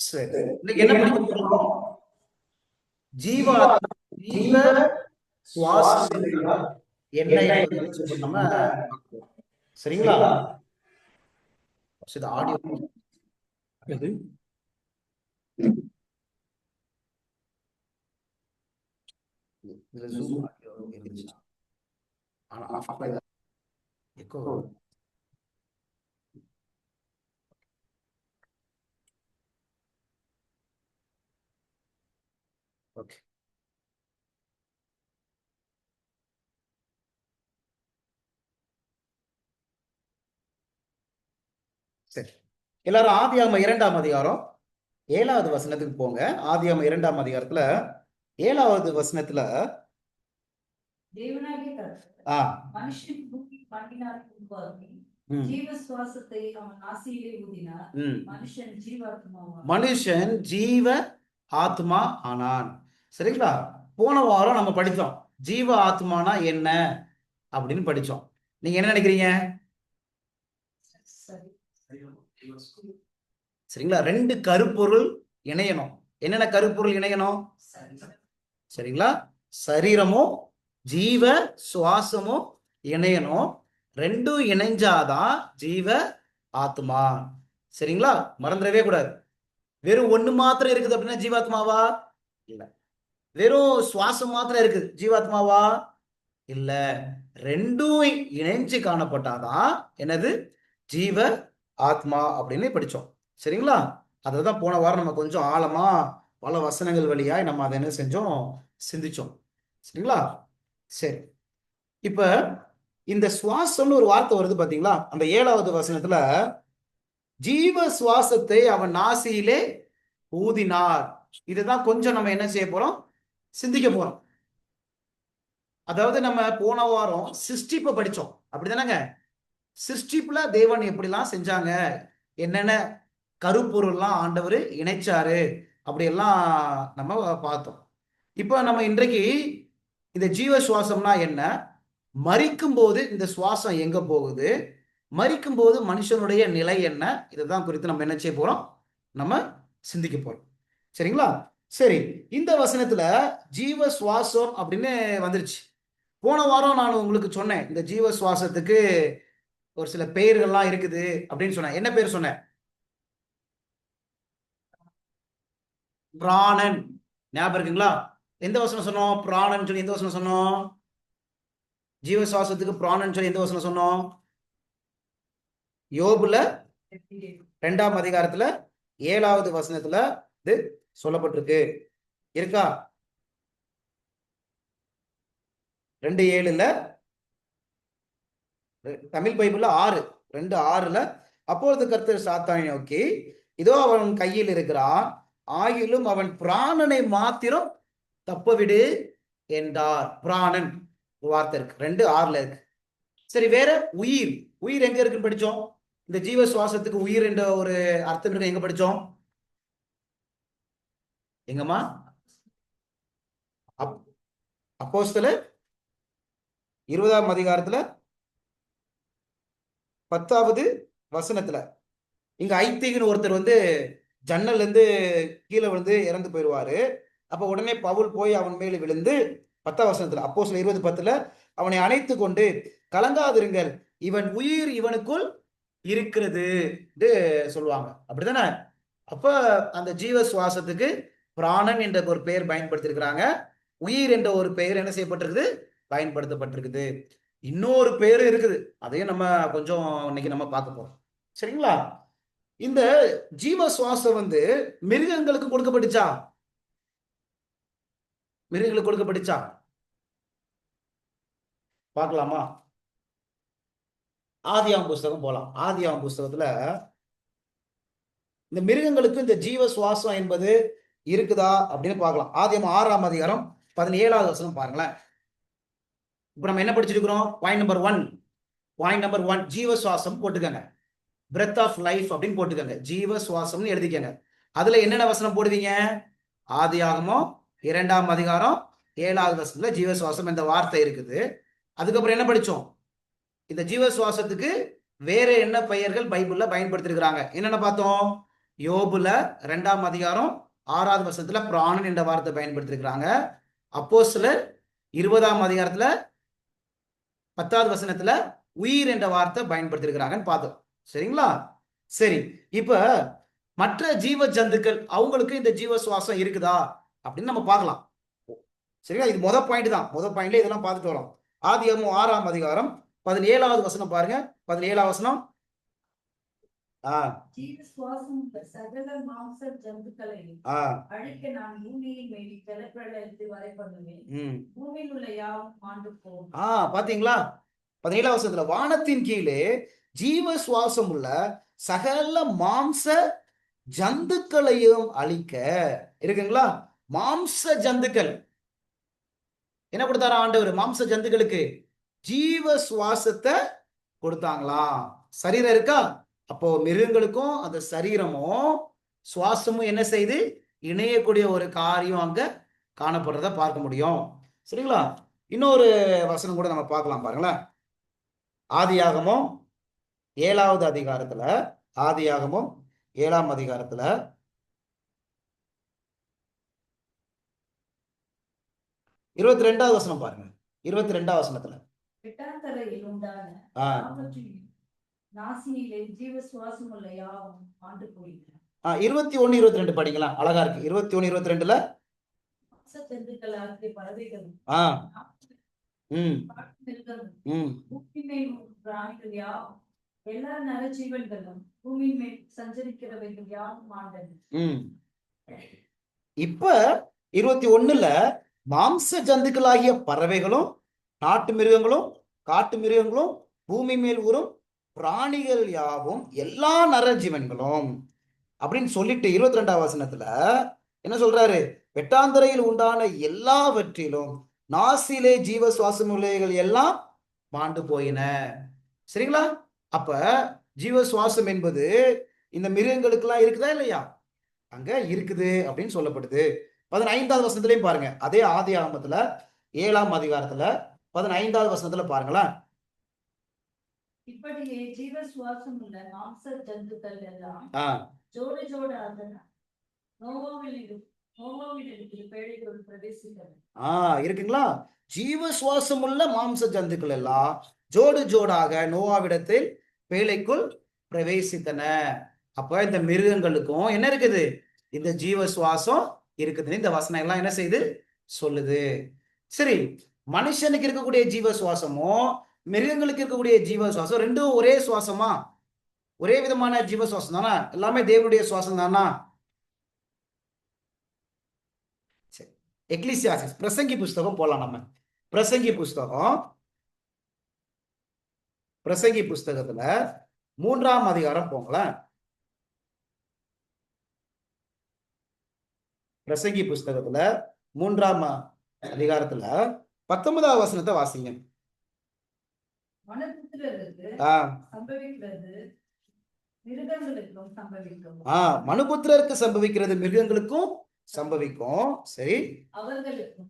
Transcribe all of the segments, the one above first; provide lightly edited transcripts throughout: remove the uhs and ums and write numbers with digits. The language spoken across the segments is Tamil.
சரி, இன்னைக்கு என்ன படிக்க போறோம்? ஜீவ ஜீவ சுவாசம் என்ன என்பதை நம்ம பார்ப்போம். சரிங்களா? இது ஆடியோ எது இதுல ஜூம் ஆடியோ இருந்துச்சு. ஆனா ஆஃப் எக்கோ. ஓகே, சரி. எல்லாரும் ஆதியாகமம் 2ஆம் அதிகாரம் 7வது வசனத்துக்கு போங்க. ஆதியாகமம் 2ஆம் அதிகாரத்துல 7வது வசனத்துல மனுஷன் ஜீவ ஆத்மா ஆனான். சரிங்களா? போன வாரம் நம்ம படித்தோம் ஜீவ ஆத்மானா என்ன அப்படின்னு படிச்சோம். நீங்க என்ன நினைக்கிறீங்க? சரிங்களா? ரெண்டு கருப்பொருள் இணையணும். என்னென்ன கருப்பொருள் இணையணும்? சரிங்களா? சரீரமும் ஜீவ சுவாசமும் இணையணும். ரெண்டும் இணைஞ்சாதான் ஜீவ ஆத்மா. சரிங்களா? மறந்துடவே கூடாது. வெறும் ஒண்ணு மாத்திரம் இருக்குது அப்படின்னா ஜீவாத்மாவா? இல்ல. வெறும் சுவாசம் மாத்திரம் இருக்குது ஜீவாத்மாவா? இல்ல. ரெண்டும் இணைஞ்சு காணப்பட்டாதான் என்னது ஜீவ ஆத்மா அப்படின்னு படிச்சோம். சரிங்களா? அதுதான் போன வாரம் நம்ம கொஞ்சம் ஆழமா பல வசனங்கள் வழியாய் நம்ம அதை என்ன செஞ்சோம், சிந்திச்சோம். சரிங்களா? சரி, இப்ப இந்த சுவாசம்னு ஒரு வார்த்தை வருது பாத்தீங்களா? அந்த 7வது வசனத்துல ஜீவ சுவாசத்தை அவன் நாசியிலே ஊதினார். இதுதான் கொஞ்சம் நம்ம என்ன செய்ய போறோம், சிந்திக்க போறோம். அதாவது நம்ம போன வாரம் சிருஷ்டிப்பை படிச்சோம், அப்படிதானங்க? சிருஷ்டிப்புல தேவன் எப்படிலாம் செஞ்சாங்க, என்னென்ன கருப்பொருள்லாம் ஆண்டவர் இணைச்சாரு, அப்படியெல்லாம் நம்ம பார்த்தோம். இப்போ நம்ம இன்றைக்கு இந்த ஜீவ சுவாசம்னா என்ன, மரிக்கும் போது இந்த சுவாசம் எங்க போகுது, மரிக்கும் போது மனுஷனுடைய நிலை என்ன, இதுதான் குறித்து நம்ம என்ன செய்ய போறோம், நம்ம சிந்திக்க போறோம். சரிங்களா? சரி, இந்த வசனத்துல ஜீவ சுவாசம் அப்படின்னு வந்துருச்சு. போன வாரம் நான் உங்களுக்கு சொன்னேன் இந்த ஜீவ சுவாசத்துக்கு ஒரு சில பெயர்கள்லாம் இருக்குது அப்படின்னு சொன்னேன். என்ன பேர் சொன்னேன்? பிராணன். ஞாபகம் இருக்குங்களா? எந்த வசனம் சொன்னோம்? பிராணன் சொல்லி எந்த வசனம் சொன்னோம்? ஜீவ சுவாசத்துக்கு பிராணன் சொல்லி எந்த வசனம் சொன்னோம்? யோபுல 2ஆம் அதிகாரத்துல 7வது வசனத்துல இது சொல்லப்பட்டிருக்கு. இருக்கா? 2:7 தமிழ் பைபிள்ல 6, 2:6 அப்பொழுது கர்த்தர் சாத்தானை நோக்கி, இதோ அவன் கையில் இருக்கிறான், ஆகிலும் அவன் பிராணனை மாத்திரம் தப்பவிடு என்றார். பிராணன் வார்த்தை இருக்கு, 2:6 இருக்கு. சரி, வேற உயிர். உயிர் எங்க இருக்குன்னு படிச்சோம். இந்த ஜீவ சுவாசத்துக்கு உயிர் என்ற ஒரு அர்த்தம் இருக்கு, எங்க படிச்சோம்? எங்கம்மா? அப்போஸ்தலர் 20ஆம் அதிகாரத்துல 10வது வசனத்துல இங்க ஐத்திகன்னு ஒருத்தர் ஜன்னல்ல இருந்து கீழே விழுந்து இறந்து போயிடுவாரு. அப்ப உடனே பவுல் போய் அவன் மேல விழுந்து 10ஆம் வசனத்துல அப்போஸ்தலர் 20:10 அவனை அணைத்து கொண்டு, கலங்காதிருங்கள், இவன் உயிர் இவனுக்குள் இருக்கிறது சொல்லுவாங்க. அப்படித்தானே? அப்ப அந்த ஜீவ சுவாசத்துக்கு பிராணன் என்ற ஒரு பெயர் பயன்படுத்திருக்கிறாங்க. உயிர் என்ற ஒரு பெயர் என்ன செய்யப்பட்டிருக்குது, பயன்படுத்தப்பட்டிருக்குது. இன்னொரு பேரு இருக்குது, அதையும் நம்ம கொஞ்சம் இன்னைக்கு நம்ம பார்க்க போறோம். சரிங்களா? இந்த ஜீவ சுவாசம் மிருகங்களுக்கு கொடுக்கப்பட்டுச்சா? மிருகங்களுக்கு கொடுக்கப்பட்டுச்சா? பார்க்கலாமா? ஆதியாகமம் புஸ்தகம் போலாம். ஆதியாகமம் புஸ்தகத்துல இந்த மிருகங்களுக்கு இந்த ஜீவ சுவாசம் என்பது இருக்குதா அப்படின்னு பார்க்கலாம். ஆதியாகமம் 6ஆம் அதிகாரம் 17வது வசனம் பாருங்களேன். இப்ப நம்ம என்ன படிச்சிருக்கிறோம்? பாயிண்ட் நம்பர் 1 ஜீவ சுவாசம் போட்டுக்கங்க. பிரெத் ஆஃப் லைஃப் அப்படின்னு போட்டுக்கங்க. ஜீவ சுவாசம்னு எழுதிக்கங்க. அதுல என்னென்ன வசனம் போடுவீங்க? ஆதியாகமம் 2ஆம் அதிகாரம் 7வது வசனத்துல ஜீவ சுவாசம் என்ற வார்த்தை இருக்குது. அதுக்கப்புறம் என்ன படிச்சோம்? இந்த ஜீவ சுவாசத்துக்கு வேற என்ன பெயர்கள் பைபிள்ல பயன்படுத்தி இருக்கிறாங்க, என்னென்ன பார்த்தோம்? யோபுல 2ஆம் அதிகாரம் 6வது வசனத்துல பிராணன் என்ற வார்த்தை பயன்படுத்திருக்கிறாங்க. அப்போஸ்தலர் 20ஆம் அதிகாரத்துல 10வது வசனத்துல உயிர் என்ற வார்த்தை பயன்படுத்திருக்கிறாங்கன்னு பார்த்தோம். சரிங்களா? சரி, இப்ப மற்ற ஜீவ ஜந்துக்கள் அவங்களுக்கு இந்த ஜீவ சுவாசம் இருக்குதா அப்படின்னு நம்ம பார்க்கலாம். சரிங்களா? இது முத பாயிண்ட் தான். முத பாயிண்ட்ல இதெல்லாம் பார்த்துட்டு வரோம். ஆதியாகமம் 6ஆம் அதிகாரம் 17வது வசனம் பாருங்க. 17வது வசனம். ஜீவ சுவாசம் சகல மாம்ச ஜந்துக்களை ஆ அழிக்க நான் பூமியின் மேல் ஜலப்பிரளயத்தை வரை பண்ணுவேன். ம் பூமியில் உள்ள யாவும் மாண்டு போகும். பாத்தீங்களா? 17வது வசனத்துல வானத்தின் கீழே ஜீவ சுவாசம் உள்ள சகல மாம்ச ஜந்துக்களையும் அழிக்க இருக்குங்களா? மாம்ச ஜந்துக்கள் என்ன கொடுத்தாரா ஆண்டவர்? மாம்ச ஜந்துக்களுக்கு ஜீவ சுவாசத்தை கொடுத்தாங்களாம். சரீரம் இருக்கா? அப்போ மிருகங்களுக்கும் அந்த சரீரமும் சுவாசமும் என்ன செய்து இணையக்கூடிய ஒரு காரியம் அங்க காணப்படுறத பார்க்க முடியும். சரிங்களா? இன்னொரு வசனம் கூட நம்ம பார்க்கலாம் பாருங்களேன். ஆதியாகமம் 7வது அதிகாரத்துல, ஆதியாகமம் 7ஆம் அதிகாரத்துல 22வது வசனம் பாருங்க. 22வது வசனத்துல வெட்டாந்தரையில் உண்டான ஆ யாவற்றையும் நாசியிலே ஜீவ சுவாசம் உள்ள யாவும் மாண்டு போயின. 21 22 படிக்கலாம். அழகா இருக்கு. 21 22ல மாம்ச ஜந்துக்களாகிய பறவைகளும் ஆ ம் காட்டு மிருகங்களும் ம் பூமி மேல் உள்ள பிராணிகள் யாவும் எல்லா நரஜீவன்களும் பூமி மேல் சஞ்சரிக்கிறவைகள் யாவும் மாண்டன. ம் இப்ப 21ல மாம்ச ஜந்துக்களாகிய பறவைகளும் நாட்டு மிருகங்களும் காட்டு மிருகங்களும் பூமி மேல் ஊறும் பிராணிகள் யாவும் எல்லா நரஜீவன்களும் அப்படின்னு சொல்லிட்டு 22வது வசனத்துல என்ன சொல்றாரு? வெட்டாந்தரையில் உண்டான எல்லாவற்றிலும் நாசிலே ஜீவ சுவாசம் உள்ளவைகள் எல்லாம் மாண்டு போயின. சரிங்களா? அப்ப ஜீவ சுவாசம் என்பது இந்த மிருகங்களுக்கெல்லாம் இருக்குதா இல்லையா? அங்க இருக்குது அப்படின்னு சொல்லப்படுது. 15வது வசனத்திலையும் பாருங்க. அதே ஆதியாகமத்துல 7ஆம் அதிகாரத்துல 15வது வசனத்துல பாருங்களேன். இப்படியே ஜீவ சுவாசம் உள்ள மாம்ச ஜந்துக்கள் எல்லாம் ஆ ஜோடு ஜோடாக நோவாவில் பேழைக்குள் பிரவேசித்தன. இருக்குங்களா? ஜீவ சுவாசம் உள்ள மாம்ச ஜந்துக்கள் எல்லாம் ஜோடு ஜோடாக நோவாவிடத்தில் பேழைக்குள் பிரவேசித்தன. அப்ப இந்த மிருகங்களுக்கும் என்ன இருக்குது? இந்த ஜீவ சுவாசம் இருக்குதுன்னு இந்த வசனம் எல்லாம் என்ன செய்யுது? சொல்லுது. சரி, மனுஷனுக்கு இருக்கக்கூடிய ஜீவ சுவாசமும் மிருகங்களுக்கு இருக்கக்கூடிய ஜீவ சுவாசம் ரெண்டும் ஒரே சுவாசமா? ஒரே விதமான ஜீவ சுவாசம் தானா? எல்லாமே தேவனுடைய சுவாசம் தானா? சரி, எக்லிசியாசிஸ் பிரசங்கி புஸ்தகம் போலாம். நம்ம பிரசங்கி புஸ்தகத்துல 3ஆம் அதிகாரம் போங்களேன். பிரசங்கி புஸ்தகத்துல 3ஆம் அதிகாரத்துல 19வது வசனத்தை வாசிங்க. மனுபுத்திரருக்கு சம்பவிக்கிறது மிருகங்களுக்கும் சம்பவிக்கும். மனுபுத்திரருக்கு சம்பவிக்கிறது மிருகங்களுக்கும் சம்பவிக்கும். சரி, அவர்களுக்கும்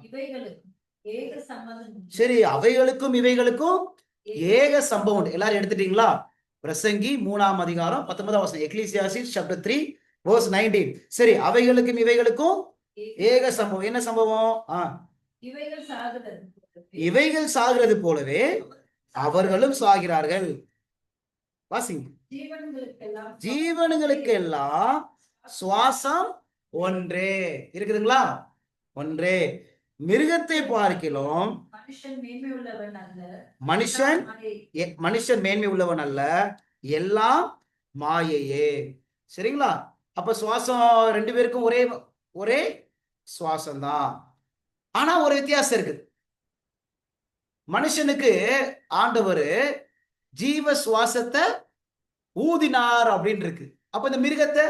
இவைகளுக்கும் ஏக சம்பந்தம். சரி, அவைகளுக்கும் இவைகளுக்கும் ஏக சம்பவம். எல்லாரும் எடுத்துட்டீங்களா? பிரசங்கி 3ஆம் அதிகாரம் 19வது வசனம். எக்லிசியாசிஸ் சாப்டர் 3 verse 19. சரி, அவைகளுக்கும் இவைகளுக்கும் ஏக சம்பவம். என்ன சம்பவம்? இவைகள் சாகிறது போலவே அவர்களும் சாகிறார்கள். வாசிங்க. ஜீவனுங்களுக்கு எல்லாம் சுவாசம் ஒன்றே இருக்குதுங்களா? ஒன்றே. மிருகத்தை பார்க்கிலும் மனுஷன் மேன்மை உள்ளவன் அல்ல, எல்லாம் மாயையே. சரிங்களா? அப்ப சுவாசம் ரெண்டு பேருக்கும் ஒரே சுவாசம் தான். ஆனா ஒரு வித்தியாசம் இருக்கு. மனுஷனுக்கு ஆண்டவர் ஜீவ சுவாசத்தை ஊதினார் அப்படின்னு இருக்கு. அப்ப இந்த மிருகத்தை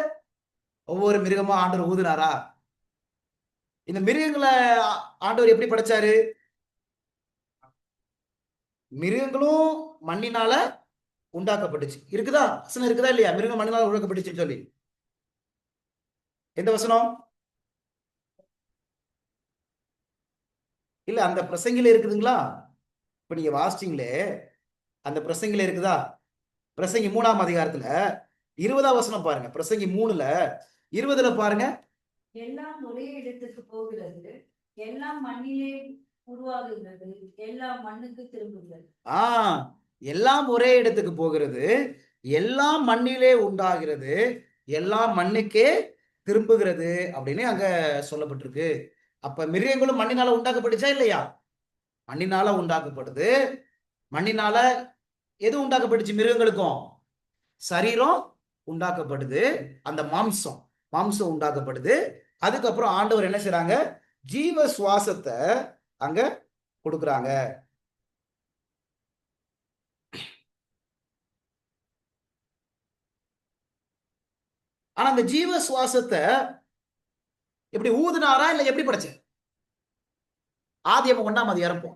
ஒவ்வொரு மிருகமா ஆண்டவர் ஊதினாரா? இந்த மிருகங்களை ஆண்டவர் எப்படி படைச்சாரு? மிருகங்களும் மண்ணினால உண்டாக்கப்பட்டுச்சு. இருக்குதா? வசனம் இருக்குதா இல்லையா? மிருகம் மண்ணினால உண்டாக்கப்பட்டுச்சுன்னு சொல்லி எந்த வசனம்? இல்ல, அந்த பிரசங்கில இருக்குதுங்களா? இப்ப நீங்க வாசிச்சீங்களே, அந்த பிரசங்கில இருக்குதா? பிரசங்கி 3ஆம் அதிகாரத்துல 20ஆம் வசனம் பாருங்க, பிரசங்கி 3:20 பாருங்க. எல்லாம் ஒரே இடத்துக்கு போகிறது, எல்லாம் மண்ணிலே உருவாகுகிறது, எல்லாம் மண்ணுக்கு திரும்புகிறது. எல்லாம் ஒரே இடத்துக்கு போகிறது, எல்லாம் மண்ணிலே உண்டாகிறது, எல்லாம் மண்ணுக்கே திரும்புகிறது அப்படின்னு அங்க சொல்லப்பட்டிருக்கு. அப்ப மிருகங்களும் மண்ணினால உண்டாக்கப்பட்டுச்சா இல்லையா? மண்ணினால உண்டாக்கப்படுது. மண்ணினால எது உண்டாக்கப்பட்டுச்சு? மிருகங்களுக்கும் சரீரம் உண்டாக்கப்படுது, அந்த மாம்சம் உண்டாக்கப்படுது. அதுக்கப்புறம் ஆண்டவர் என்ன செய்றாங்க? ஜீவ சுவாசத்தை அங்க கொடுக்குறாங்க. ஆனா அந்த ஜீவ சுவாசத்தை எப்படி ஊதுனாரா இல்ல எப்படி படைச்ச? ஆதியாகமம் 1ஆம் அதிகாரம் போ.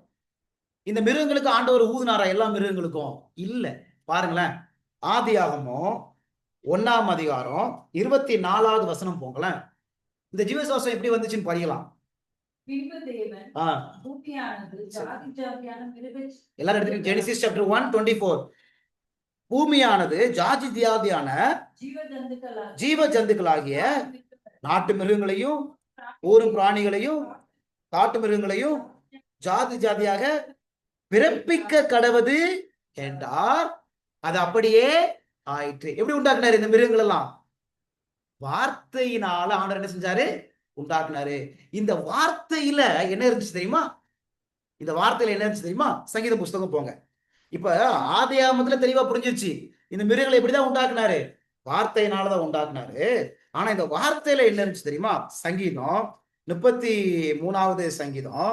இந்த மிருகங்களுக்கு ஆண்டவர் ஊதுனாரா? எல்லா மிருகங்களுக்கும் இல்ல. பாருங்களேன், ஆதியாகமம் 1ஆம் அதிகாரம் 24வது வசனம் போங்களேன். இந்த ஜீவ சுவாசம் எப்படி வந்துச்சுன்னு படிக்கலாம். பின்பு தேவன் பூமியானது ஜாதி ஜாதியான மிருக எல்லாரும் எடுத்துக்கங்க. Genesis chapter 1:24. பூமியானது ஜாதி ஜாதியான ஜீவ ஜந்துக்களாகிய நாட்டு மிருகங்களையும் ஊரும் பிராணிகளையும் காட்டு மிருகங்களையும் ஜாதி ஜாதியாக பிறப்பிக்க கடவது என்றார். அது அப்படியே ஆயிற்று. எப்படி உண்டாக்குனாரு இந்த மிருகங்கள் எல்லாம்? வார்த்தையினால ஆண்டவர் என்ன செஞ்சாரு? உண்டாக்குனாரு. இந்த வார்த்தையில என்ன இருந்துச்சு தெரியுமா? இந்த வார்த்தையில என்ன இருந்துச்சு தெரியுமா? சங்கீத புஸ்தகம் போங்க. இப்ப ஆதியாகமத்துல தெளிவா புரிஞ்சிருச்சு, இந்த மிருகங்களை எப்படிதான் உண்டாக்குனாரு? வார்த்தையினாலதான் உண்டாக்குனாரு. ஆனா இந்த வார்த்தையில என்ன இருந்துச்சு தெரியுமா? சங்கீதம் 33வது சங்கீதம்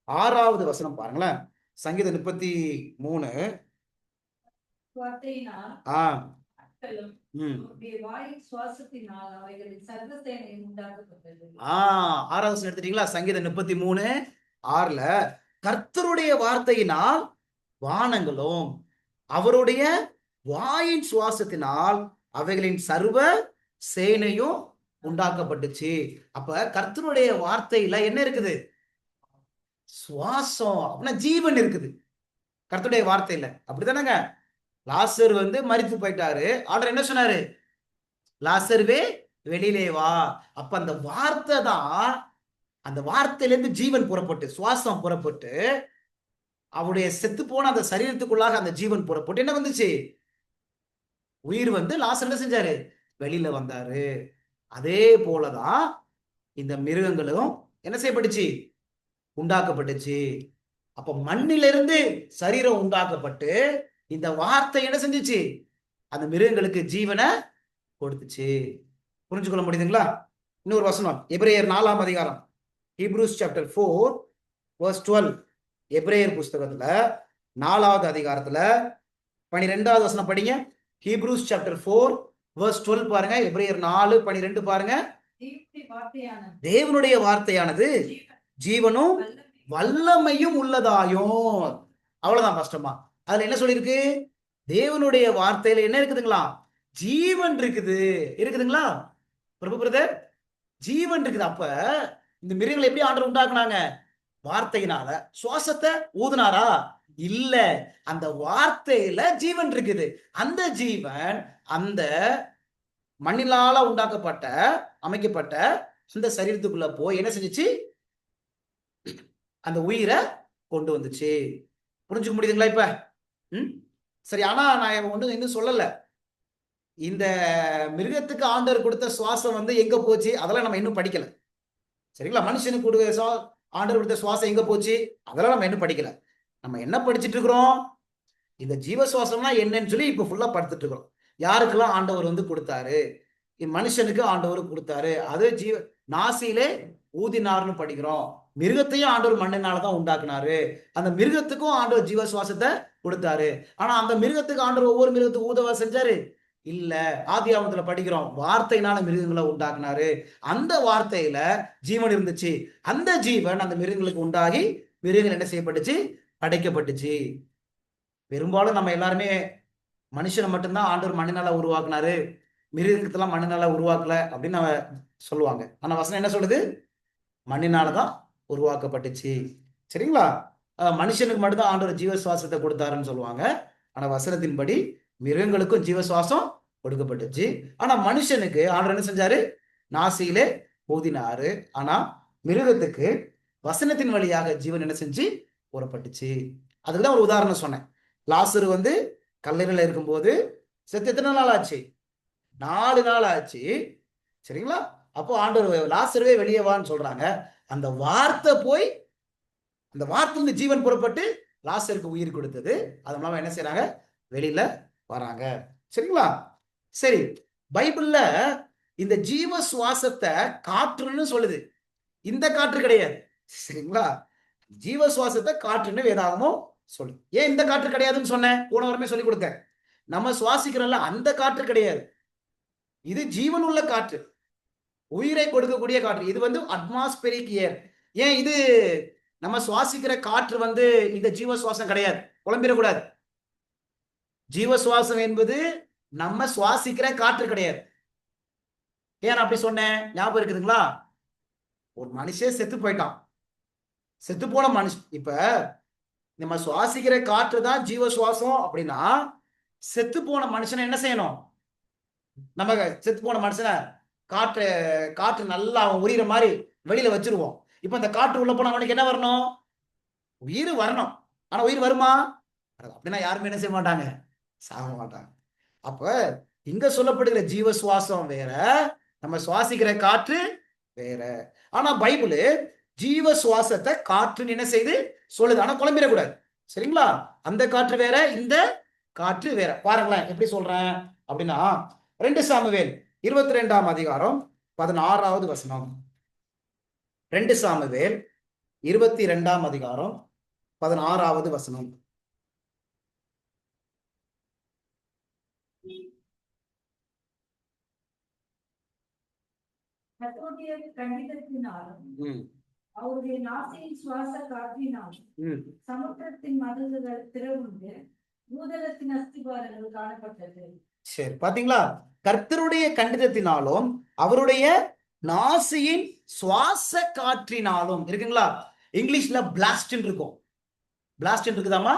6வது வசனம் பாருங்களேன். சங்கீதம் 33. ஆஹ் 6வது வசனம் எடுத்துட்டீங்களா? சங்கீதம் 33:6 கர்த்தருடைய வார்த்தையினால் வானங்களும் அவருடைய வாயின் சுவாசத்தினால் அவைகளின் சர்வ சேனையும் உண்டாக்கப்பட்டுச்சு. அப்ப கர்த்தருடைய வார்த்தையில என்ன இருக்குது? சுவாசம், அப்படின்னா ஜீவன் இருக்குது கர்த்தருடைய வார்த்தையில. அப்படித்தானங்க? லாசர் மரித்து போயிட்டாரு. ஆண்டவர் என்ன சொன்னாரு? லாசர்வே வெளியிலே வா. அப்ப அந்த வார்த்தை தான், அந்த வார்த்தையிலிருந்து ஜீவன் புறப்பட்டு, சுவாசம் புறப்பட்டு, அவருடைய செத்து போன அந்த சரீரத்துக்குள்ளாக அந்த ஜீவன் புறப்பட்டு என்ன வந்துச்சு? உயிர் லாசர் என்ன செஞ்சாரு? வெளியில வந்தாரு. அதே போலதான் இந்த மிருகங்களும் என்ன செய்யப்பட்டுச்சு? உண்டாக்கப்பட்டுச்சு. அப்ப மண்ணிலிருந்து சரீரம் உண்டாக்கப்பட்டு இந்த வார்த்தை என்ன செஞ்சுச்சு? அந்த மிருகங்களுக்கு ஜீவனை கொடுத்துச்சு. புரிஞ்சுக்கொள்ள முடியுதுங்களா? இன்னொரு வசனம், எபிரேயர் 4ஆம் அதிகாரம், ஹீப்ரூஸ் சாப்டர் 4:12. எபிரேயர் புஸ்தகத்துல 4வது அதிகாரத்துல 12வது வசனம் படிங்க. ஹீப்ரூஸ் சாப்டர் 4:12 பாருங்க. எபிரேயர் 4:12 பாருங்க. தேவனுடைய வார்த்தையானது ஜீவனும் வல்லமையும் உள்ளதாயும். அவ்வளவுதான் கஷ்டமா. அதுல என்ன சொல்லிருக்கு? தேவனுடைய வார்த்தையில என்ன இருக்குதுங்களா? ஜீவன் இருக்குதுங்களா பிரபு பிரதர்? ஜீவன் இருக்குது. அப்ப இந்த மிருகங்களை எப்படி ஆண்டவர் உண்டாக்குனாங்க? வார்த்தையினால. சுவாசத்தை ஊதுனாரா? இல்ல, அந்த வார்த்தையில ஜீவன் இருக்குது. அந்த ஜீவன் அந்த மண்ணிலால உண்டாக்கப்பட்ட அமைக்கப்பட்ட அந்த சரீரத்துக்குள்ள போய் என்ன செஞ்சுச்சு? அந்த உயிரை கொண்டு வந்துச்சு. புரிஞ்சுக்க முடியுதுங்களா இப்ப? சரி. ஆனா நான் இன்னும் சொல்லல, இந்த மிருகத்துக்கு ஆண்டவர் கொடுத்த சுவாசம் எங்க போச்சு அதெல்லாம் நம்ம இன்னும் படிக்கல. சரிங்களா? மனுஷனுக்கு கொடுத்த ஆண்டவர் கொடுத்த சுவாசம் எங்க போச்சு அதெல்லாம் நம்ம இன்னும் படிக்கல. நம்ம என்ன படிச்சுட்டு இருக்கிறோம்? இந்த ஜீவ சுவாசம்னா என்னன்னு சொல்லி இப்ப ஃபுல்லா படுத்துட்டு இருக்கிறோம். யாருக்கெல்லாம் ஆண்டவர் கொடுத்தாரு? மனுஷனுக்கு ஆண்டவர் கொடுத்தாரு. அது நாசியிலே ஊதினார்னு படிக்கிறோம். மிருகத்தையும் ஆண்டவர் மண்ணினாலதான் உண்டாக்குனாரு. அந்த மிருகத்துக்கும் ஆண்டவர் ஜீவ சுவாசத்தை கொடுத்தாரு. ஆனா அந்த மிருகத்துக்கு ஆண்டவர் ஒவ்வொரு மிருகத்துக்கு ஊதவா செஞ்சாரு? இல்ல. ஆதியாகமத்துல படிக்கிறோம், வார்த்தையினால மிருகங்களை உண்டாக்குனாரு. அந்த வார்த்தையில ஜீவன் இருந்துச்சு. அந்த ஜீவன் அந்த மிருகங்களுக்கு உண்டாகி மிருகங்கள் என்ன செய்யப்பட்டுச்சு? படைக்கப்பட்டுச்சு. பெரும்பாலும் நம்ம எல்லாருமே மனுஷனை மட்டும்தான் ஆண்டவர் மண்ணினால உருவாக்குனாரு, மிருகத்தெல்லாம் மண்ணினால உருவாக்கல அப்படின்னு நம்ம சொல்லுவாங்க. ஆனா வசனம் என்ன சொல்லுது? மண்ணினாலதான் உருவாக்கப்பட்டுச்சு. சரிங்களா? மனுஷனுக்கு மட்டும்தான் ஆண்டவர் ஜீவ சுவாசத்தை கொடுத்தாருன்னு சொல்லுவாங்க. ஆனா வசனத்தின்படி மிருகங்களுக்கும் ஜீவ சுவாசம் கொடுக்கப்பட்டுச்சு. ஆனா மனுஷனுக்கு ஆண்டவர் என்ன செஞ்சாரு? நாசியிலே ஊதினாரு. ஆனா மிருகத்துக்கு வசனத்தின் வழியாக ஜீவன் என்ன செஞ்சு கூறப்பட்டுச்சு. அதுக்குதான் ஒரு உதாரணம் சொன்னேன். லாசரு வந்து கல்லறையில இருக்கும்போது செத்து எத்தனை நாள் ஆச்சு? 4 நாள் ஆச்சு. சரிங்களா? அப்போ ஆண்டவர் லாசருவே வெளியே வான்னு சொல்றாங்க. அந்த வார்த்தை போய் அந்த வார்த்தையிலிருந்து ஜீவன் புறப்பட்டு லாசருக்கு உயிர் கொடுத்தது. அது மூலமா என்ன செய்யறாங்க? வெளியில வராங்க. சரிங்களா? சரி, பைபிள்ல இந்த ஜீவ சுவாசத்தை காற்றுன்னு சொல்லுது. இந்த காற்று கிடையாது. சரிங்களா? ஜீவ சுவாசத்தை காற்றுன்னு வேதாகமும் சொல்லு. ஏன் இந்த காற்று கிடையாதுன்னு சொன்னேன்? போன வாரமே சொல்லி கொடுத்தேன். நம்ம சுவாசிக்கிறோம்ல, அந்த காற்று கிடையாது. இது ஜீவன் உள்ள காற்று, உயிரை கொடுக்கக்கூடிய காற்று. இது வந்து அட்மாஸ்பெரிக் ஏர். ஏன் இது நம்ம சுவாசிக்கிற காற்று வந்து இந்த ஜீவ சுவாசம் கிடையாது. குழம்பிடக்கூடாது. ஜீவ சுவாசம் என்பது நம்ம சுவாசிக்கிற காற்று கிடையாது. ஏன் அப்படி சொன்னேன்? ஞாபகம் இருக்குதுங்களா? ஒரு மனுஷன் செத்து போயிட்டான். செத்து போன மனுஷன், இப்ப நம்ம சுவாசிக்கிற காற்று தான் ஜீவ சுவாசம் அப்படின்னா, செத்து போன மனுஷனை என்ன செய்யணும்? நம்ம செத்து போன மனுஷனை காற்று நல்லா அவன் உயிரை மாதிரி வெளியில வச்சிருவோம். இப்ப அந்த காற்று உள்ள போனா அவனுக்கு என்ன வரணும்? உயிர் வரணும். ஆனா உயிர் வருமா? அப்படின்னா யாருமே என்ன செய்ய மாட்டாங்க? சாக மாட்டாங்க. அப்ப இங்க சொல்லப்படுகிற ஜீவ சுவாசம் வேற, நம்ம சுவாசிக்கிற காற்று வேற. ஆனா பைபிள் ஜீவ சுவாசத்தை காற்றுன்னு என்ன செய்து சொல்லுது. ஆனா குழம்பிடக்கூடாது. சரிங்களா? அந்த காற்று வேற, இந்த காற்று வேற. பாருங்களேன் எப்படி சொல்றேன் அப்படின்னா, 2 சாமுவேல் 22ஆம் அதிகாரம் 16வது வசனம். 2 சாமுவேல் 22ஆம் அதிகாரம் 16வது வசனம். கர்த்தருடைய கண்டிதத்தினாலும் ம், அவருடைய நாசியின் சுவாச காற்றினாலும் ம். சமுத்திரத்தின் மதில்கள் திறவுண்டு பூதலத்தின் அஸ்திபாரங்கள் காணப்பட்டது. சரி, பாத்தீங்களா? கர்த்தருடைய கண்டிதத்தினாலும் அவருடைய நாசியின் சுவாச காற்றினாலும் இருக்குங்களா? இங்கிலீஷ்ல பிளாஸ்ட் இருக்கும். பிளாஸ்ட் இருக்குதாமா?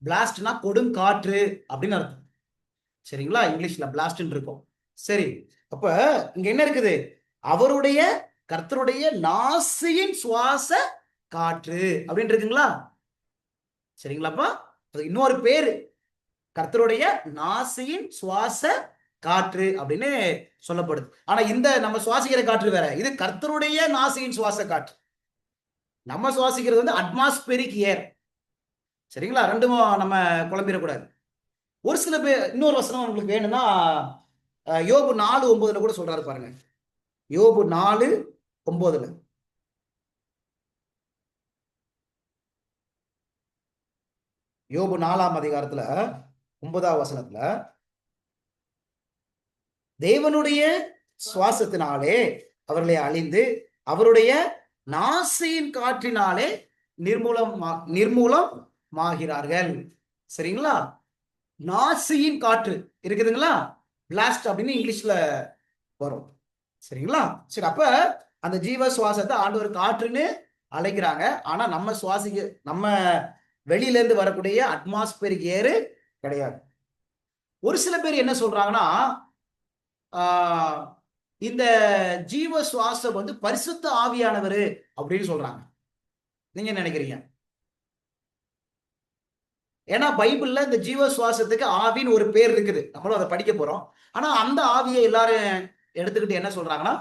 பிளாஸ்ட்னா கொடுங்காற்று அப்படின்னு அர்த்தம். சரிங்களா? இங்கிலீஷ்ல பிளாஸ்ட் இருக்கும். சரி, அப்ப இங்க என்ன இருக்குது? அவருடைய கர்த்தருடைய நாசியின் சுவாச காற்று அப்படின்னு இருக்குங்களா? சரிங்களாப்பா? அது இன்னொரு பேரு, கர்த்தருடைய நாசியின் சுவாச காற்று அப்படின்னு சொல்லப்படுது. ஆனா இந்த நம்ம சுவாசிக்கிற காற்று வேற, இது கர்த்தருடைய நாசியின் சுவாச காற்று. நம்ம சுவாசிக்கிறது வந்து அட்மாஸ்பெரிக் ஏர். சரிங்களா? ரெண்டும் நம்ம குழம்பிடக்கூடாது. ஒரு சில பேர் இன்னொரு வசனம் உங்களுக்கு வேணும்னா யோபு 4:9 கூட சொல்றாரு பாருங்க. யோபு 4:9. யோபு 4ஆம் அதிகாரத்துல 9வது வசனத்துல, தேவனுடைய சுவாசத்தினாலே அவர்களை அழிந்து அவருடைய நாசியின் காற்றினாலே நிர்மூலமாகிறார்கள். சரிங்களா? நாசியின் காற்று இருக்குதுங்களா? பிளாஸ்ட் அப்படின்னு இங்கிலீஷ்ல வரும். சரிங்களா? சரி, அப்ப அந்த ஜீவ சுவாசத்தை ஆண்டவர் காற்றுன்னு அழைக்கிறாங்க. ஆனா நம்ம வெளியில இருந்து வரக்கூடிய அட்மாஸ்பியரிக் ஏரு கிடையாது. ஒரு சில பேர் என்ன சொல்றாங்கன்னா, இந்த ஜீவ சுவாசம் வந்து பரிசுத்த ஆவியானவர் அப்படின்னு சொல்றாங்க. நீங்க நினைக்கிறீங்க? ஏன்னா பைபிள்ல இந்த ஜீவ சுவாசத்துக்கு ஆவின்னு ஒரு பேர் இருக்குது. நம்மளும் அதை படிக்க போறோம். ஆனா அந்த ஆவியை எல்லாரும் எடுத்துக்கிட்டு என்ன சொல்றாங்கன்னா,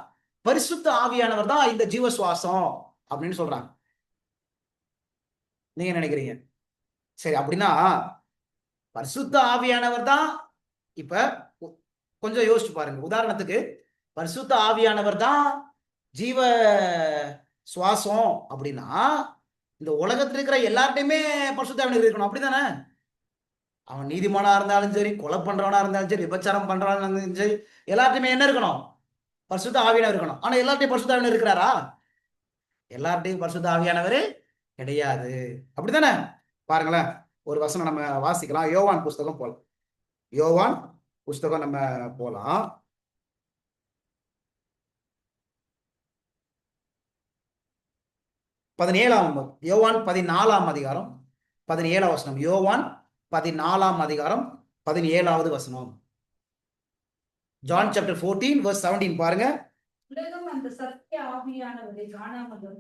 பரிசுத்த ஆவியானவர் தான் இந்த ஜீவ சுவாசம் அப்படின்னு சொல்றாங்க. நீங்க நினைக்கிறீங்க? சரி, அப்படின்னா பரிசுத்த ஆவியானவர் தான். இப்ப கொஞ்சம் யோசிச்சு பாருங்க. உதாரணத்துக்கு பரிசுத்த ஆவியானவர் தான் ஜீவ சுவாசம் அப்படின்னா, இந்த உலகத்தில் இருக்கிற எல்லார்ட்டையுமே பரிசுத்த ஆவியானவர் இருக்கணும். அப்படித்தானே? அவன் நீதிமானா இருந்தாலும் சரி, கொலை பண்றவனா இருந்தாலும் சரி, விபச்சாரம் பண்றவனா இருந்தாலும் சரி, எல்லார்ட்டையுமே என்ன இருக்கணும்? பரிசுத்த ஆவியானவர் இருக்கணும். ஆனா எல்லார்ட்டையும் பரிசுத்த ஆவியானவர் இருக்கிறாரா? எல்லார்ட்டையும் பரிசுத்த ஆவியானவர் கிடையாது. அப்படித்தானே? பாருங்களேன், ஒரு வசனம் நம்ம வாசிக்கலாம். யோவான் புஸ்தகம் போலாம். யோவான் புஸ்தகம் நம்ம போலாம். யோவான் 14ஆம் அதிகாரம் 17ஆம் வசனம். யோவான் 14ஆம் அதிகாரம் 17வது வசனம். ஜான் சாப்டர் 14 verse 17 பாருங்க. உலகம் அந்த சத்திய ஆவியானவரை காணாமலும்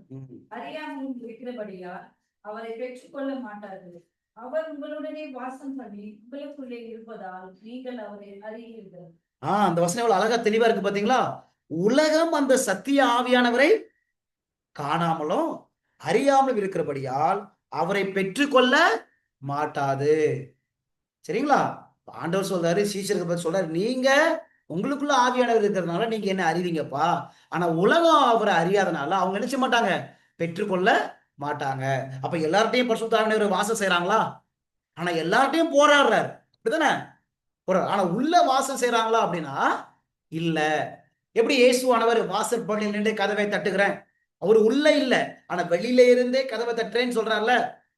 அறியாமலும் இருக்கிறபடியால் அவரை பெற்றுக்கொள்ள மாட்டார்கள். அவர் உங்களுடனே வாசம் பண்ணி உங்களுக்குள்ளே இருப்பதால் நீங்கள் அவரை அறிவீர்கள். அந்த வசனம் எவ்வளவு அழகா தெளிவா இருக்கு பாத்தீங்களா? உலகம் அந்த சத்திய ஆவியானவரை காணாமலும் அறியாமலும் இருக்கிறபடியால் அவரை பெற்றுக்கொள்ள மாட்டாது. சரிங்களா? ஆண்டவர் சொல்றாரு, சீஷருக்கு பத்தி சொல்றாரு, நீங்க உங்களுக்குள்ள ஆவியானவர் இருக்கிறதுனால நீங்க என்ன அறிவீங்கப்பா. ஆனா உலகம் அவரை அறியாதனால அவங்க நினைச்ச மாட்டாங்க, பெற்றுக்கொள்ள மாட்டாங்க. அப்ப எல்லார்ட்டையும் பரிசுத்த ஆவியானவர் வாசம் செய்யறாங்களா? ஆனா எல்லார்ட்டையும் போராடுறாரு, அப்படிதானே? ஆனா உள்ள வாசம் செய்யறாங்களா அப்படின்னா இல்ல. எப்படி இயேசுவானவர் வாசற்படியில் நின்று கதவை தட்டுகிறேன், அவர் உள்ள இல்ல ஆனா வெளியில இருந்தே கதவை தட்டுறேன்னு சொல்றாருல,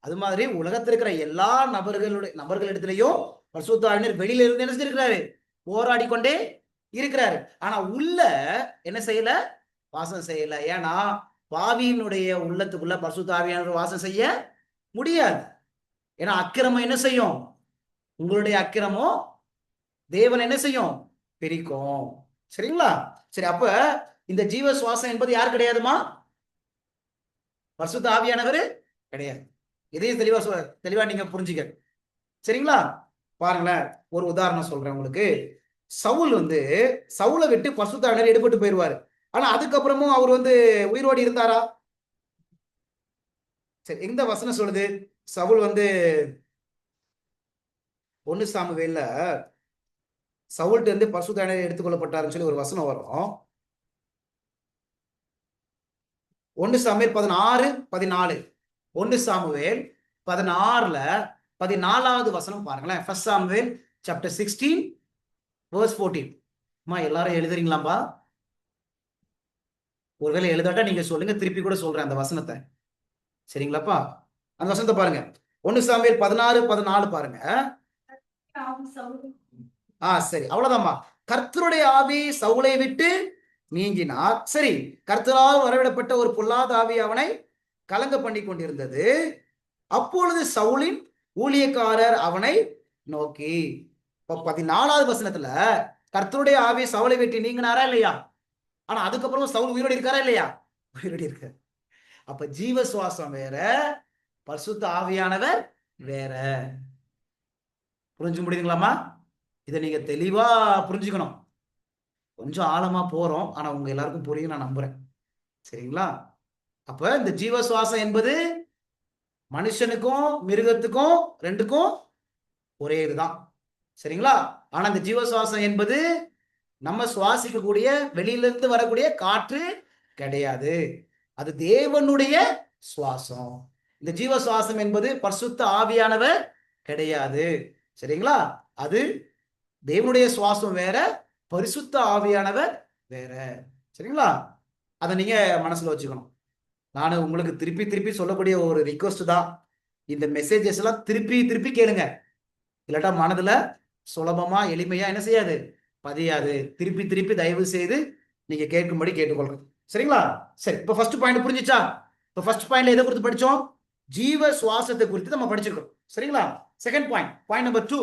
அது மாதிரி உலகத்தில் இருக்கிற எல்லா நபர்களிடத்திலையும் பரிசுத்த ஆவியானவர் வெளியில இருந்து என்ன செஞ்சிருக்கிறாரு, போராடி கொண்டே இருக்கிறாரு. ஆனா உள்ள என்ன செய்யல, வாசம் செய்யல. ஏன்னா பாவியினுடைய உள்ளத்துக்குள்ள பரிசுத்த ஆவியானவர் வாசம் செய்ய முடியாது. ஏன்னா அக்கிரமம் என்ன செய்யும், உங்களுடைய அக்கிரமம் தேவன் என்ன செய்யும், பிரிக்கும். சரிங்களா? சரி, அப்ப இந்த ஜீவ சுவாசம் என்பது யார் கிடையாதுமா, பரிசுத்த ஆவியானவர் கிடையாது. இதையும் தெளிவா நீங்க புரிஞ்சுக்க. சரிங்களா? பாருங்களேன், ஒரு உதாரணம் சொல்றேன் உங்களுக்கு. சவுலை விட்டு பரிசுத்த ஆவியானவர் எடுபட்டு போயிடுவாரு. ஆனா அதுக்கப்புறமும் அவர் உயிரோடு இருந்தாரா? சரி, எந்த வசனம் சொல்லுது சவுல் 1 சாமுவேல்ல சவுல்ட்டு பரிசுத்த ஆவியானவர் எடுத்துக்கொள்ளப்பட்டாருன்னு சொல்லி ஒரு வசனம் வரும். 1 சாமுவேல் 16:14. 1 சாமுவேல் 16ல 14வது வசனம் பாருங்களேன். 1 சாமுவேல் சாப்டர் 16 verse 14. எல்லாரும் எழுதுறீங்களாம்பா? ஒருவேளை எழுதாட்டா நீங்க சொல்லுங்க, திருப்பி கூட சொல்றேன் அந்த வசனத்தை. சரிங்களாப்பா? அந்த வசனத்தை பாருங்க. 1 சாமுவேல் 16:14 பாருங்க. சரி, அவ்வளவுதான்மா. கர்த்தருடைய ஆவி சவுலை விட்டு நீங்கினார். சரி, கர்த்தரால் வரவிடப்பட்ட ஒரு பொல்லாத ஆவி அவனை கலங்க பண்ணி கொண்டிருந்தது. அப்பொழுது சவுலின் ஊழியக்காரர் அவனை நோக்கி, 14வது வசனத்துல கர்த்தருடைய ஆவி சவுலை விட்டு நீங்கினாரா இல்லையா? ஆனா அதுக்கப்புறம் சவுல் உயிரோடு இருக்காரா இல்லையா? உயிரோடு இருக்க. அப்ப ஜீவ சுவாசம் வேற, பரிசுத்த ஆவியானவர் வேற. புரிஞ்சு முடியுங்களாமா? இதை நீங்க தெளிவா புரிஞ்சுக்கணும். கொஞ்சம் ஆழமா போறோம், ஆனா உங்க எல்லாருக்கும் புரியும் நான் நம்புறேன். சரிங்களா? அப்ப இந்த ஜீவ சுவாசம் என்பது மனுஷனுக்கும் மிருகத்துக்கும் ரெண்டுக்கும் ஒரே இதுதான். சரிங்களா? ஆனா இந்த ஜீவ சுவாசம் என்பது நம்ம சுவாசிக்கக்கூடிய வெளியிலிருந்து வரக்கூடிய காற்று கிடையாது, அது தேவனுடைய சுவாசம். இந்த ஜீவ சுவாசம் என்பது பரிசுத்த ஆவியானவர் கிடையாது. சரிங்களா? அது தேவனுடைய சுவாசம் வேற, பரிசுத்த ஆவியானவர் வேற. சரிங்களா? அதை நீங்க மனசுல வச்சுக்கணும். நான் உங்களுக்கு திருப்பி திருப்பி சொல்லக்கூடிய ஒரு ரிக்வஸ்ட் தான், இந்த மெசேஜஸ் எல்லாம் திருப்பி திருப்பி கேளுங்க. இல்லாட்டா மனதுல சுலபமா எளிமையா என்ன செய்யாது, பதியாது. திருப்பி திருப்பி தயவு செய்து நீங்க கேட்கும்படி கேட்டுக்கொள்றேன். சரிங்களா? சரி, இப்ப ஃபர்ஸ்ட் பாயிண்ட் புரிஞ்சுச்சா? இப்ப ஃபர்ஸ்ட் பாயிண்ட்ல எதை குறித்து படிச்சோம்? ஜீவ சுவாசத்தை குறித்து நம்ம படிச்சிருக்கோம். சரிங்களா? செகண்ட் பாயிண்ட் நம்பர் 2,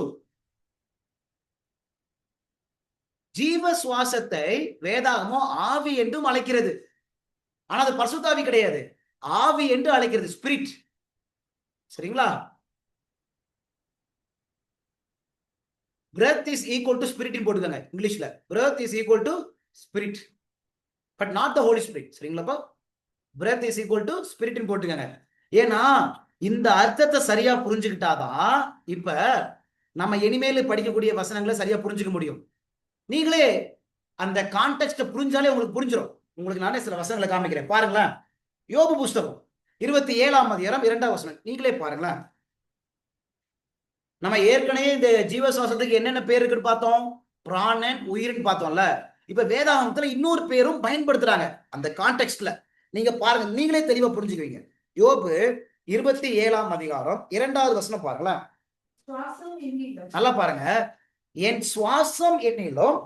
ஜீவ சுவாசத்தை வேதாகமோ ஆவி என்றும் அழைக்கிறது. ஆனா அது பரிசுத்த ஆவி கிடையாது, ஆவி என்று அழைக்கிறது, ஸ்பிரிட். சரிங்களா? breath is equal to spirit ன்னு போட்டுக்கங்க இங்கிலீஷ்ல. breath is equal to spirit but not the holy spirit. சரிங்களாப்பா? breath is equal to spirit ன்னு போட்டுக்கங்க. ஏன்னா இந்த அர்த்தத்தை சரியா புரிஞ்சுக்கிட்டாதான் இப்ப நம்ம இனிமேல் படிக்கக்கூடிய வசனங்களை சரியா புரிஞ்சுக்க முடியும். நீங்களே அந்த கான்டெக்ஸ்ட புரிஞ்சாலே உங்களுக்கு புரிஞ்சிடும். உங்களுக்கு நானே சில வசனங்களை காமிக்கிறேன், பாருங்களேன். யோபு புஸ்தகம் 27ஆம் அதிகாரம் 2ஆம் வசனம் நீங்களே பாருங்களேன். நம்ம ஏற்கனவே இந்த ஜீவ சுவாசத்துக்கு என்னென்ன பேர் இருக்குன்னு பார்த்தோம், பிராணன், உயிர்னு பார்த்தோம்ல. இப்ப வேதாகமத்துல இன்னொரு பேரும் பயன்படுத்துறாங்க அந்த கான்டெக்ஸ்ட்ல. நீங்க பாருங்க, நீங்களே தெளிவா புரிஞ்சுக்குவீங்க. யோபு 27ஆம் அதிகாரம் 2வது வசனம் பாருங்களேன். நல்லா பாருங்க. என் சுவாசம் என்னிலும்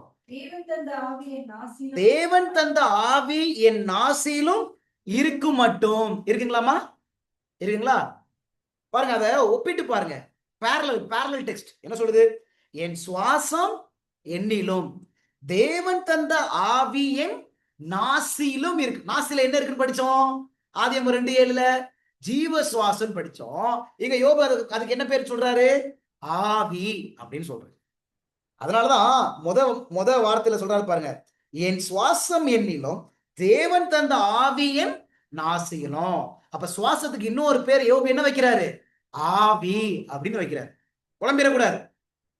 தேவன் தந்த ஆவி என் நாசிலும் இருக்கும் மட்டும். இருக்குங்களாமா? இருக்குங்களா? பாருங்க, அதை ஒப்பிட்டு பாருங்க. parallel text என்ன சொல்லுது? என் சுவாசம் என்னிலும் தேவன் தந்த ஆவியின் நாசியிலும் இருக்கு. நாசில என்ன இருக்குன்னு படிச்சோம்? ஆதியாகமம் 2:7 ஜீவ சுவாசம் படிச்சோம். இங்க யோபு அதுக்கு என்ன பேர் சொல்றாரு? ஆவி அப்படின்னு சொல்றாரு. அதனாலதான் முத வார்த்தையில சொல்றாரு பாருங்க, என் சுவாசம் என்னிலும் தேவன் தந்த ஆவியின் நாசியிலும். அப்ப சுவாசத்துக்கு இன்னொரு பேர் யோபு என்ன வைக்கிறாரு? ஆவி அப்படின்னு வைக்கிறாரு. குழம்பிடக்கூடாது,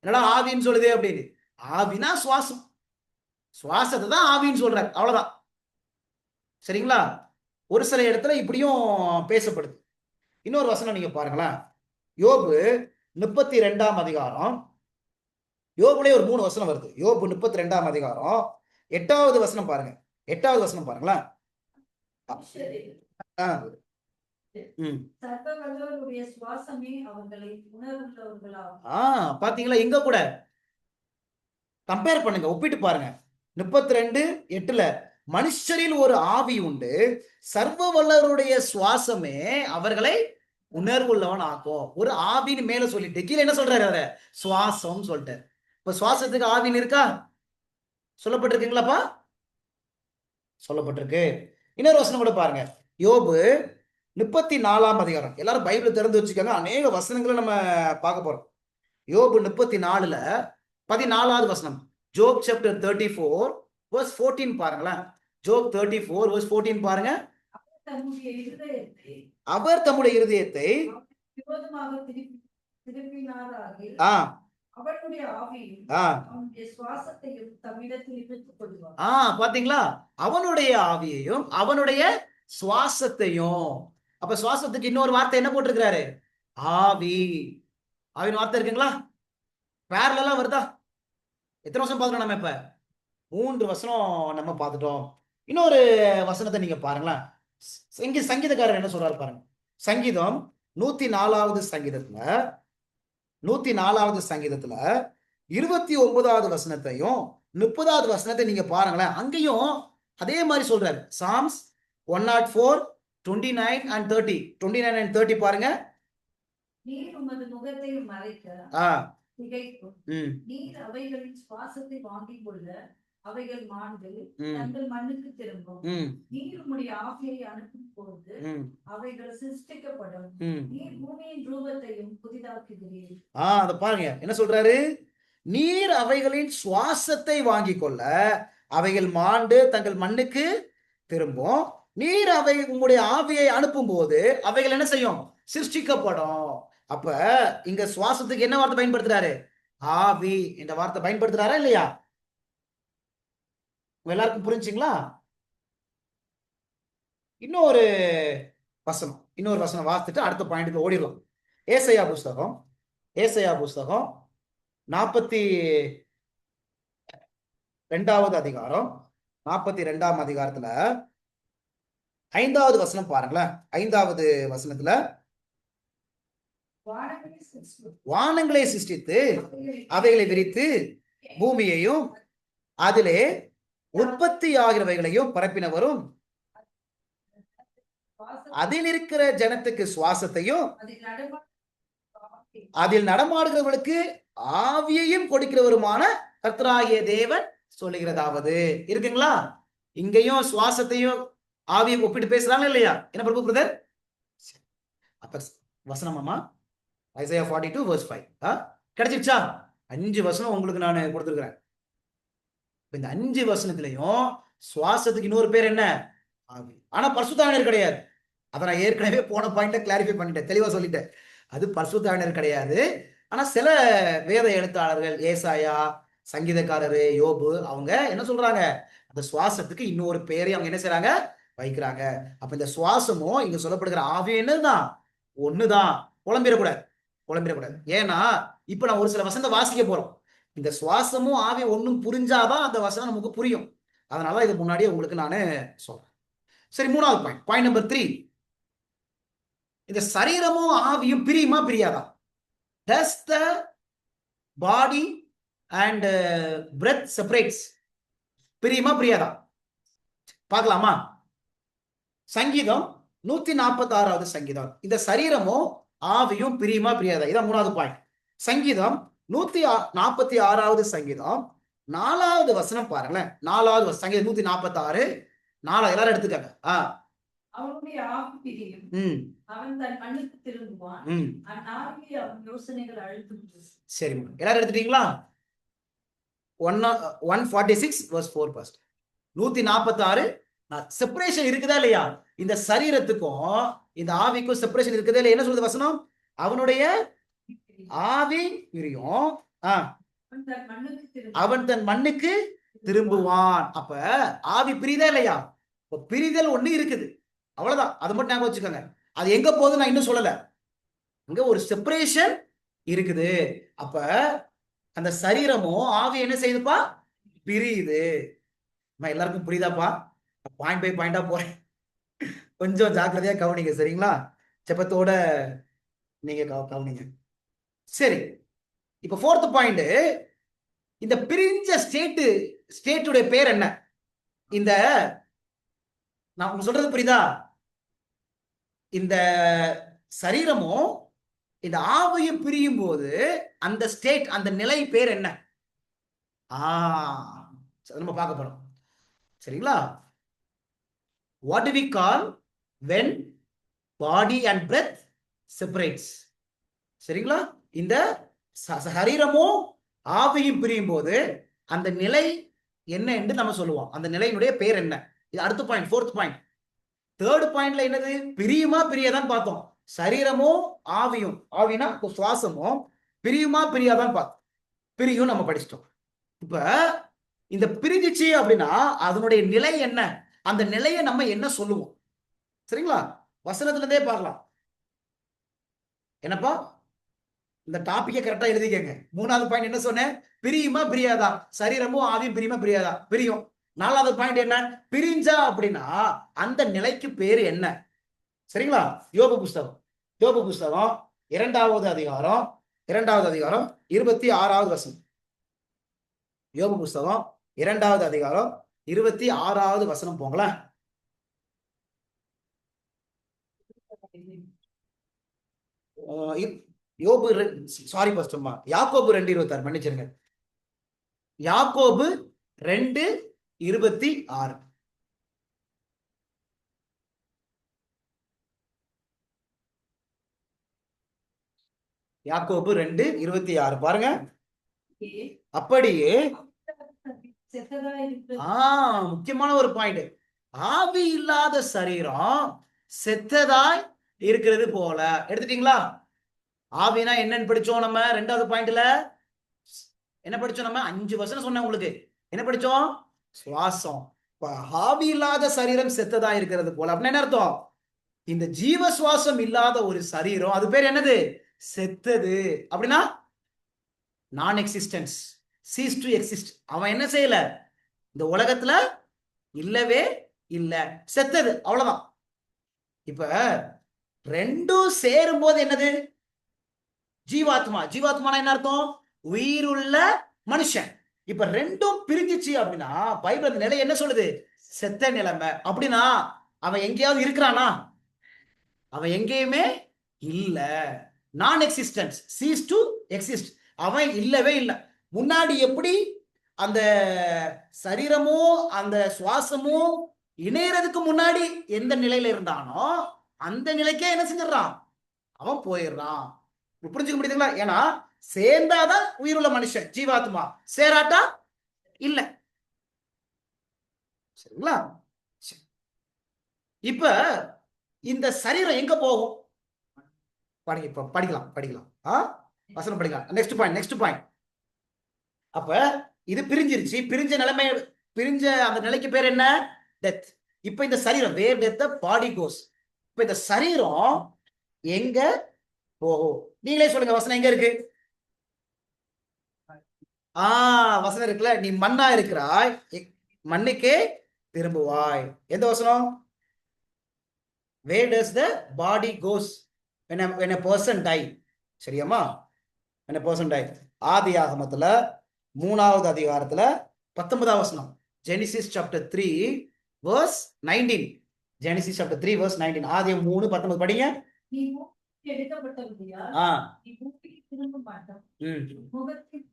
என்னடா ஆவின்னு சொல்லுது அப்படின்னு. ஆவினா சுவாசம், சுவாசத்தை தான் ஆவின்னு சொல்றாரு, அவ்வளவுதான். சரிங்களா? ஒரு சில இடத்துல இப்படியும் பேசப்படுது. இன்னொரு வசனம் நீங்க பாருங்களேன், யோபு 32ஆம் அதிகாரம். யோபுலே ஒரு 3 வசனம் வருது. யோபு 32ஆம் அதிகாரம் 8வது வசனம் பாருங்க. 8வது வசனம் பாருங்களேன். சர்வ வல்லவருடைய சுவாசமே அவர்களை உணர்வுள்ளவர்களாகும். பாத்தீங்களா? எங்க கூட கம்பேர் பண்ணுங்க, ஒப்பிட்டு பாருங்க. 32:8 மனுஷரில் ஒரு ஆவி உண்டு, சர்வ வல்லவருடைய சுவாசமே அவர்களை உணர்வுள்ளவன் ஆக்கும். ஒரு ஆவின்னு மேல சொல்லிட்டு கீழே என்ன சொல்றாரு? அத சுவாசம் சொல்லிட்டு. இப்ப சுவாசத்துக்கு ஆவின்னு இருக்கா? சொல்லப்பட்டிருக்குங்களாப்பா? சொல்லப்பட்டிருக்கு. இன்னொரு வசனம் கூட பாருங்க, யோபு 34ஆம் அதிகாரம். எல்லாரும் பைபிள் திறந்து வச்சுக்கோங்க, அநேக வசனங்களை நம்ம பார்க்க போறோம். யோபு 34ல 14வது வசனம். ஜோப் சாப்டர் 34 verse 14 பாருங்களேன். ஜோப் 34 verse 14 பாருங்க. அவர் தம்முடைய இருதயத்தை விரோதமாக திருப்பினாராகில் அவனுடைய ஆவியும் அவனுடைய சுவாசத்தையும் தம்மிடத்தில் இழுத்துக் கொள்வார். பாத்தீங்களா? அவனுடைய ஆவியையும் அவனுடைய சுவாசத்தையும். அப்ப சுவாசத்துக்கு இன்னொரு வார்த்தை என்ன போட்டிருக்கிறாரு? ஆவி. ஆவின் வார்த்தை இருக்குங்களா? பேரலா வருதா? எத்தனை வருஷம் பார்த்துட்டோம் நம்ம? இப்ப 3 வசனம் நம்ம பார்த்துட்டோம். இன்னொரு வசனத்தை நீங்க பாருங்களேன். சங்கீதக்காரர் என்ன சொல்றாரு பாருங்க. சங்கீதம் 104வது சங்கீதத்துல 104வது சங்கீதத்துல 29வது வசனத்தையும் 30வது வசனத்தை நீங்க பாருங்களேன். அங்கேயும் அதே மாதிரி சொல்றாரு. Sam's 104, 29 and 30. 29 and 30 பாருங்க. நீர் உமது முகத்தை மறைக்க திகைக்கும். நீர் அவைகளின் சுவாசத்தை வாங்கிக் கொள்ள அவைகள் மாண்டு தங்கள் மண்ணுக்கு திரும்பும். நீர் உம்முடைய ஆவியை அனுப்பும் போது அவைகள் சிருஷ்டிக்கப்படும். நீர் பூமியின் ரூபத்தையும் புதிதாக்குகிறீர். அத பாருங்க, என்ன சொல்றாரு? நீர் அவைகளின் சுவாசத்தை வாங்கிக் கொள்ள அவைகள் மாண்டு தங்கள் மண்ணுக்கு திரும்பும். நீர் அவை உங்களுடைய ஆவியை அனுப்பும் போது அவைகள் என்ன செய்யும்? சிருஷ்டிக்கப்படும். அப்ப இங்க சுவாசத்துக்கு என்ன வார்த்தை பயன்படுத்துறாரு? ஆவி என்ற வார்த்தை பயன்படுத்துறாரா இல்லையா? எல்லாருக்கும் புரிஞ்சுங்களா? இன்னொரு வசனம் வாசித்துட்டு அடுத்த பாயிண்ட்ல ஓடிடலாம். ஏசாயா புஸ்தகம் 42வது அதிகாரம் 42ஆம் அதிகாரத்துல 5வது வசனம் பாருங்களேன். 5வது வசனத்துல வானங்களை சிருஷ்டித்து அவைகளை விரித்து பூமியையும் அதிலே உற்பத்தி ஆகிறவைகளையும் பரப்பினவரும் அதில் இருக்கிற ஜனத்துக்கு சுவாசத்தையும் அதில் நடமாடுகிறவர்களுக்கு ஆவியையும் கொடுக்கிறவருமான கர்த்தராகிய தேவன் சொல்லுகிறதாவது. இருக்குங்களா? இங்கேயும் சுவாசத்தையும் ஆவியை ஒப்பிட்டு பேசுறாங்க இல்லையா? என்ன பிரபு பிரதர்? அப்ப வசனமாமா ஐசாயா 42 verse 5 கிடைச்சிருச்சா? 5 வசனம் உங்களுக்கு நான் கொடுத்துருக்கிறேன். இந்த 5 வசனத்திலையும் சுவாசத்துக்கு இன்னொரு பேர் என்ன? ஆவி. ஆனா பரிசுத்த ஆவியானவர் கிடையாது. அதை நான் ஏற்கனவே போன பாயிண்ட்ல கிளாரிஃபை பண்ணிட்டேன், தெளிவா சொல்லிட்டேன். அது பரிசுத்த ஆவியானவர் கிடையாது. ஆனா சில வேத எழுத்தாளர்கள், ஏசாயா, சங்கீதக்காரரு, யோபு, அவங்க என்ன சொல்றாங்க? அந்த சுவாசத்துக்கு இன்னொரு பேரை அவங்க என்ன செய்றாங்க? வைக்கிறாங்க. அப்ப இந்த சுவாசமும் இங்க சொல்லப்படுகிற ஆவி என்னதுதான்? ஒண்ணுதான். குழம்பிடக்கூடாது. ஏன்னா இப்ப நான் ஒரு சில வசனத்தை வாசிக்க போறோம். இந்த சுவாசமும் ஆவி ஒண்ணும் புரிஞ்சாதான் அந்த வசனம் நமக்கு புரியும். அதனால இது முன்னாடியே உங்களுக்கு நானு சொல்றேன். சரி, 3வது பாயிண்ட் நம்பர் 3. இந்த சரீரமும் ஆவியும் பிரியுமா பிரியாதா? Does the body and breath separates? பிரியுமா பிரியாதா? பார்க்கலாமா? சங்கீதம் 146வது சங்கீதம். இந்த சரீரமும் ஆவியும் பிரியுமா பிரியாதா? இதான் 3வது பாயிண்ட். சங்கீதம் 146வது சங்கீதம் 4வது வசனம் பாருங்களேன். 4வது வசனம் சங்கீதம் 146 4 எல்லாரும் எடுத்துக்காங்க. அவனுடைய ஆவி பிரியும், ம் அவன் தன் மண்ணுக்கு திரும்புவான், ம் அந்நாளிலே அவன் யோசனைகள் அழுத்து. சரிம்மா, எல்லாரும் எடுத்துட்டீங்களா? 146 verse 4 first. 146 செப்பரேஷன் இருக்குதா இல்லையா? இந்த சரீரத்துக்கும் இந்த ஆவிக்கும் செப்பரேஷன் இருக்குதா இல்லையா? என்ன சொல்றது வசனம்? அவனுடைய ஆவி பிரியும், அவன் தன் மண்ணுக்கு திரும்புவான். அப்ப ஆவி பிரிதா இல்லையா? பிரிதல் ஒண்ணு இருக்குது, அவ்வளவுதான். அது மட்டும் ஞாபகம் வச்சுக்கோங்க. அது எங்க போகுது நான் இன்னும் சொல்லல. அங்க ஒரு செப்பரேஷன் இருக்குது. அப்ப அந்த சரீரமும் ஆவி என்ன செய்யுதுப்பா? பிரியுது. எல்லாருக்கும் புரியுதாப்பா? பாயிண்ட் பை பாயிண்டா போறேன், கொஞ்சம் ஜாக்கிரதையா கவனிங்க, சரிங்களா? செப்பத்தோட நீங்க கவனிங்க. சரி, இப்ப 4th பாயிண்ட், இந்த பிரிஞ்ச ஸ்டேட்டுடைய பேர் என்ன? இந்த நான் சொல்றது புரியுதா? இந்த சரீரமும் இந்த ஆவியும் பிரியும் போது அந்த ஸ்டேட், அந்த நிலை பேர் என்ன? நம்ம பார்க்க போறோம், சரிங்களா? What do we call when body and breath separates? சரிங்களா? இந்த சரீரமும் ஆவியும் பிரியும் போது அந்த நிலை என்ன என்று நம்ம சொல்லுவோம். அந்த நிலையினுடைய பேர் என்ன? இது அடுத்த பாயிண்ட், 4th பாயிண்ட். 3rd பாயிண்ட்ல என்னது? பிரியுமா பிரியாதான் பார்த்தோம். சரீரமும் ஆவியும், ஆவினா சுவாசமும் பிரியுமா பிரியாதான் பார்த்தோம். பிரியும் நம்ம படிச்சிட்டோம். இப்ப இந்த பிரிஞ்சிச்சு அப்படின்னா அதனுடைய நிலை என்ன? அந்த நிலையை நம்ம என்ன சொல்லுவோம்? சரிங்களா? வசனத்துல இருந்தே பார்க்கலாம். என்னப்பா? இந்த டாபிக்கை கரெக்டா எழுதிக்கங்க. 3வது பாயிண்ட் என்ன சொன்னேன்? பிரியுமா பிரியாதா? சரீரமும் ஆவியும் பிரியுமா பிரியாதா? பிரியும். 4வது பாயிண்ட் என்ன? பிரிஞ்சா அப்படின்னா அந்த நிலைக்கு பேரு என்ன? சரிங்களா? யோபு புஸ்தகம் 2வது அதிகாரம் 26வது வசனம். யோபு புஸ்தகம் 2வது அதிகாரம் 26வது வசனம் போங்களேன். யோபு சாரி பஸ்டம்மா, யாக்கோபு 2:26, மன்னிச்சிருங்க. யாக்கோபு 2:26. யாக்கோபு 2:26 பாருங்க. அப்படியே முக்கியமான ஒரு பாயிண்ட், ஆவி இல்லாத சரீரம் செத்ததாய் இருக்கிறது போல. எடுத்துட்டீங்களா? ஆவினா என்னன்னு படிச்சோம் நம்ம 2வது பாயிண்ட்ல. என்ன படிச்சோம் நம்ம? 5 வசனம் சொன்னேன் உங்களுக்கு. என்ன படிச்சோம்? சுவாசம். ஆவி இல்லாத சரீரம் செத்ததா இருக்கிறது போல அப்படின்னா என்ன அர்த்தம்? இந்த ஜீவ சுவாசம் இல்லாத ஒரு சரீரம், அது பேர் என்னது? செத்தது. அப்படின்னா நான் எக்ஸிஸ்டன்ஸ், சீஸ் டு எக்ஸிஸ்ட். அவன் என்ன செய்யல? இந்த உலகத்துல இல்லவே இல்ல, செத்தது, அவ்வளவுதான். இப்ப ரெண்டும் சேரும் போது என்னது? ஜீவாத்மா. ஜீவாத்மான என்ன அர்த்தம்? உயிருள்ள மனுஷன். இப்ப ரெண்டும் பிரிஞ்சிச்சு அப்படின்னா பைபிள் அந்த நிலை என்ன சொல்லுது? செத்த நிலைமை. அப்படின்னா அவன் எங்கேயாவது இருக்கிறானா? அவன் எங்கேயுமே இல்ல. நான் எக்ஸிஸ்டன்ஸ், சீஸ் டு எக்ஸிஸ்ட். அவன் இல்லவே இல்லை. முன்னாடி எப்படி அந்த சரீரமும் அந்த சுவாசமும் இணையறதுக்கு முன்னாடி எந்த நிலையில இருந்தானோ அந்த நிலைக்கே என்ன செஞ்சிடறான்? அவன் போயிடுறான். புரிஞ்சுக்க முடியுதுங்களா? ஏன்னா சேர்ந்தாதான் உயிருள்ள மனுஷன், ஜீவாத்மா. சேராட்டா இல்ல. சரிங்களா? இப்ப இந்த சரீரம் எங்க போகும்? படிக்கலாம் வசனம் படிக்கலாம். Next point. அப்ப இது பிரிஞ்சிருச்சு. பிரிஞ்ச அந்த நிலைக்கு பேர் என்ன? டெத். இப்ப இந்த சரீரம், வேர் டெத் தி பாடி கோஸ். இப்ப இந்த சரீரம் எங்க போகும்? நீங்களே சொல்லுங்க. வசனம் எங்க இருக்கு? வசனம் இருக்குல்ல, நீ மண்ணா இருக்கிறாய், மண்ணுக்கே திரும்புவாய். எந்த வசனம்? Where does the body goes when a person die? சரியாமா? when a person die. ஆதியாகமத்துல 3வது அதிகாரத்துல 19வது வசனம். Genesis chapter 3 verse 19. Genesis chapter 3 verse 19. ஆதியாகமம் 3:19 படிங்க. நீ எடுக்கப்பட்டபடியால் நீ பூமிக்கு திரும்ப மாட்டாய். முகத்தில்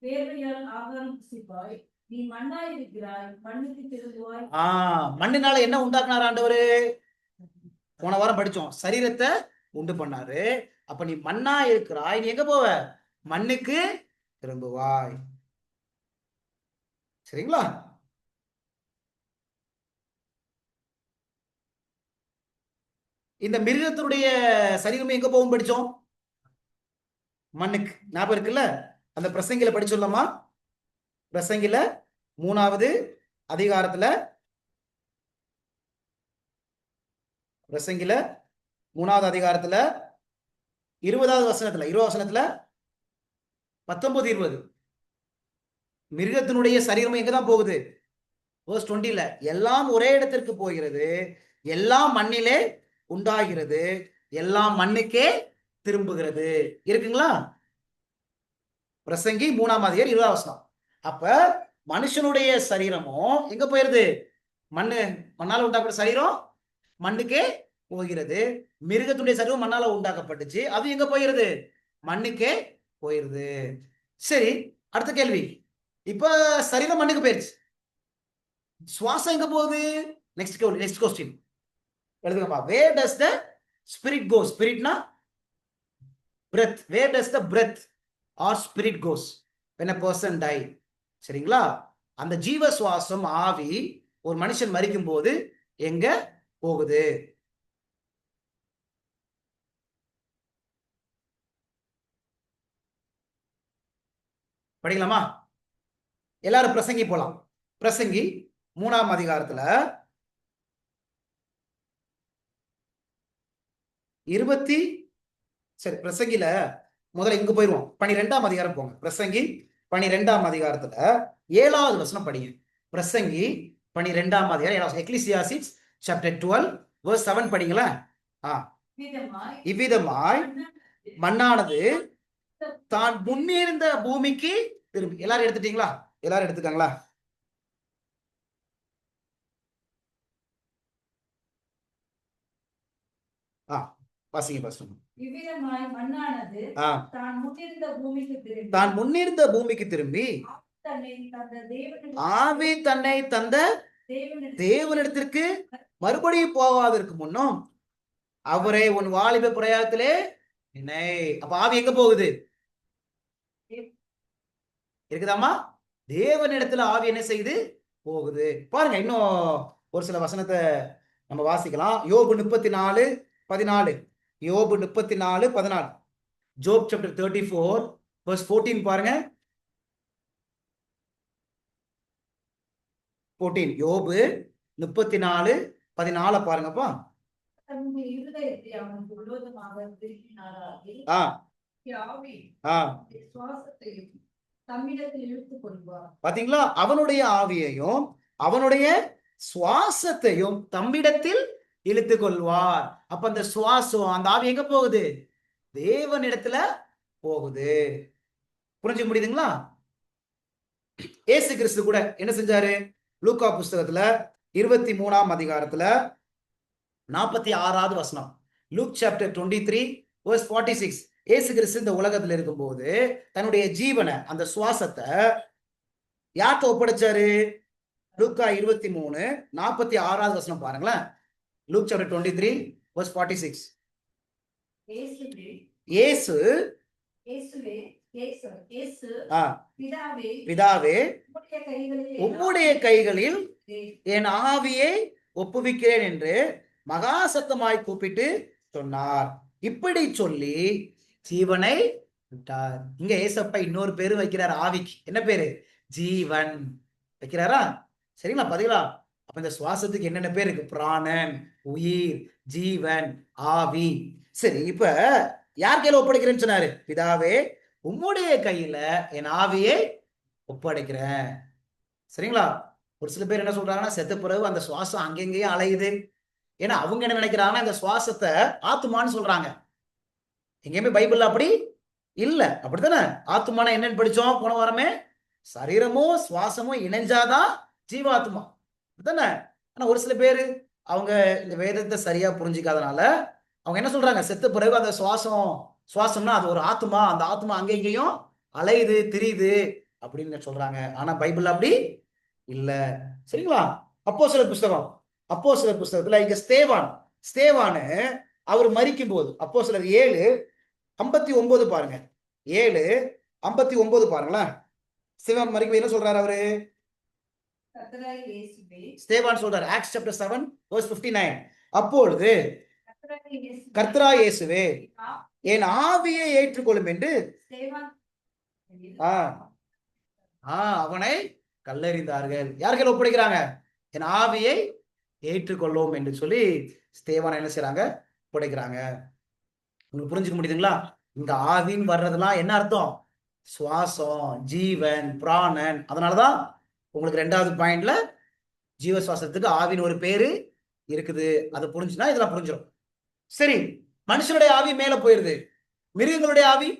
வேர்வையால் ஆகாரம் புசிப்பாய், நீ மண்ணாய் இருக்கிறாய், மண்ணுக்கு திரும்புவாய். மண்ணினால என்ன உண்டாக்குனார் ஆண்டவரு? போன வாரம் படிச்சோம், சரீரத்தை உண்டு பண்ணாரு. அப்ப நீ மண்ணா இருக்கிறாய், நீ எங்க போவ? மண்ணுக்கு திரும்புவாய். சரிங்களா? இந்த மிருகத்தினுடைய சரீரமே எங்க போகும் படிச்சோம்? மண்ணுக்கு. ஞாபகம் இருக்குல்ல? அந்த பிரசங்கில படிச்சோம்மா, பிரசங்கில 3வது அதிகாரத்துல, பிரசங்கில 3வது அதிகாரத்துல 20வது வசனத்துல 19, 20 மிருகத்தினுடைய சரீரம் எங்கதான் போகுது? verse 20ல எல்லாம் ஒரே இடத்திற்கு போகிறது, எல்லாம் மண்ணிலே உண்டாகிறது, எல்லாம் மண்ணுக்கே திரும்புகிறது. இருக்குங்களா? பிரசங்கி 3ஆம் அதிகாரம் 20வது வசனம். அப்ப மனுஷனுடைய சரீரமும் எங்க போயிருது? மண்ணால உண்டாக்கப்பட்ட சரீரம் மண்ணுக்கே போகிறது. மிருகத்துடைய சரீரம் மண்ணால உண்டாக்கப்பட்டுச்சு, அது எங்க போயிருது? மண்ணுக்கே போயிருது. சரி, அடுத்த கேள்வி. இப்ப சரீரம் மண்ணுக்கு போயிருச்சு, சுவாசம் எங்க போகுது? நெக்ஸ்ட் கொஸ்டின் எழுதுங்கப்பா. where does the spirit go? spiritனா breath. where does the breath or spirit goes when a person die? சரிங்களா? அந்த ஜீவ சுவாசம் ஆவி ஒரு மனுஷன் மரிக்கும் போது எங்க போகுது? படிக்கலாமா? எல்லாரும் பிரசங்கி போலாம். பிரசங்கி 3ஆம் அதிகாரத்துல 20 சரி, பிரசங்கில முதல்ல இங்க போயிருவோம். 12ஆம் அதிகாரம் போங்க. பிரசங்கி 12ஆம் அதிகாரத்துல 7வது வசனம் படிங்க. பிரசங்கி 12ஆம் அதிகாரம் 7வது. எக்லிசியாசிஸ் சாப்டர் 12 verse 7 படிங்களா? இவ்விதமாய் மண்ணானது தான் முன்னிருந்த பூமிக்கு திரும்பி. எல்லாரும் எடுத்துட்டீங்களா? எல்லாரும் எடுத்துட்டாங்களா? வாசிங்க பாஸ்டர். இவ்விதமாய் மண்ணானது தான் முன்னிருந்த பூமிக்கு திரும்பி ஆவி தன்னை தந்த தேவனிடத்திற்கு மறுபடியும் போவாதற்கு முன்னும் அவரை உன் வாலிப பிரயாணத்திலே நினை. அப்ப ஆவி எங்க போகுது? இருக்குதாமா? தேவனிடத்துல ஆவி என்ன செய்யுது? போகுது. பாருங்க, இன்னும் ஒரு சில வசனத்தை நம்ம வாசிக்கலாம். யோபு 34:14. யோபு 34:14. ஜோப் சாப்டர் 34 verse 14 பாருங்க. 14 யோபு 34:14 பாருங்கப்பா. பாத்தீங்களா? அவனுடைய ஆவியையும் அவனுடைய சுவாசத்தையும் தம்மிடத்தில் இழுத்துக் கொள்வார். அப்ப அந்த சுவாசம், அந்த ஆவி எங்க போகுது? தேவனிடத்துல போகுது. புரிஞ்சுக்க முடியுதுங்களா? இயேசு கிறிஸ்து கூட என்ன செஞ்சாரு? லூக்கா புஸ்தகத்துல 23ஆம் அதிகாரத்துல 46வது வசனம். Look chapter 23 verse 46. இயேசு கிறிஸ்து இந்த உலகத்துல இருக்கும்போது தன்னுடைய ஜீவனை, அந்த சுவாசத்தை யார்கிட்ட ஒப்படைச்சாரு? லூக்கா 23:46வது வசனம் பாருங்களேன். Look chapter 23 verse 46. இயேசு பிதாவே, உம்முடைய கைகளில் என் ஆவியை ஒப்புவிக்கிறேன் என்று மகா சத்தமாய் கூப்பிட்டு சொன்னார். இப்படி சொல்லி ஜீவனை விட்டார். இங்க ஏசப்பா இன்னொரு பேரு வைக்கிறார் ஆவிக்கு. என்ன பேரு? ஜீவன் வைக்கிறாரா? சரிங்களா? பாத்தீங்களா? அப்ப இந்த சுவாசத்துக்கு என்னென்ன பேர் இருக்கு? பிராணன், உயிர், ஜீவன், ஆவி. சரி, இப்ப யார் கையில ஒப்படைக்கிறேன்னு சொன்னாரு? பிதாவே, உம்முடைய கையில என் ஆவியை ஒப்படைக்கிறேன். சரிங்களா? ஒரு சில பேர் என்ன சொல்றாங்கன்னா, செத்த பிறகு அந்த சுவாசம் அங்கெங்கேயும் அலையுது. ஏன்னா அவங்க என்ன நினைக்கிறாங்கன்னா, இந்த சுவாசத்தை ஆத்துமான்னு சொல்றாங்க. எங்கேயுமே பைபிள்ல அப்படி இல்ல. அப்படித்தானே? ஆத்துமான என்னன்னு படிச்சோம் போன வாரமே? சரீரமும் சுவாசமும் இணைஞ்சாதான் ஜீவாத்மா. அப்படித்தானே? ஆனா ஒரு சில பேரு அவங்க இந்த வேதத்தை சரியா புரிஞ்சிக்காதனால அவங்க என்ன சொல்றாங்க? செத்த பிறகு அந்த சுவாசம்னா அது ஒரு ஆத்மா, அந்த ஆத்மா அங்கே இங்கேயும் அலையுது, திரியுது, அப்படின்னு சொல்றாங்க. ஆனா பைபிள் அப்படி இல்ல. சரிங்களா? அப்போஸ்தலர் புஸ்தகத்துல இங்க ஸ்தேவானு அவர் மரிக்கும் போது அப்போஸ்தலர் 7:59 பாருங்க. 7:59 பாருங்களேன். ஸ்தேவான் மரிக்கும் என்ன சொல்றாரு அவரு? கர்த்தராகிய இயேசுவே, ஸ்தேவான் சொல்றாரு, ஆக்ட்ஸ் சாப்டர் 7:59, அப்பொழுது கர்த்தராகிய இயேசுவே, கர்த்தராகிய இயேசுவே ஆ, என் ஆவியை ஏற்றுக்கொள்ளும் என்று ஸ்தேவான் ஆ, அவனை கல்லெறிந்தார்கள். யார்கள் ஒப்படைக்கிறாங்க? என் ஆவியை ஏற்றுக்கொள்ளும் என்று சொல்லி ஸ்தேவானை என்ன செய்றாங்க? ஒப்படைக்கிறாங்க. உங்களுக்கு புரிஞ்சுக்க முடியுதுங்களா? இந்த ஆவின்னு வர்றதெல்லாம் என்ன அர்த்தம்? சுவாசம், ஜீவன், பிராணன். அதனாலதான் உங்களுக்கு 2வது பாயிண்ட்ல ஜீவ சுவாசத்துக்கு ஆவின்னு ஒரு பேரு இருக்குது. அது புரிஞ்சுன்னா இதெல்லாம் புரிஞ்சிடும். சரி, மனுஷனுடைய ஆவி மேல போயிருது, மிருகங்களுடைய ஆவி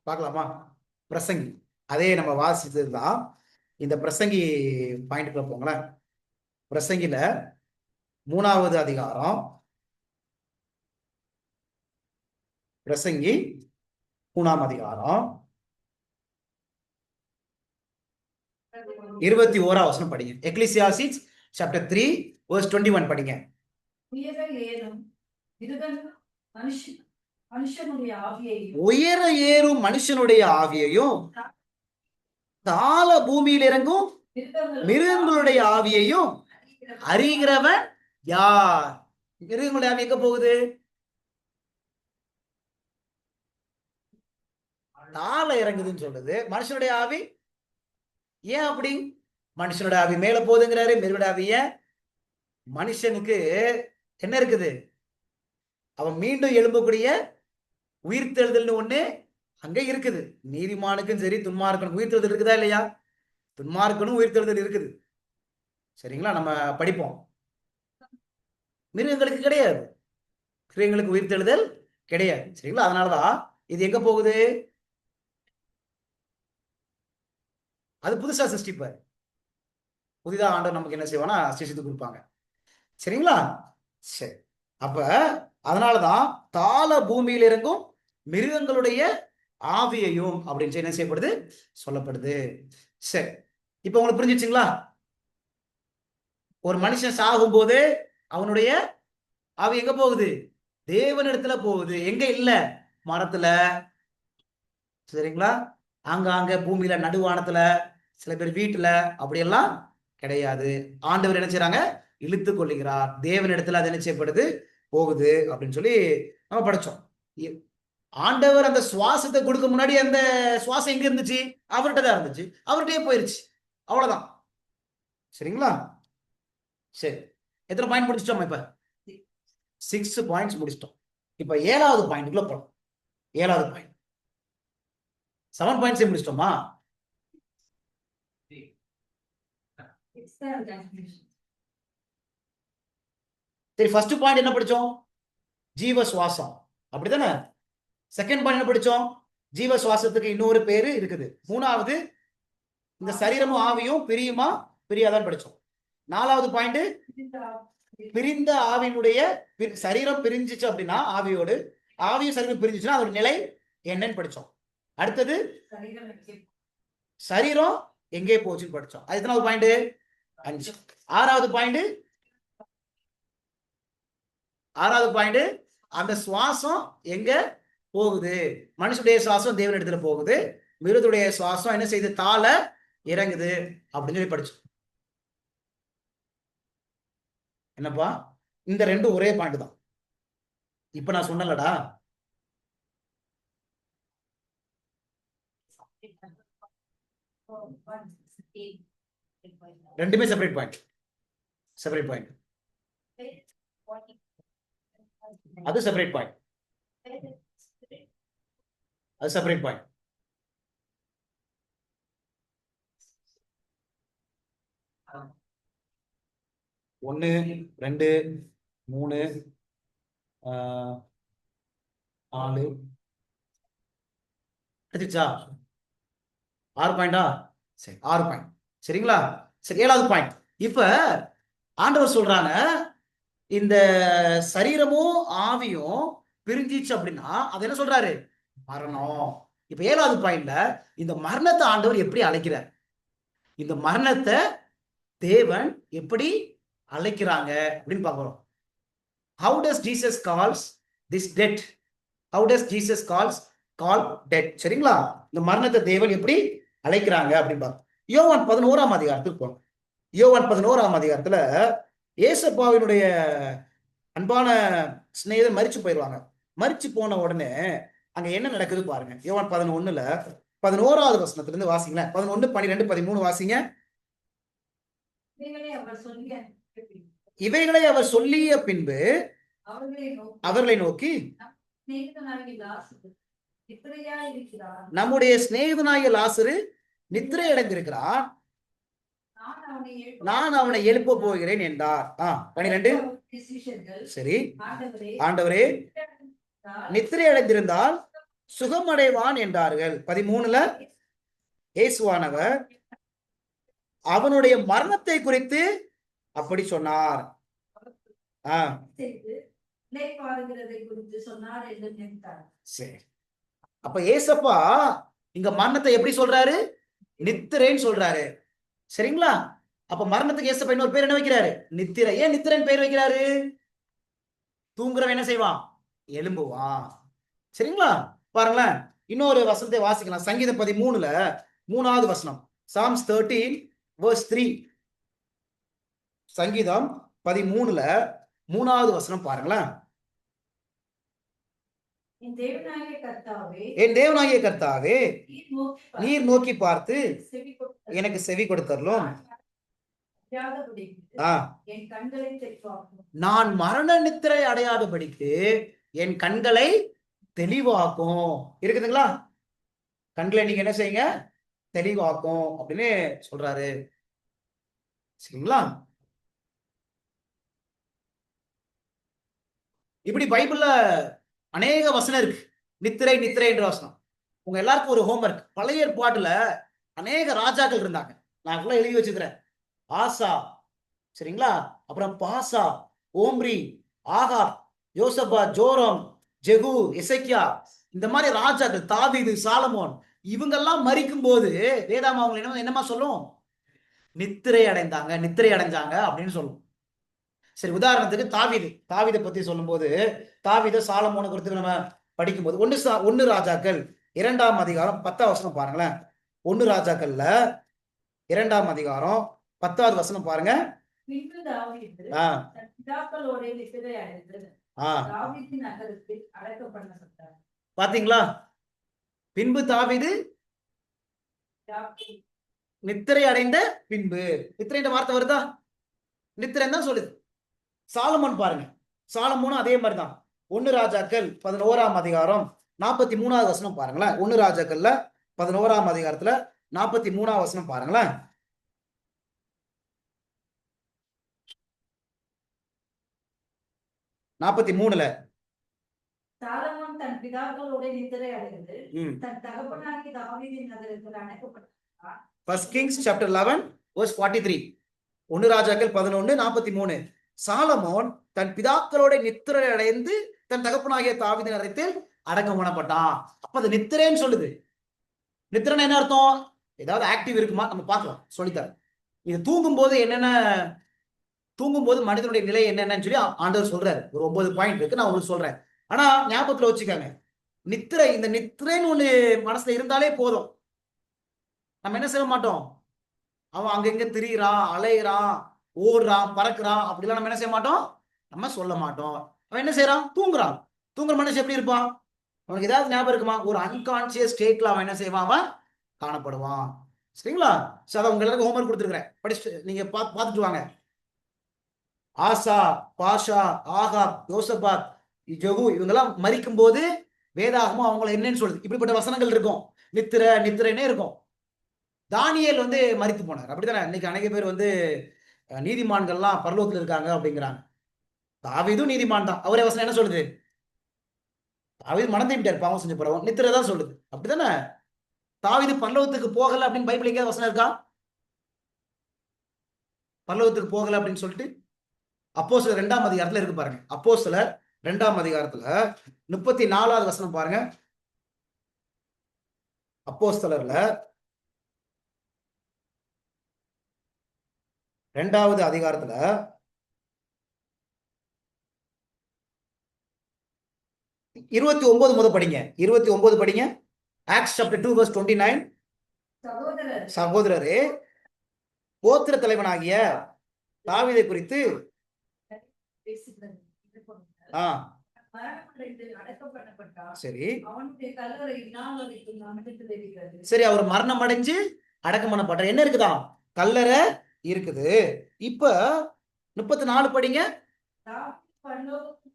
பார்க்கலாமா? பிரசங்கி, அதே நம்ம வாசித்ததுதான். இந்த பிரசங்கி பாயிண்ட்குள்ள போங்களேன். பிரசங்கில 3வது அதிகாரம், பிரசங்கி 3ஆம் அதிகாரம் 21ஆம் வசனம் படிங்க. எக்லிசியாசிஸ் சாப்டர் 3:21 படிங்க. உயர ஏறும் மிருகம் மனுஷனுடைய ஆவியையும் உயர ஏறும் மனுஷனுடைய ஆவியையும் தாழ பூமியில் இறங்கும் மிருகங்களுடைய ஆவியையும் அறிகிறவன் யார்? மிருகங்களுடைய ஆவி எங்க போகுது? தாழ இறங்குதுன்னு சொல்லுது. மனுஷனுடைய ஆவி ஏன் அப்படி? மனுஷனுடைய ஆவி மேல போகுதுங்கிறாரு, மிருகனுடைய ஆவி ஏன்? மனுஷனுக்கு என்ன இருக்குது? அவன் மீண்டும் எழும்பக்கூடிய உயிர்த்தெழுதல்னு ஒண்ணு அங்க இருக்குது. நீதிமானுக்கும் சரி துன்மார்க்கனும் உயிர்த்தெழுதல் இருக்குதா இல்லையா? துன்மார்க்கனும் உயிர்த்தெழுதல் இருக்குது. சரிங்களா? நம்ம படிப்போம். மிருகங்களுக்கு கிடையாது. மிருகங்களுக்கு உயிர்த்தெழுதல் கிடையாது. சரிங்களா? அதனாலதான் இது எங்க போகுது? அது புதுசா சிருஷ்டிப்பார். புதிதா ஆண்டவர் நமக்கு என்ன செய்வானா சிருஷ்டித்து கொடுப்பாங்க. சரிங்களா? சரி, அப்ப அதனாலதான் தாழ பூமியில் இருக்கும் மிருகங்களுடைய ஆவியையும் அப்படின்னு என்ன செய்யப்படுது? சொல்லப்படுது. சரி, இப்ப உங்களுக்கு புரிஞ்சிச்சுங்களா? ஒரு மனுஷன் சாகும் போது அவனுடைய ஆவி எங்க போகுது? தேவனிடத்துல போகுது. எங்க இல்ல? மரத்துல. சரிங்களா? அங்க பூமியில, நடுவானத்துல, சில பேர் வீட்டுல, அப்படியெல்லாம் கிடையாது. ஆண்டவர் என்ன செய்றாங்க? இழுத்து கொள்ளுகிறார். தேவனிடத்துல அது என்ன செய்யப்படுது? போகுது அப்படின்னு சொல்லி நம்ம படிச்சோம். ஆண்டவர் அந்த சுவாசத்தை கொடுக்க முன்னாடி அந்த சுவாசம் எங்க இருந்துச்சு? அவர்கிட்ட தான் இருந்துச்சு. அவர்கிட்டயே போயிருச்சு. அவ்வளவுதான். சரிங்களா? சரி, எத்தனை பாயிண்ட் முடிச்சிட்டோம்? இப்ப 6 பாயிண்ட்ஸ் முடிச்சிட்டோம். இப்ப 7வது பாயிண்ட்குள்ள போறோம். 7வது பாயிண்ட் 7 பாயிண்ட்ஸ் முடிச்சிட்டோமா? சரி, ஃபர்ஸ்ட் பாயிண்ட் என்ன படிச்சோம்? ஜீவ சுவாசம், அப்படித்தானே? செகண்ட் பாயிண்ட் என்ன படிச்சோம்? ஜீவ சுவாசத்துக்கு இன்னொரு பேரு இருக்குது. 3வது இந்த சரீரமும் ஆவியும் பிரியுமா பிரியாதான்னு படிச்சோம். 4வது பாயிண்ட் பிரிந்த ஆவியினுடைய சரீரம் பிரிஞ்சிச்சு அப்படின்னா ஆவியோடு, ஆவியும் சரீரம் பிரிஞ்சிச்சுன்னா அதோட நிலை என்னன்னு படிச்சோம். அடுத்தது சரீரம் எங்கே போச்சுன்னு படிச்சோம். அது எத்தனாவது பாயிண்ட்? 5. 6வது பாயிண்ட் அந்த சுவாசம் எங்க போகுது? மனுஷனுடைய சுவாசம் தேவன் இடத்துல போகுது, மிருகத்துடைய சுவாசம் என்ன செய்யுது? தாழ இறங்குது அப்படின்னு சொல்லி படிச்சோம். என்னப்பா, இந்த ரெண்டும் ஒரே பாயிண்ட் தான். இப்ப நான் சொன்னலடா, ரெண்டுமே செப்பரேட் பாயிண்ட். அது செப்பரேட் பாயிண்ட். ஒன்னு 2 3 4 எடுத்துச்சா? 6 பாயிண்டா? சரி, 6 பாயிண்ட். சரிங்களா? சரி, 7வது பாயிண்ட். இப்ப ஆண்டவர் சொல்றாங்க, இந்த சரீரமும் ஆவியும் பிரிஞ்சிச்சு அப்படின்னா அது என்ன சொல்றாரு? மரணம். இப்ப 7வது பாயிண்ட்ல இந்த மரணத்தை ஆண்டவர் எப்படி அழைக்கிறார், இந்த மரணத்தை தேவன் எப்படி அழைக்கிறாங்க அப்படின்னு பார்க்கிறோம். How does Jesus calls this death? How does Jesus call death? சரிங்களா? இந்த மரணத்தை தேவன் எப்படி அழைக்கிறாங்க அப்படின்னு பார்ப்போம். யோவான் 11ஆம் அதிகாரத்துக்கு போறோம். யோவான் 11ஆம் அதிகாரத்துல ஏசப்பாவினுடைய அன்பான சிநேகிதர் மரிச்சு போயிடுவாங்க. மரிச்சு போன உடனே அங்க என்ன நடக்குது பாருங்க. யோவான் 11ல 11வது வசனத்துல இருந்து வாசிங்களேன். 11, 12, 13 வாசிங்க. இவைகளை அவர் சொல்லிய பின்பு அவர்களை நோக்கி, நம்முடைய சிநேகிதனாகிய லாசரு நித்திரை அடைந்திருக்கிறான், நான் அவனை எழுப்ப போகிறேன் என்றார். 12. சரி, ஆண்டவரே நித்திரை அடைந்திருந்தால் சுகமடைவான் என்றார்கள். 13ல இயேசுவானவர் அவனுடைய மரணத்தை குறித்து அப்படி சொன்னார். சரி, அப்ப ஏசப்பா இங்க மரணத்தை எப்படி சொல்றாரு? நித்திரைன்னு சொல்றாரு. சரிங்களா? அப்ப மரணத்துக்கு ஏசப்பா இன்னொரு பேர் என்ன வைக்கிறாரு? நித்திரை. ஏன் நித்திரைன்னு பேர் வைக்கிறாரு? தூங்குறவன் என்ன செய்வான்? எலும்புவான். சரிங்களா? பாருங்களேன், இன்னொரு வசனத்தை வாசிக்கலாம். சங்கீதம் 13ல 3வது வசனம். Psalms 13 verse 3. சங்கீதம் 13ல 3வது வசனம் பாருங்களேன். என் தேவனாகிய கர்த்தாவே, நீர் நோக்கி பார்த்து எனக்கு செவி கொடுத்தரலும், நான் மரண நித்திரை அடையாதபடிக்கு என் கண்களை தெளிவாக்கும். இருக்குதுங்களா? கண்களை நீங்க என்ன செய்யுங்க? தெளிவாக்கும் அப்படின்னு சொல்றாரு. சரிங்களா? இப்படி பைபிள்ல அநேக வசனம் இருக்கு. நித்திரை நித்திரை என்ற வசனம். உங்க எல்லாருக்கும் ஒரு ஹோம்ஒர்க். பழைய ஏற்பாட்டுல அநேக ராஜாக்கள் இருந்தாங்க. நான் எல்லாம் எழுதி வச்சுக்கிறேன். ஆசா, சரிங்களா? அப்புறம் பாசா, ஓம்ரி, ஆகாப், யோசபா, ஜோரம், ஜெகு, எசேக்கியா, இந்த மாதிரி ராஜாக்கள், தாவீது, சாலமோன், இவங்கெல்லாம் மரிக்கும் போது வேதாம் அவங்க என்னமா சொல்லும்? நித்திரை அடைந்தாங்க, நித்திரை அடைஞ்சாங்க அப்படின்னு சொல்லும். சரி, உதாரணத்துக்கு தாவீதை பத்தி சொல்லும் போது, தாவீத சாலமோனை குறித்து நம்ம படிக்கும்போது 1 ராஜாக்கள் 2ஆம் அதிகாரம் 10ஆம் வசனம் பாருங்களேன். 1 ராஜாக்கள்ல 2ஆம் அதிகாரம் 10வது வசனம் பாருங்க. பாத்தீங்களா? பின்பு தாவீது நித்திரை அடைந்த பின்பு. நித்திரை வார்த்தை வருதா? நித்திரை தான் சொல்லுது. சாலமோன் பாருங்க, சாலமோனும் அதே மாதிரிதான். 1 ராஜாக்கள் 11ஆம் அதிகாரம் 43வது வசனம் பாருங்களேன். 1 ராஜாக்கள்ல 11ஆம் அதிகாரத்துல 43வது வசனம் பாருங்களேன். சாலமோன் தன் பிதாக்களோட நித்திரை அடைந்து தன் தகப்பனாகிய தாவீதின் நகரத்தில் அணைக்கப்பட்டான். First Kings chapter 11 verse 43. 1 ராஜாக்கள் 11:43. சாலமோன் தன் பிதாக்களோட நித்திரை அடைந்து தன் தகப்பனாகிய தாவீதின் நகரத்தில் அடக்கம் பண்ணப்பட்டான். அப்ப அது நித்திரைன்னு சொல்லுது. நித்திரைன்னு என்ன அர்த்தம்? ஏதாவது ஆக்டிவ் இருக்குமா நம்ம பார்க்கலாம், சொல்லித்தர. இது தூங்கும்போது என்னென்ன, தூங்கும்போது மனிதனுடைய நிலை என்னென்னு சொல்லி ஆண்டவர் சொல்றாரு. ஒரு 9 பாயிண்ட் இருக்கு, நான் உங்களுக்கு சொல்றேன். ஆனா ஞாபகத்துல வச்சுக்காங்க, நித்திரை, இந்த நித்திரைன்னு ஒண்ணு மனசுல இருந்தாலே போதும். நம்ம என்ன செய்ய மாட்டோம்? அவன் அங்கங்க திரியிறான், அலையிறான், ஓடுறான், பறக்குறான், அப்படிலாம் நம்ம என்ன செய்ய மாட்டோம்? நம்ம சொல்ல மாட்டோம். அவன் என்ன செய்யறான்? தூங்குறான். தூங்குற மனுஷன் எப்படி இருப்பான்? அவனுக்கு ஏதாவது ஞாபகம் இருக்குமா? ஒரு அன்கான்சியஸ் ஸ்டேட்ல அவன் என்ன செய்வான்? அவன் காணப்படுவான். சரிங்களா? சோ அதை உங்க எல்லாருக்கும் ஹோம்ஒர்க் கொடுத்துருக்கிறேன், படிச்சுட்டு நீங்க பார்த்துட்டு வாங்க. ஆசா, பாஷா, ஆகாப், யோசபாத், ஜெகு, இவங்கெல்லாம் மரிக்கும் போது வேதாகமும் அவங்கள என்னன்னு சொல்லுது. இப்படிப்பட்ட வசனங்கள் இருக்கும். நித்திரைனே இருக்கும். தானியேல் மரித்து போனார், அப்படித்தானே? இன்னைக்கு அநேக பேர் நீதிமான்கள்லாம் பரலோகத்தில் இருக்காங்க அப்படிங்கிறாங்க. தாவீதும் நீதிமான் தான். அவரே வசனம் என்ன சொல்லுது? தாவீது மறந்துட்டார், பாவம் செஞ்ச பிறகு. நித்திரை தான் சொல்லுது, அப்படித்தானே? தாவீது பரலோகத்துக்கு போகல அப்படின்னு பைபிள் எங்கேயாவது வசனம் இருக்கா? பரலோகத்துக்கு போகல அப்படின்னு சொல்லிட்டு அப்போஸ்தலர் 2ஆம் அதிகாரத்துல இருக்கு பாருங்க. அப்போஸ்தலர் 2ஆம் அதிகாரத்துல 34வது வசனம் பாருங்க. அப்போஸ்தலர்ல 2வது அதிகாரத்துல 29 முதல் படிங்க. 29 படிங்க. Acts chapter 2 verse 29. சகோதரர் சகோதரரே, கோத்திர தலைவனாகிய தாவீதை குறித்து பேசுகிறது இது போன்ற. ஆ மரணமடைந்து அடக்கம் பண்ணப்பட்டார். சரி அவனுடைய கல்லறை இந்நாள் வரைக்கும் நமக்கு தெரிகிறது. சரி, அவர் மரணம் அடைஞ்சு அடக்கம் பண்ணப்பட்டார். என்ன இருக்குதா? கல்லறை இருக்குது. இப்ப 34 படிங்க. தாவீது பரலோகத்துக்கு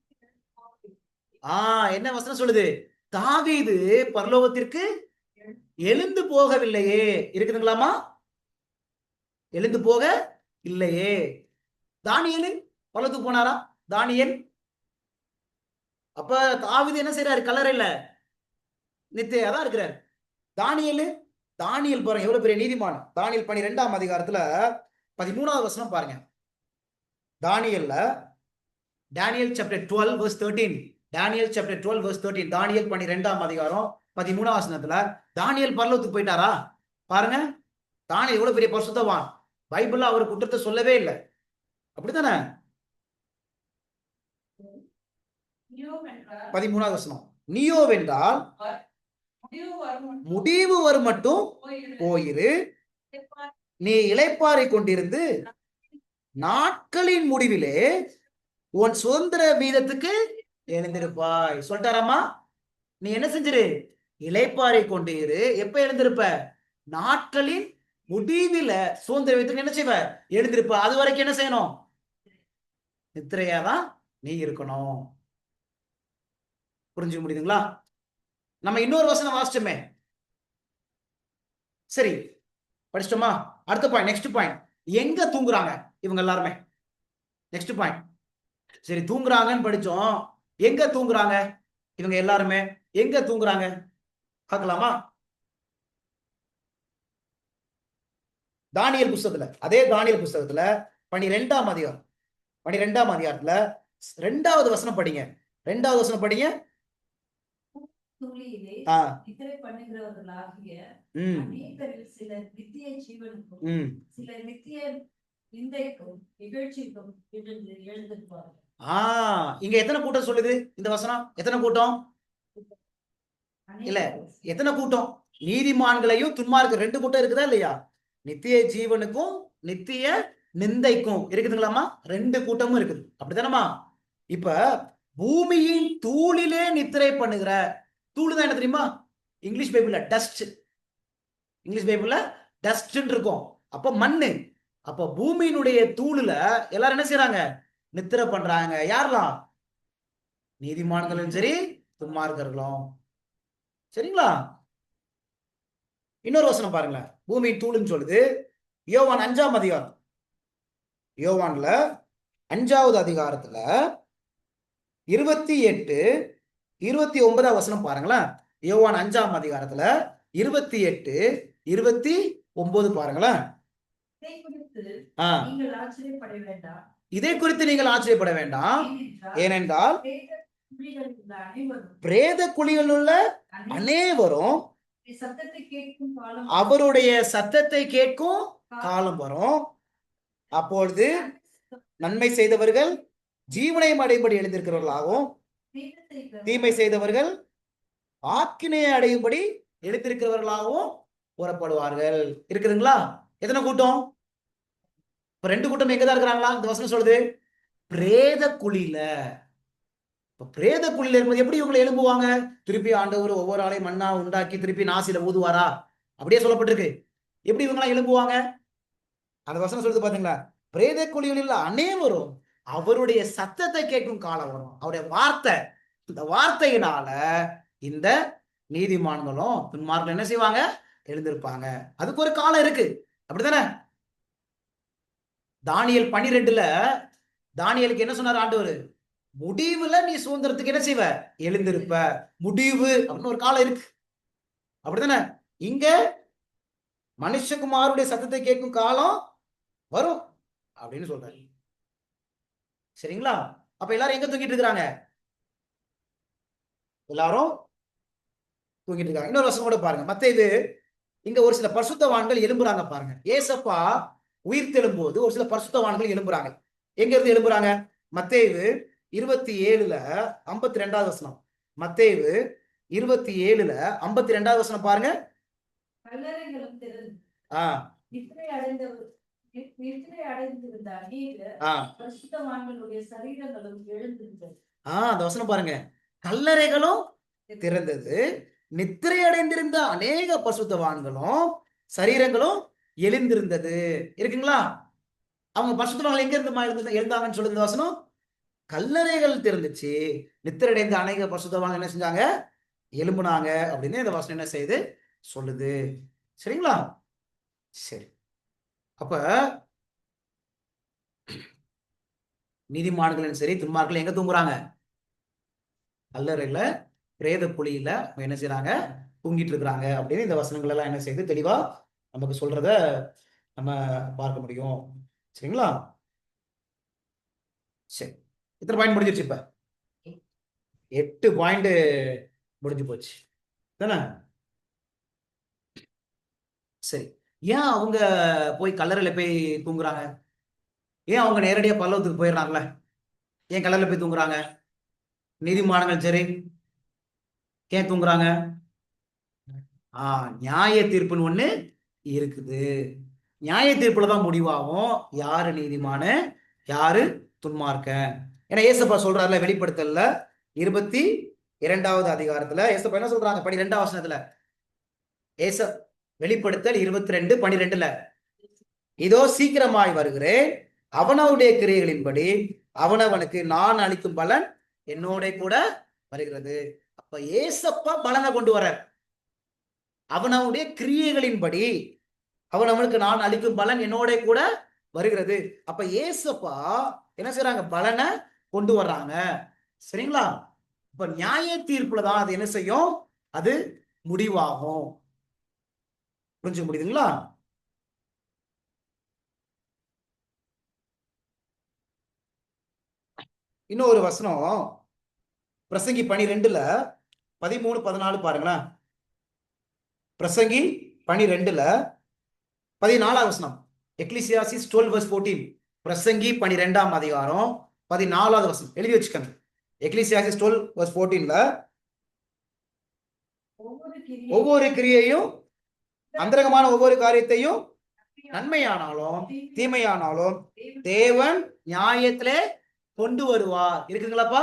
என்ன வசனம் சொல்லுது? தாவீது பரலோகத்திற்கு எழுந்து போகவில்லையே. இருக்குதுங்களாமா? எழுந்து போக இல்லையே. தானியேல் பரலோகத்துக்கு போனாரா? தானியேல். அப்ப தாவீது என்ன செய்யறாரு? கல்லறையில நித்தியா தான் இருக்கிறார். தானியேல் பாருங்க எவ்வளவு பெரிய நீதிமான். தானியேல் 12ஆம் அதிகாரத்துல 13வது வசனம் பாருங்க. Daniel chapter 12 verse 13. Daniel chapter 12 verse 13. தானியேல் 12ஆம் அதிகாரம் 13ஆம் வசனத்துல தானியேல் பரலோகத்துக்கு போயிட்டாரா? பாருங்க, தானியேல் எவ்வளவு பெரிய பரிசுத்தவான். பைபிள்ல அவர் குற்றத்தை சொல்லவே இல்லை. அப்படித்தானே? 13வது வசனம். நீயோவென்றால் முடிவு வரும் மட்டும் போயிரு, நீ இளைப்பாறை கொண்டிருந்து நாட்களின் முடிவிலே உன் சுதந்திர வீதத்துக்கு எழுந்திருப்பாய். சொல்லிட்டாராமா? நீ என்ன செஞ்சிரு? இளைப்பாறை கொண்டிரு. எப்ப எழுந்திருப்ப? நாட்களின் முடிவில சுதந்திர வீதத்துக்கு என்ன செய்வ? எழுந்திருப்ப. அது வரைக்கும் என்ன செய்யணும்? நித்திரையாதான் நீ இருக்கணும். புரிஞ்சுக்க முடியுதுங்களா? நம்ம இன்னொரு வசனம் வாசிச்சோமே. சரி, படிச்சிட்டோமா? அடுத்த பாயிண்ட், நெக்ஸ்ட் பாயிண்ட். எங்க தூங்குறாங்க இவங்க எல்லாருமே? Next point. சரி, தூங்குறாங்கன்னு படிச்சோம். எங்க தூங்குறாங்க இவங்க எல்லாருமே? எங்க தூங்குறாங்க பார்க்கலாமா? தானியேல் புஸ்தகத்துல, அதே தானியேல் புஸ்தகத்துல 12ஆம் அதிகாரம் 12ஆம் அதிகாரத்துல 2வது வசனம் படிங்க. 2வது வசனம் படிங்க. துளியிலே நித்திரை பண்ணுகிறவர்களாகிய அநேகரில் சிலர் நித்திய ஜீவனுக்கும் சிலர் நித்திய நிந்தைக்கும் நிகழ்ச்சிக்கும் எழுந்திருப்பார்கள். இங்க எத்தனை கூட்டம் சொல்லுது இந்த வசனம்? எத்தனை கூட்டம்? இல்ல, எத்தனை கூட்டம்? நீதிமான்களையும் துன்மார்க்க 2 கூட்டம் இருக்குதா இல்லையா? நித்திய ஜீவனுக்கும் நித்திய நிந்தைக்கும் இருக்குதுங்களாமா? 2 கூட்டமும் இருக்குது. அப்படித்தானமா? இப்ப பூமியின் தூளிலே நித்திரை பண்ணுகிற, தூள் தான் என்ன தெரியுமா? இங்கிலீஷ் பைபிள்ல டஸ்ட். இங்கிலீஷ் பைபிள்ல டஸ்ட் இருக்கும். அப்ப மண்ணு. அப்ப பூமியினுடைய தூளுல எல்லாரும் என்ன செய்யறாங்க? நித்திரை பண்றாங்க. யாரெல்லாம்? நீதிமான்களும் சரி, துன்மார்க்கர்களும். சரிங்களா? இன்னொரு வசனம் பாருங்களேன். பூமியின் தூளுன்னு சொல்லுது. யோவான் 5ஆம் அதிகாரம். யோவான்ல 5வது அதிகாரத்துல 28, 29 வசனம் பாருங்களேன். யோவான் 5ஆம் அதிகாரத்துல 28, 29 பாருங்களேன். இதை குறித்து நீங்கள் ஆச்சரியப்பட வேண்டாம். ஏனென்றால் பிரேத குழியில் உள்ள அனைவரும் அவருடைய சத்தத்தை கேட்கும் காலம் வரும். அப்பொழுது நன்மை செய்தவர்கள் ஜீவனை அடையும்படி எழுந்திருக்கிறவர்களாகவும் தீமை செய்தவர்கள் ஆக்கினையை அடையும்படி எழுந்திருக்கிறவர்களாகவும் புறப்படுவார்கள். இருக்குதுங்களா? எத்தனை கூட்டம்? இப்ப 2 கூட்டம் எங்கதான் இருக்கிறாங்களா? இந்த வசனம் சொல்லுது பிரேத குழியில. பிரேத குழியில இருக்கும்போது எப்படி இவங்களை எழும்புவாங்க? திருப்பி ஆண்டவர் ஒவ்வொரு ஆளையும் மண்ணா உண்டாக்கி திருப்பி நாசில ஊதுவாரா? அப்படியே சொல்லப்பட்டிருக்கு. எப்படி இவங்கெல்லாம் எழும்புவாங்க? அந்த வசனம் சொல்லுது பாத்தீங்களா? பிரேத குழியில் அனைவரும் அவருடைய சத்தத்தை கேட்கும் காலம் வரும். அவருடைய வார்த்தை, இந்த வார்த்தையினால இந்த நீதிமான்களும் துன்மார்களும் என்ன செய்வாங்க? எழுந்திருப்பாங்க. அதுக்கு ஒரு காலம் இருக்கு. அப்படித்தானே? தானியேல் 12ல தானியேலுக்கு என்ன சொன்னார் ஆண்டவர்? முடிவுல நீ சுதந்திரத்துக்கு என்ன செய்வ? எழுந்திருப்ப. முடிவு அப்படின்னு ஒரு காலம் இருக்கு. அப்படித்தானே? இங்க மனுஷகுமாருடைய சத்தத்தை கேட்கும் காலம் வரும் அப்படின்னு சொல்றாரு. சரிங்களா? அப்ப எல்லாரும் எங்க தூங்கிட்டு இருக்கிறாங்க? எல்லாரும் தூங்கிட்டு இருக்காங்க. இன்னொரு வசனம் கூட பாருங்க, மத்தேயு இங்க ஒரு சில பரிசுத்தவான்கள் எழும்புறாங்க பாருங்க. ஏசப்பா உயிர் தெழும்போது ஒரு சில பரிசுத்தவான்கள் எழும்புறாங்க. எங்க இருந்து எழும்புறாங்க? மத்தேயு 27ல 52வது வசனம். மத்தேயு 27ல 52வது வசனம் பாருங்க. கல்லறைகளும் திறந்து ஆஹ் நித்திரை அடைந்திருந்த அநேக பரிசுத்தவான்களுடைய சரீரங்களும் எழுந்திருந்தது. அந்த வசனம் பாருங்க. கல்லறைகளும் திறந்தது, நித்திரை அடைந்திருந்த அநேக பரிசுத்தவான்களும் சரீரங்களும் எழுந்திருந்தது. இருக்குங்களா? அவங்க பரிசுத்தவான்கள் எங்க இருந்து எழுந்தாங்கன்னு சொல்லி இந்த வசனம், கல்லறைகள் திறந்துச்சு, நித்திரை அடைந்த அநேக பரிசுத்தவான்கள் என்ன செஞ்சாங்க? எழும்புனாங்க அப்படின்னு இந்த வசனம் என்ன செய்யுது? சொல்லுது. சரிங்களா? சரி. அப்ப நீதிமான்களும் சரி துன்மார்கள் எங்க தூங்குறாங்க? கல்லறையில, பிரேத புலியில என்ன செய்யறாங்க? தூங்கிட்டு இருக்கிறாங்க அப்படின்னு இந்த வசனங்கள் எல்லாம் என்ன செய்யுது? தெளிவா நமக்கு சொல்றத நம்ம பார்க்க முடியும். சரிங்களா? சரி, இத்தனை பாயிண்ட் முடிஞ்சிருச்சு. இப்ப 8 பாயிண்ட் முடிஞ்சு போச்சு தானே? சரி, ஏன் அவங்க போய் கல்லறையில போய் தூங்குறாங்க? ஏன் அவங்க நேரடியா பரலோகத்துக்கு போயிடுறாங்களே? ஏன் கல்லறையில போய் தூங்குறாங்க? நீதிமான்கள் சரி, ஏன் தூங்குறாங்க? நியாய தீர்ப்புன்னு ஒண்ணு இருக்குது. நியாய தீர்ப்புல தான் முடிவாகும் யாரு நீதிமானு யாரு துன்மார்க்க. ஏன்னா ஏசப்பா சொல்றாருல வெளிப்படுத்தல்ல 22வது அதிகாரத்துல ஏசப்பா என்ன சொல்றாங்க? 12ஆம் வசனத்துல வெளிப்படுத்தல் 22:12 இதோ சீக்கிரமாய் வருகிறேன், அவனவுடைய கிரியைகளின்படி அவனவனுக்கு நான் அளிக்கும் பலன் என்னோட கூட வருகிறது. அப்ப ஏசப்பா பலனை கொண்டு வர, அவனவுடைய கிரியைகளின்படி அவனவனுக்கு நான் அளிக்கும் பலன் என்னோட கூட வருகிறது. அப்ப ஏசப்பா என்ன செய்யறாங்க? பலனை கொண்டு வர்றாங்க. சரிங்களா? இப்ப நியாய தீர்ப்புல தான் அது என்ன செய்யும்? அது முடிவாகும். புரிஞ்சு முடியுதுங்களா? இன்னொரு வசனம் பிரசங்கி 12ல 13, 14 பாருங்களேன். பிரசங்கி 12ல 14வது வசனம். எக்லிசியாசிஸ் 12:14. பிரசங்கி 12ஆம் அதிகாரம் 14வது வசனம் எழுதி வச்சுக்கோங்க. எக்லிசியாசிஸ் 12:14ல ஒவ்வொரு கிரியையும் அந்தரங்கமான ஒவ்வொரு காரியத்தையும் நன்மையானாலும் தீமையானாலும் தேவன் நியாயத்திலே கொண்டு வருவார். இருக்குங்களாப்பா?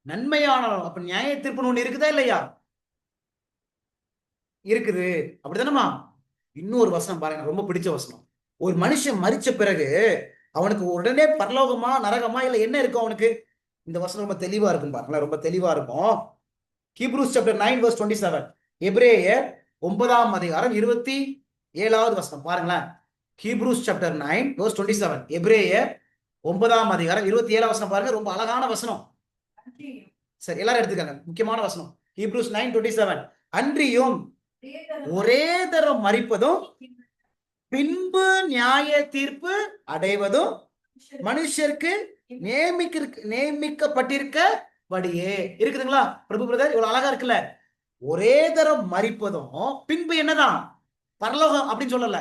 நன்மையானாலும் அப்ப நியாய தீர்ப்புன்னு ஒண்ணு இருக்குதா இல்லையா? இருக்குது. அப்படித்தானமா? இன்னொரு வசனம் பாருங்க, ரொம்ப பிடிச்ச வசனம். ஒரு மனுஷன் மரிச்ச பிறகு அவனுக்கு உடனே பரலோகமா நரகமா இல்ல என்ன இருக்கும் அவனுக்கு? இந்த வசனம் ரொம்ப தெளிவா இருக்கும் பாருங்களேன், ரொம்ப தெளிவா இருக்கும். Hebrews chapter 9:27. எபிரேயர் 9ஆம் அதிகாரம் 27வது வசனம் பாருங்களேன். Hebrews chapter 9:27. எபிரேயர் 9ஆம் அதிகாரம் 27வது வசனம் பாருங்க, ரொம்ப அழகான வசனம். சரி, எல்லாரும் எடுத்துக்காங்க, முக்கியமான வசனம். ஹீப்ரூஸ் 9:27. அன்றியும் ஒரே தரம் மரிப்பதும் பின்பு நியாய தீர்ப்பு அடைவதும் மனுஷருக்கு நியமிக்கப்பட்டிருக்கபடியே. இருக்குதுங்களா பிரபு பிரதர்? இவ்வளவு அழகா இருக்குல்ல. ஒரே தரம் மரிப்பதும் பின்பு என்னதான்? பரலோகம் அப்படின்னு சொல்லல,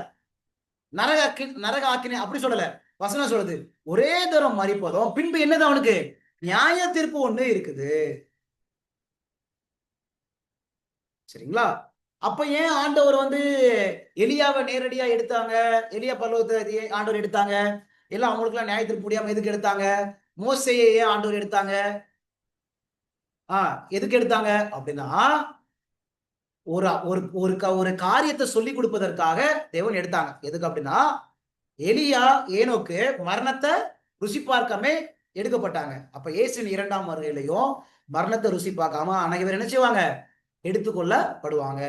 நரக ஆக்கினை அப்படி சொல்லல. வசனம் சொல்லுது ஒரே தரம் மரிப்பதும் பின்பு என்னதான் அவனுக்கு? நியாய தீர்ப்பு ஒண்ணு இருக்குது. சரிங்களா? அப்ப ஏன் ஆண்டவர் எலியாவை நேரடியா எடுத்தாங்க? எலியா பரலோகத்தை ஆண்டவர் எடுத்தாங்க? எல்லாம் அவங்களுக்கு எல்லாம் நியாய தீர்ப்பு முடியாம எதுக்கு எடுத்தாங்க? மோசேயை ஏன் ஆண்டவர் எடுத்தாங்க? எதுக்கு எடுத்தாங்க அப்படின்னா ஒரு காரியத்தை சொல்லி கொடுப்பதற்காக தேவன் எடுத்தாங்க. எதுக்கு அப்படின்னா எலியா ஏனோக்கு மரணத்தை ருசி பார்க்காம எடுக்கப்பட்டாங்க. அப்ப இயேசுவின் 2ஆம் வருகையிலையும் மரணத்தை ருசி பார்க்காம அனைவரும் என்ன செய்வாங்க? எடுத்துக்கொள்ளப்படுவாங்க.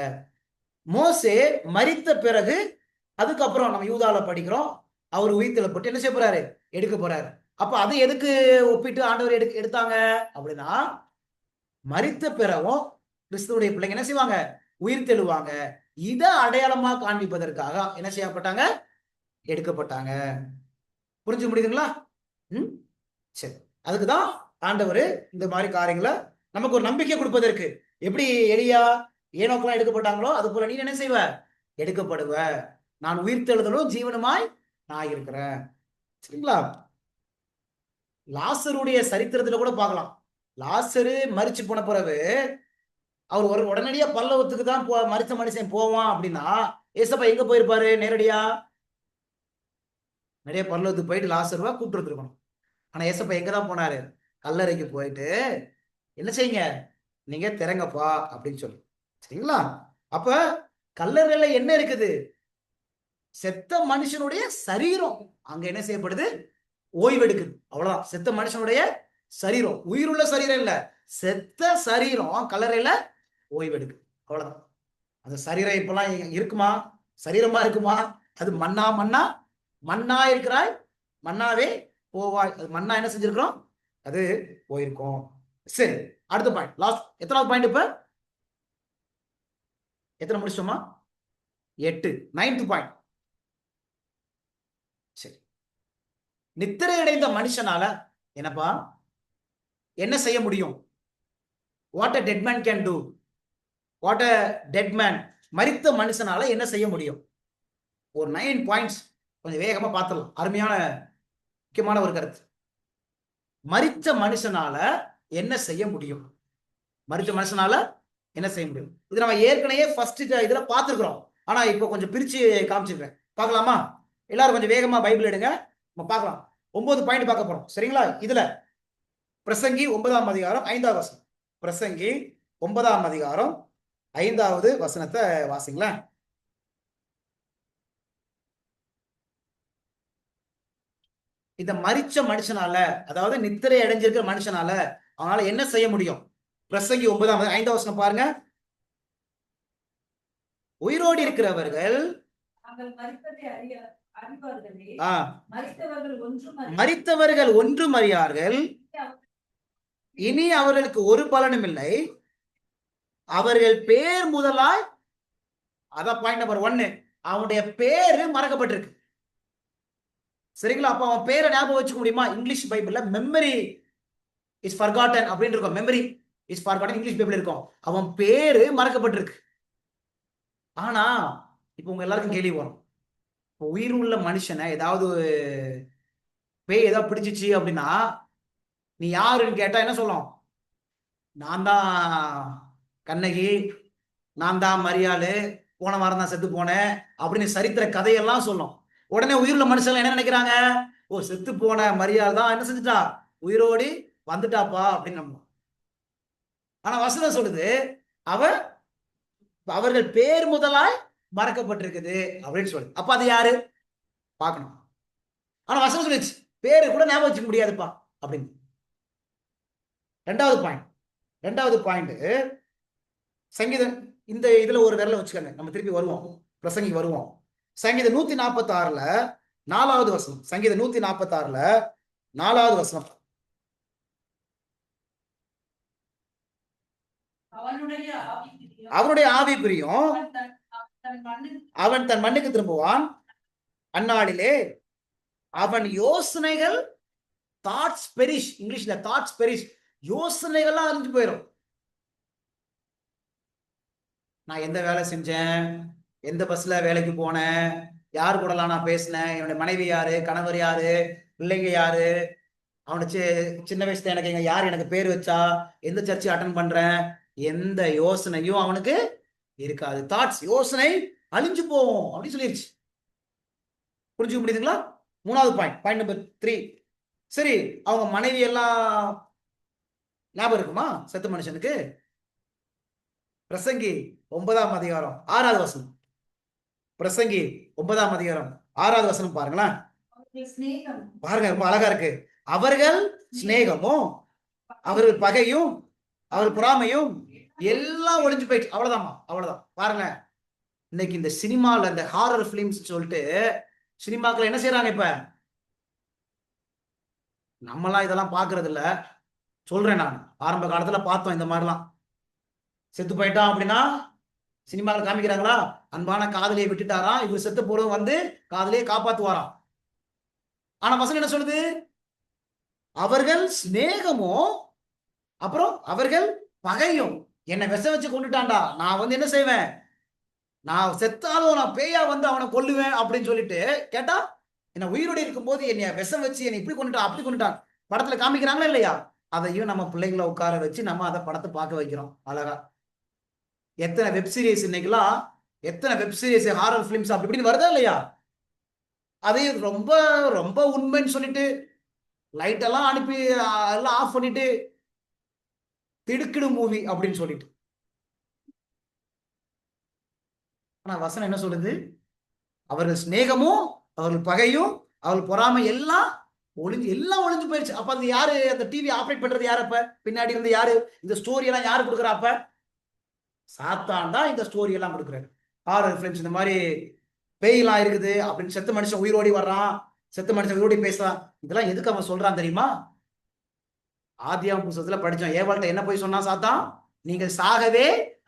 மோசே மரித்த பிறகு அதுக்கப்புறம் நம்ம யூதால படிக்கிறோம், அவர் உயிர்த்தெழுப்பட்டு என்ன செய்ய போறாரு? எடுக்க போறாரு. அப்ப அது எதுக்கு ஒப்பிட்டு ஆண்டவர் எடுத்தாங்க அப்படின்னா மரித்த பிறகும் கிறிஸ்துவுடைய பிள்ளைங்க என்ன செய்வாங்க? உயிர்த்தெழுவாங்க. இதை அடையாளமா காண்பிப்பதற்காக என்ன செய்யப்பட்டாங்க? எடுக்கப்பட்டாங்க. புரிஞ்சு முடியுதுங்களா? சரி, அதுக்குதான் ஆண்டவர் இந்த மாதிரி காரியங்களை நமக்கு ஒரு நம்பிக்கை கொடுப்பதற்கு. எப்படி எலியா ஏனோக்கெல்லாம் எடுக்கப்பட்டாங்களோ அது போல நீ என்ன செய்வ? எடுக்கப்படுவ. நான் உயிர்த்தெழுதலும் ஜீவனுமாய் நான் இருக்கிறேன். சரிங்களா? லாசருடைய சரித்திரத்துல கூட பார்க்கலாம். லாசரு மரிச்சு போன பிறகு அவர் ஒரு உடனடியா பல்லவத்துக்கு தான் மரிச்ச மனுஷன் போவான் அப்படின்னா ஏசப்பா எங்க போயிருப்பாரு? நேரடியா நிறைய பல்லவத்துக்கு போயிட்டு லாசருவா கூப்பிட்டு வந்துருக்கணும். ஆனா ஏசப்பா எங்க தான் போனாரு? கல்லறைக்கு போயிட்டு என்ன செய்யுங்க, நீங்க திறங்கப்பா அப்படின்னு சொல்லி. சரிங்களா? அப்ப கல்லறையில என்ன இருக்குது? செத்த மனுஷனுடைய சரீரம் அங்க என்ன செய்யப்படுது? ஓய்வெடுக்குது. அவ்வளவுதான். செத்த மனுஷனுடைய சரீரம், உயிருள்ள சரீரம் இல்ல, செத்த சரீரம் கல்லறையில ஓய்வெடுக்குது. அவ்வளவுதான். அந்த சரீரம் இப்பெல்லாம் இருக்குமா? சரீரமா இருக்குமா? அது மண்ணா மண்ணா மண்ணா இருக்கிறாய், மண்ணாவே போவாய். அது மண்ணா என்ன செஞ்சிருக்கிறோம்? அது போயிருக்கோம். சரி, அடுத்த பாயிண்ட், லாஸ்ட். எத்தனாவது பாயிண்ட்? இப்ப எத்தனை முடிச்சோமா? 8. 9th point. சரி, நித்திரை அடைந்த மனுஷனால என்னப்பா என்ன செய்ய முடியும்? What a dead man can do. What a dead man, மரித்த மனுஷனால என்ன செய்ய முடியும்? ஒரு 9 பாயிண்ட்ஸ் கொஞ்சம் வேகமா பார்த்துடலாம். அருமையான முக்கியமான ஒரு கருத்து. மரித்த மனுஷனால என்ன செய்ய முடியும்? மரித்த மனுஷனால என்ன செய்ய முடியும்? இது நம்ம ஏற்கனவே ஃபர்ஸ்ட் இதுல பார்த்துருக்கிறோம். ஆனா இப்போ கொஞ்சம் பிரிச்சு காமிச்சிருக்கேன். பார்க்கலாமா? எல்லாரும் கொஞ்சம் வேகமா பைபிள் எடுங்க, நம்ம பார்க்கலாம். 9 பாயிண்ட் பார்க்க போறோம். சரிங்களா? இதுல பிரசங்கி 9ஆம் அதிகாரம் 5வது வசனம். பிரசங்கி 9ஆம் அதிகாரம் 5வது வசனத்தை வாசிங்களேன். இந்த மரிச்ச மனுஷனால, அதாவது நித்திரை அடைஞ்சிருக்கிற மனுஷனால அவனால என்ன செய்ய முடியும்? பிரசங்கி 9ஆம் 5வது வசனம் பாருங்க. உயிரோடு இருக்கிறவர்கள் மரித்தவர்கள் ஒன்றும் அறியார்கள், இனி அவர்களுக்கு ஒரு பலனும் இல்லை, அவர்கள் பேர் முதலாய், அதான் பாயிண்ட் நம்பர் 1, அவனுடைய பேரு மறக்கப்பட்டிருக்கு. சரிங்களா? அப்ப அவன் பேரை ஞாபகம் வச்சுக்க முடியுமா? இங்கிலீஷ் பைபிள்ல மெமரி இஸ் ஃபர்காட்டன் அப்படின்னு இருக்கும். Memory is forgotten English Bible இருக்கும். அவன் பேரு மறக்கப்பட்டிருக்கு. ஆனா இப்ப உங்க எல்லாருக்கும் கேள்வி வரும், உயிர் உள்ள மனுஷனை ஏதாவது பேய் ஏதாவது பிடிச்சிச்சு அப்படின்னா நீ யாருன்னு கேட்டா என்ன சொல்லும்? நான் தான் கண்ணகி, நான் தான் மரியாளு, போன வாரம் தான் செத்து போனேன் அப்படின்னு சரித்திர கதையெல்லாம் சொல்லும். உடனே உயிருள்ள மனுஷன் என்ன நினைக்கிறாங்க? ஓ, செத்து போன மரியாள் தான் என்ன செஞ்சுட்டா, உயிரோடி வந்துட்டாப்பா அப்படின்னு நம்ம. ஆனா வசனம் சொல்லுது அவர்கள் பேர் முதலாய் மறக்கப்பட்டிருக்குது அப்படின்னு சொல்லுது. அப்ப அது யாரு பார்க்கணும். ஆனா வசனம் சொல்லிச்சு பேரு கூட ஞாபகம் வச்சுக்க முடியாதுப்பா அப்படின்னு. 2வது பாயிண்ட் சங்கீதம். இந்த இதுல ஒரு விரல வச்சுக்கோங்க, நம்ம திருப்பி வருவோம், பிரசங்கி வருவோம். சங்கீதம் 146ல 4வது வசனம். சங்கீதம் 146ல 4வது வசனம். அவனுடைய ஆவி பிரியும், அவன் தன் மண்ணுக்கு திரும்புவான், அந்நாளிலே அவன் யோசனைகள், தாட்ஸ் பெரிஷ், இங்கிலீஷ்ல தாட்ஸ் பெரிஷ், யோசனைகள்லாம் அழிஞ்சு போயிடும். நான் எந்த வேலை செஞ்சேன், எந்த பஸ்ல வேலைக்கு போனேன், யார் கூடலாம் நான் பேசினேன், என்னுடைய மனைவி யாரு, கணவர் யாரு, பிள்ளைங்க யாரு, அவனுக்கு சின்ன வயசுல எனக்கு யார் எனக்கு பேர் வச்சா, எந்த சர்ச்சை அட்டன் பண்றேன், எந்த யோசனையும் அவனுக்கு இருக்காது. தாட்ஸ், யோசனை அழிஞ்சு போவோம் அப்படின்னு சொல்லிருச்சு. புரிஞ்சுக்க முடியுதுங்களா? 3வது பாயிண்ட், பாயிண்ட் நம்பர் 3. சரி, அவங்க மனைவி எல்லாம் ஞாபகம் இருக்குமா செத்த மனுஷனுக்கு? பிரசங்கி 9ஆம் அதிகாரம் 6வது வசனம். பிரசங்கி 9ஆம் அதிகாரம் 6வது வசனம் பாருங்களேன். பாருங்க, ரொம்ப அழகா இருக்கு. அவர்கள் சிநேகமும் அவர்கள் பகையும் அவர்கள் பொறாமையும் எல்லாம் ஒளிஞ்சு போயிடுச்சு. அவ்வளவுதாம்மா, அவ்வளவுதான். பாருங்க, இன்னைக்கு இந்த சினிமால இந்த ஹாரர் பிலிம்ஸ் சொல்லிட்டு சினிமாக்கள் என்ன செய்யறாங்க? இப்ப நம்மலாம் இதெல்லாம் பாக்குறது இல்ல, சொல்றேன் நான். ஆரம்ப காலத்துல பார்த்தோம் இந்த மாதிரிலாம். செத்து போயிட்டான் அப்படின்னா சினிமாவில் காமிக்கிறாங்களா? அன்பான காதலியை விட்டுட்டாராம், இவர் செத்து போறவங்க வந்து காதலியை காப்பாத்துவாராம். ஆனா வசனம் என்ன சொல்லுது? அவர்கள் சிநேகமும் அப்புறம் அவர்கள் பகையும் என்னை விஷம் வச்சு கொண்டுட்டான்டா, நான் வந்து என்ன செய்வேன், நான் செத்தாலும் நான் பேயா வந்து அவனை கொல்லுவேன் அப்படின்னு சொல்லிட்டு கேட்டா, என்ன உயிரோடு இருக்கும்போது என்னை விஷம் வச்சு என்னை இப்படி கொண்டுட்டான் அப்படி கொண்டுட்டான் படத்துல காமிக்கிறாங்களா இல்லையா? அதையும் நம்ம பிள்ளைங்களை உட்கார வச்சு நம்ம அதை படத்தை பார்க்க வைக்கிறோம் அழகா. எத்தனை வெப் சீரிஸ் இன்னைக்கெல்லாம், எத்தனை வெப் சீரிஸ் ஹாரர் பிலிம்ஸ் அப்படி இப்படின்னு வருதா இல்லையா? அதையும் ரொம்ப ரொம்ப உண்மைன்னு சொல்லிட்டு லைட் எல்லாம் அனுப்பி எல்லாம் ஆஃப் பண்ணிட்டு திடுக்கிடும் மூவி அப்படின்னு சொல்லிட்டு. ஆனா வசனம் என்ன சொல்லுது? அவர்கள் சிநேகமும் அவர்கள் பகையும் அவர்கள் பொறாமை எல்லாம் ஒளிஞ்சு போயிருச்சு. அப்ப அது யாரு அந்த டிவி ஆப்ரேட் பண்றது? யாரு அப்ப பின்னாடி இருந்து யாரு இந்த ஸ்டோரி எல்லாம் யாரு கொடுக்குறா? அப்ப சாத்தான் தான் இந்த ஸ்டோரி எல்லாம் கொடுக்குறாரு. ஹாரர் பிலிம்ஸ் இந்த மாதிரி பேயெல்லாம் இருக்குது அப்படின்னு, செத்த மனுஷன் உயிரோடி வர்றான், செத்த மனுஷன் உயிரோடி பேசுறான், இதெல்லாம் எதுக்கு அவன் சொல்றான் தெரியுமா? ஆதியாகம புத்தகத்துல படிச்சோம். ஏவாள்கிட்ட என்ன போய் சொன்னா சாத்தான்? நீங்கள் சாகவே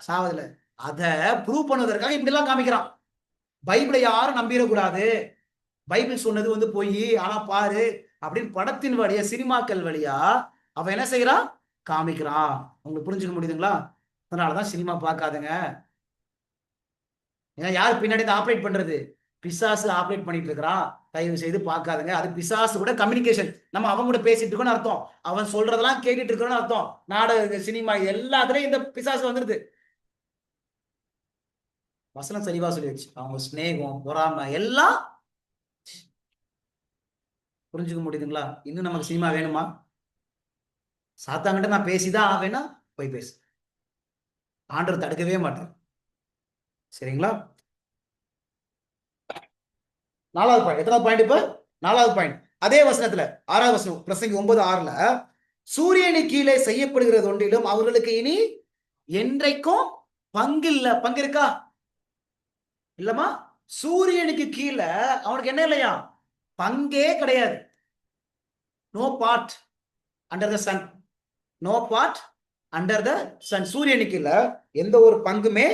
சாவதில்லை. அத ப்ரூவ் பண்ணுவதற்காக இப்படி எல்லாம் காமிக்கிறான். பைபிளை யாரும் நம்பிடக்கூடாது, பைபிள் சொன்னது வந்து போய், ஆனா பாரு அப்படின்னு படத்தின் வழியா சினிமாக்கள் வழியா அவன் என்ன செய்யறான்? காமிக்கிறான். உங்களுக்கு புரிஞ்சுக்க முடியுதுங்களா? அதனாலதான் சினிமா பார்க்காதுங்க. ஏன்னா யார் பின்னாடி ஆப்ரேட் பண்றது? பிசாசு ஆப்ரேட் பண்ணிட்டு இருக்கிறான். தயவு செய்து பார்க்காதுங்க. அது பிசாசு கூட கம்யூனிகேஷன். நம்ம அவங்க கூட பேசிட்டு இருக்கோம்னு அர்த்தம், அவன் சொல்றதெல்லாம் கேட்டுட்டு இருக்கோம்னு அர்த்தம். நாடக சினிமா எல்லாத்துலயும் இந்த பிசாசு வந்துருது. வசனம் தெளிவா சொல்லிடுச்சு. அவங்க ஸ்நேகம் பொறாமை எல்லாம். புரிஞ்சுக்க முடியுதுங்களா? இன்னும் நமக்கு சினிமா வேணுமா? சாத்தாங்கிட்ட நான் பேசிதான் ஆவேன்னா போய் பேசு, ஆண்டவர் தடுக்கவே மாட்டார். சரிங்களா? 4வது பாயிண்ட். எத்தனாவது பாயிண்ட் இப்ப? 4வது பாயிண்ட். அதே வசனத்துல 6வது வசனம், பிரசங்கி 9:6ல, சூரியனு கீழே செய்யப்படுகிறது ஒன்றிலும் அவர்களுக்கு இனி என்றைக்கும் பங்கில்ல. பங்கு இருக்கா? இல்லமா? சூரியனுக்கு கீழே அவனுக்கு என்ன இல்லையா? பங்கே கிடையாது. No part under the sun. No part under the sun. சூரியனுக்கு இல்ல எந்த ஒரு பங்குமே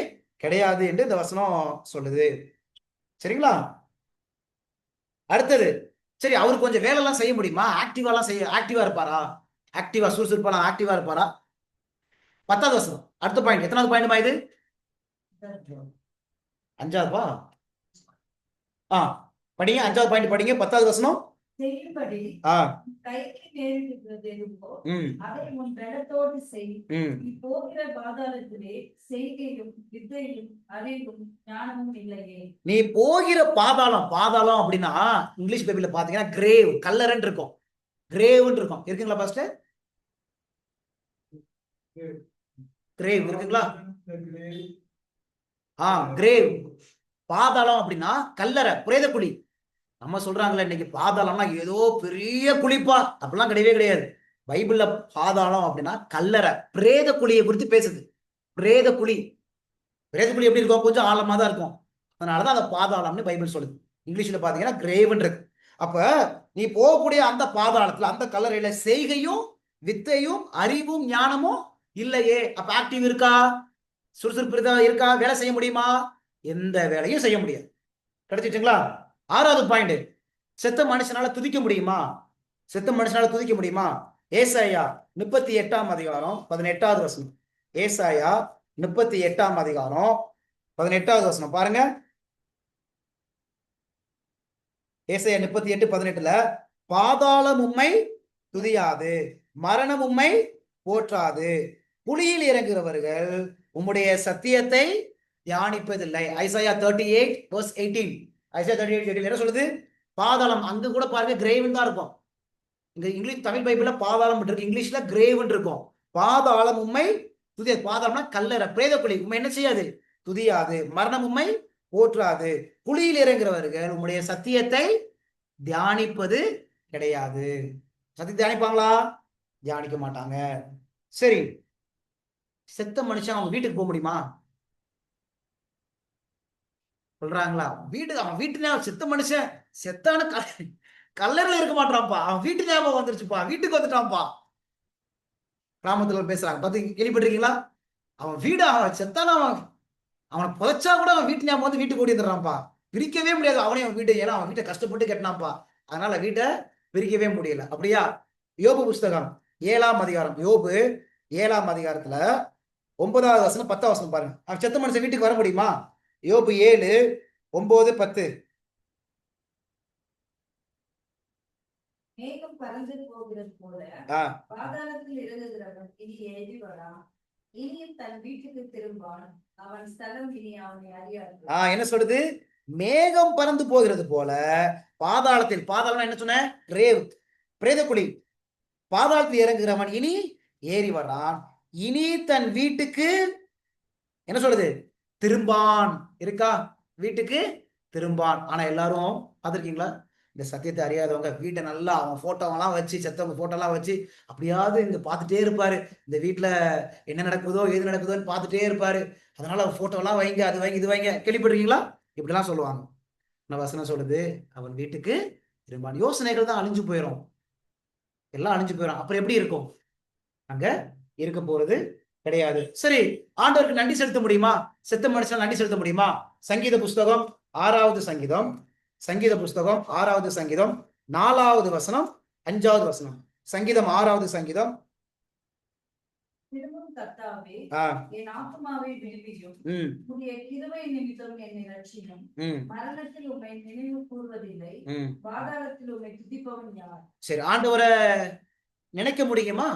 கிடையாது என்று இந்த வசனம் சொல்லுது. சரிங்களா? அடுத்தது, சரி அவரு கொஞ்சம் வேலை எல்லாம் செய்ய முடியுமா? ஆக்டிவா இருப்பாரா? ஆக்டிவா சுறுசுறுப்பா ஆக்டிவா இருப்பாரா? 10வது வசனம் அடுத்த பாயிண்ட். எத்தனாவது பாயிண்ட் இது? 5வதுப்பா. படிங்க 5வது பாயிண்ட் படிங்க. 10வது வசனம். செய்யும்படி கைக்கு நேரிடுகிறது எதுவோ அதை உன் பலத்தோடு செய். நீ போகிற பாதாளத்திலே செய்கையும் வித்தையும் அறிவும் ஞானமும் இல்லையே. நீ போகிற பாதாளம். பாதாளம் அப்படின்னா இங்கிலீஷ் பைபிள்ல பாத்தீங்கன்னா கிரேவ், கல்லறன்னு இருக்கும். கிரேவ்னு இருக்கும். இருக்குங்களா பாஸ்டர்? கிரேவ் இருக்குங்களா? கிரேவ். பாதாளம் அப்படின்னா கல்லறை, பிரேத குழி. நம்ம சொல்றாங்களே இன்னைக்கு பாதாளம்னா ஏதோ பெரிய குழிப்பா, அப்படிலாம் கிடையவே கிடையாது. பைபிள்ல பாதாளம் அப்படின்னா கல்லறை, பிரேத குழியை குறித்து பேசுது. பிரேத குழி. பிரேத குழி எப்படி இருக்கும்? கொஞ்சம் ஆழமா தான் இருக்கும். அதனாலதான் அதை பாதாளம்னு பைபிள் சொல்லுது. இங்கிலீஷ்ல பாத்தீங்கன்னா கிரேவ்னு இருக்கு. அப்ப நீ போகக்கூடிய அந்த பாதாளத்துல, அந்த கல்லறையில செய்கையும் வித்தையும் அறிவும் ஞானமும் இல்லையே. அப்ப ஆக்டிவ் இருக்கா? சுறுசுறுப்பு இருக்கா? வேலை செய்ய முடியுமா? எந்த வேலையும் செய்ய முடியாது. கிடைச்சிட்டுங்களா? 6வது பாயிண்ட், செத்த மனுஷனால துதிக்க முடியுமா? செத்த மனுஷனால துதிக்க முடியுமா? ஏசாயா 38ஆம் அதிகாரம் 18வது வசனம். ஏசாயா 38ஆம் அதிகாரம் 18வது வசனம் பாருங்க. ஏசாயா 38:18, பாதாளம் உம்மை துதியாது, மரணம் உம்மை போற்றாது, புலியில் இறங்குகிறவர்கள் உம்முடைய சத்தியத்தை தியானிப்பதில்லை. ஐசாயா 38:18. ஐசாயா 38:18 என்ன சொல்லுது? பாதாளம். அங்க கூட பாருங்க கிரேவன் தான் இருக்கும். இங்க இங்கிலீஷ் தமிழ் பைபிள்ல பாதாளம் இருக்கு, இங்கிலீஷ்ல கிரேவன் இருக்கும். பாதாளம் உம்மை துதியாது. பாதாளம்னா கல்லறை, பிரேத குழி. உண்மை என்ன செய்யாது? துதியாது. மரணம் உம்மை போற்றாது, குழியில் இறங்குறவர்கள் உம்முடைய சத்தியத்தை தியானிப்பது கிடையாது. சத்தியம் தியானிப்பாங்களா? தியானிக்க மாட்டாங்க. சரி, செத்த மனுஷன் அவங்க வீட்டுக்கு போக முடியுமா? சொல்றாங்களா? அவன் வீட்டு செத்த மனுஷன் செத்தான கல்லறையில இருக்க மாட்டான்ப்பா, அவன் வீட்டு ஞாபகம் வந்துருச்சுப்பா, வீட்டுக்கு வந்துட்டான்ப்பா. கிராமத்துல பேசுறாங்க, பார்த்து கேள்விப்பட்டிருக்கீங்களா? அவன் வீடு செத்தான அவனை புதைச்சா கூட அவன் வீட்டு ஞாபகம் வந்து வீட்டுக்கு ஓடி வந்துடுறான்ப்பா. பிரிக்கவே முடியாது அவனையும் அவன் வீட்டை. ஏன்னா அவன் வீட்டை கஷ்டப்பட்டு கட்டினான்ப்பா, அதனால வீட்டை பிரிக்கவே முடியல. அப்படியா? யோபு புஸ்தகம் 7ஆம் அதிகாரம். யோபு 7ஆம் அதிகாரத்துல 9வது வசனம் 10வது வசனம் பாருங்க. அவன் செத்த மனுஷன் வீட்டுக்கு வர முடியுமா? யோபு 7, 9, 10. மேகம் பறந்து போகிறது போல பாதாளத்தில் இறங்குகிறவன் இனி ஏறி வரான், இனியும் தன் வீட்டுக்கு திரும்பான், அவன் ஸ்தலம் இனி அவனை அறியாது. என்ன சொல்றது? மேகம் பறந்து போகிறது போல பாதாளத்தில், பாதாளம் என்ன சொன்ன? கிரேவ், பிரேதக்குழி. பாதாளத்தில் இறங்குகிறவன் இனி ஏறி வரான், இனி தன் வீட்டுக்கு என்ன சொல்றது? திரும்பான். இருக்கா? வீட்டுக்கு திரும்பான். ஆனா எல்லாரும் பார்த்திருக்கீங்களா? இந்த சத்தியத்தை அறியாதவங்க வீட்டை நல்லா அவன் போட்டோவெல்லாம் வச்சு, செத்தவங்க போட்டோலாம் வச்சு அப்படியாவது இங்க பார்த்துட்டே இருப்பாரு. இந்த வீட்டுல என்ன நடக்குதோ ஏது நடக்குதோன்னு பார்த்துட்டே இருப்பாரு. அதனால போட்டோலாம் வைங்க, அது வைங்க, இது வைங்க. கேள்விப்படுறீங்களா? இப்படிலாம் சொல்லுவாங்க. நான் வசனம் சொல்லுது, அவன் வீட்டுக்கு திரும்பான். யோசனைகள் தான் அழிஞ்சு போயிடும், எல்லாம் அழிஞ்சு போயிடும். அப்புறம் எப்படி இருக்கும்? அங்க இருக்க போறது கிடையாது. சரி, ஆண்டவருக்கு நன்றி செலுத்த முடியுமா? செத்த மனுஷன் நன்றி செலுத்த முடியுமா? சங்கீத புஸ்தகம் 6வது சங்கீதம், சங்கீத புஸ்தகம் 6வது சங்கீதம் 4வது வசனம் 5வது வசனம். சங்கீதம் 6வது சங்கீதம். திரும்பும் கர்த்தாவே, என் ஆத்துமாவை விடுவியும், உம்முடைய கிருபை நிமித்தம் என்னை ரட்சியும். மரணத்தில் உம்மை நினைவு கூர்வதில்லை, பாதாளத்தில் உம்மை துதிப்பவன் யார்? சரி, ஆண்டவரை நினைக்க முடியுமா?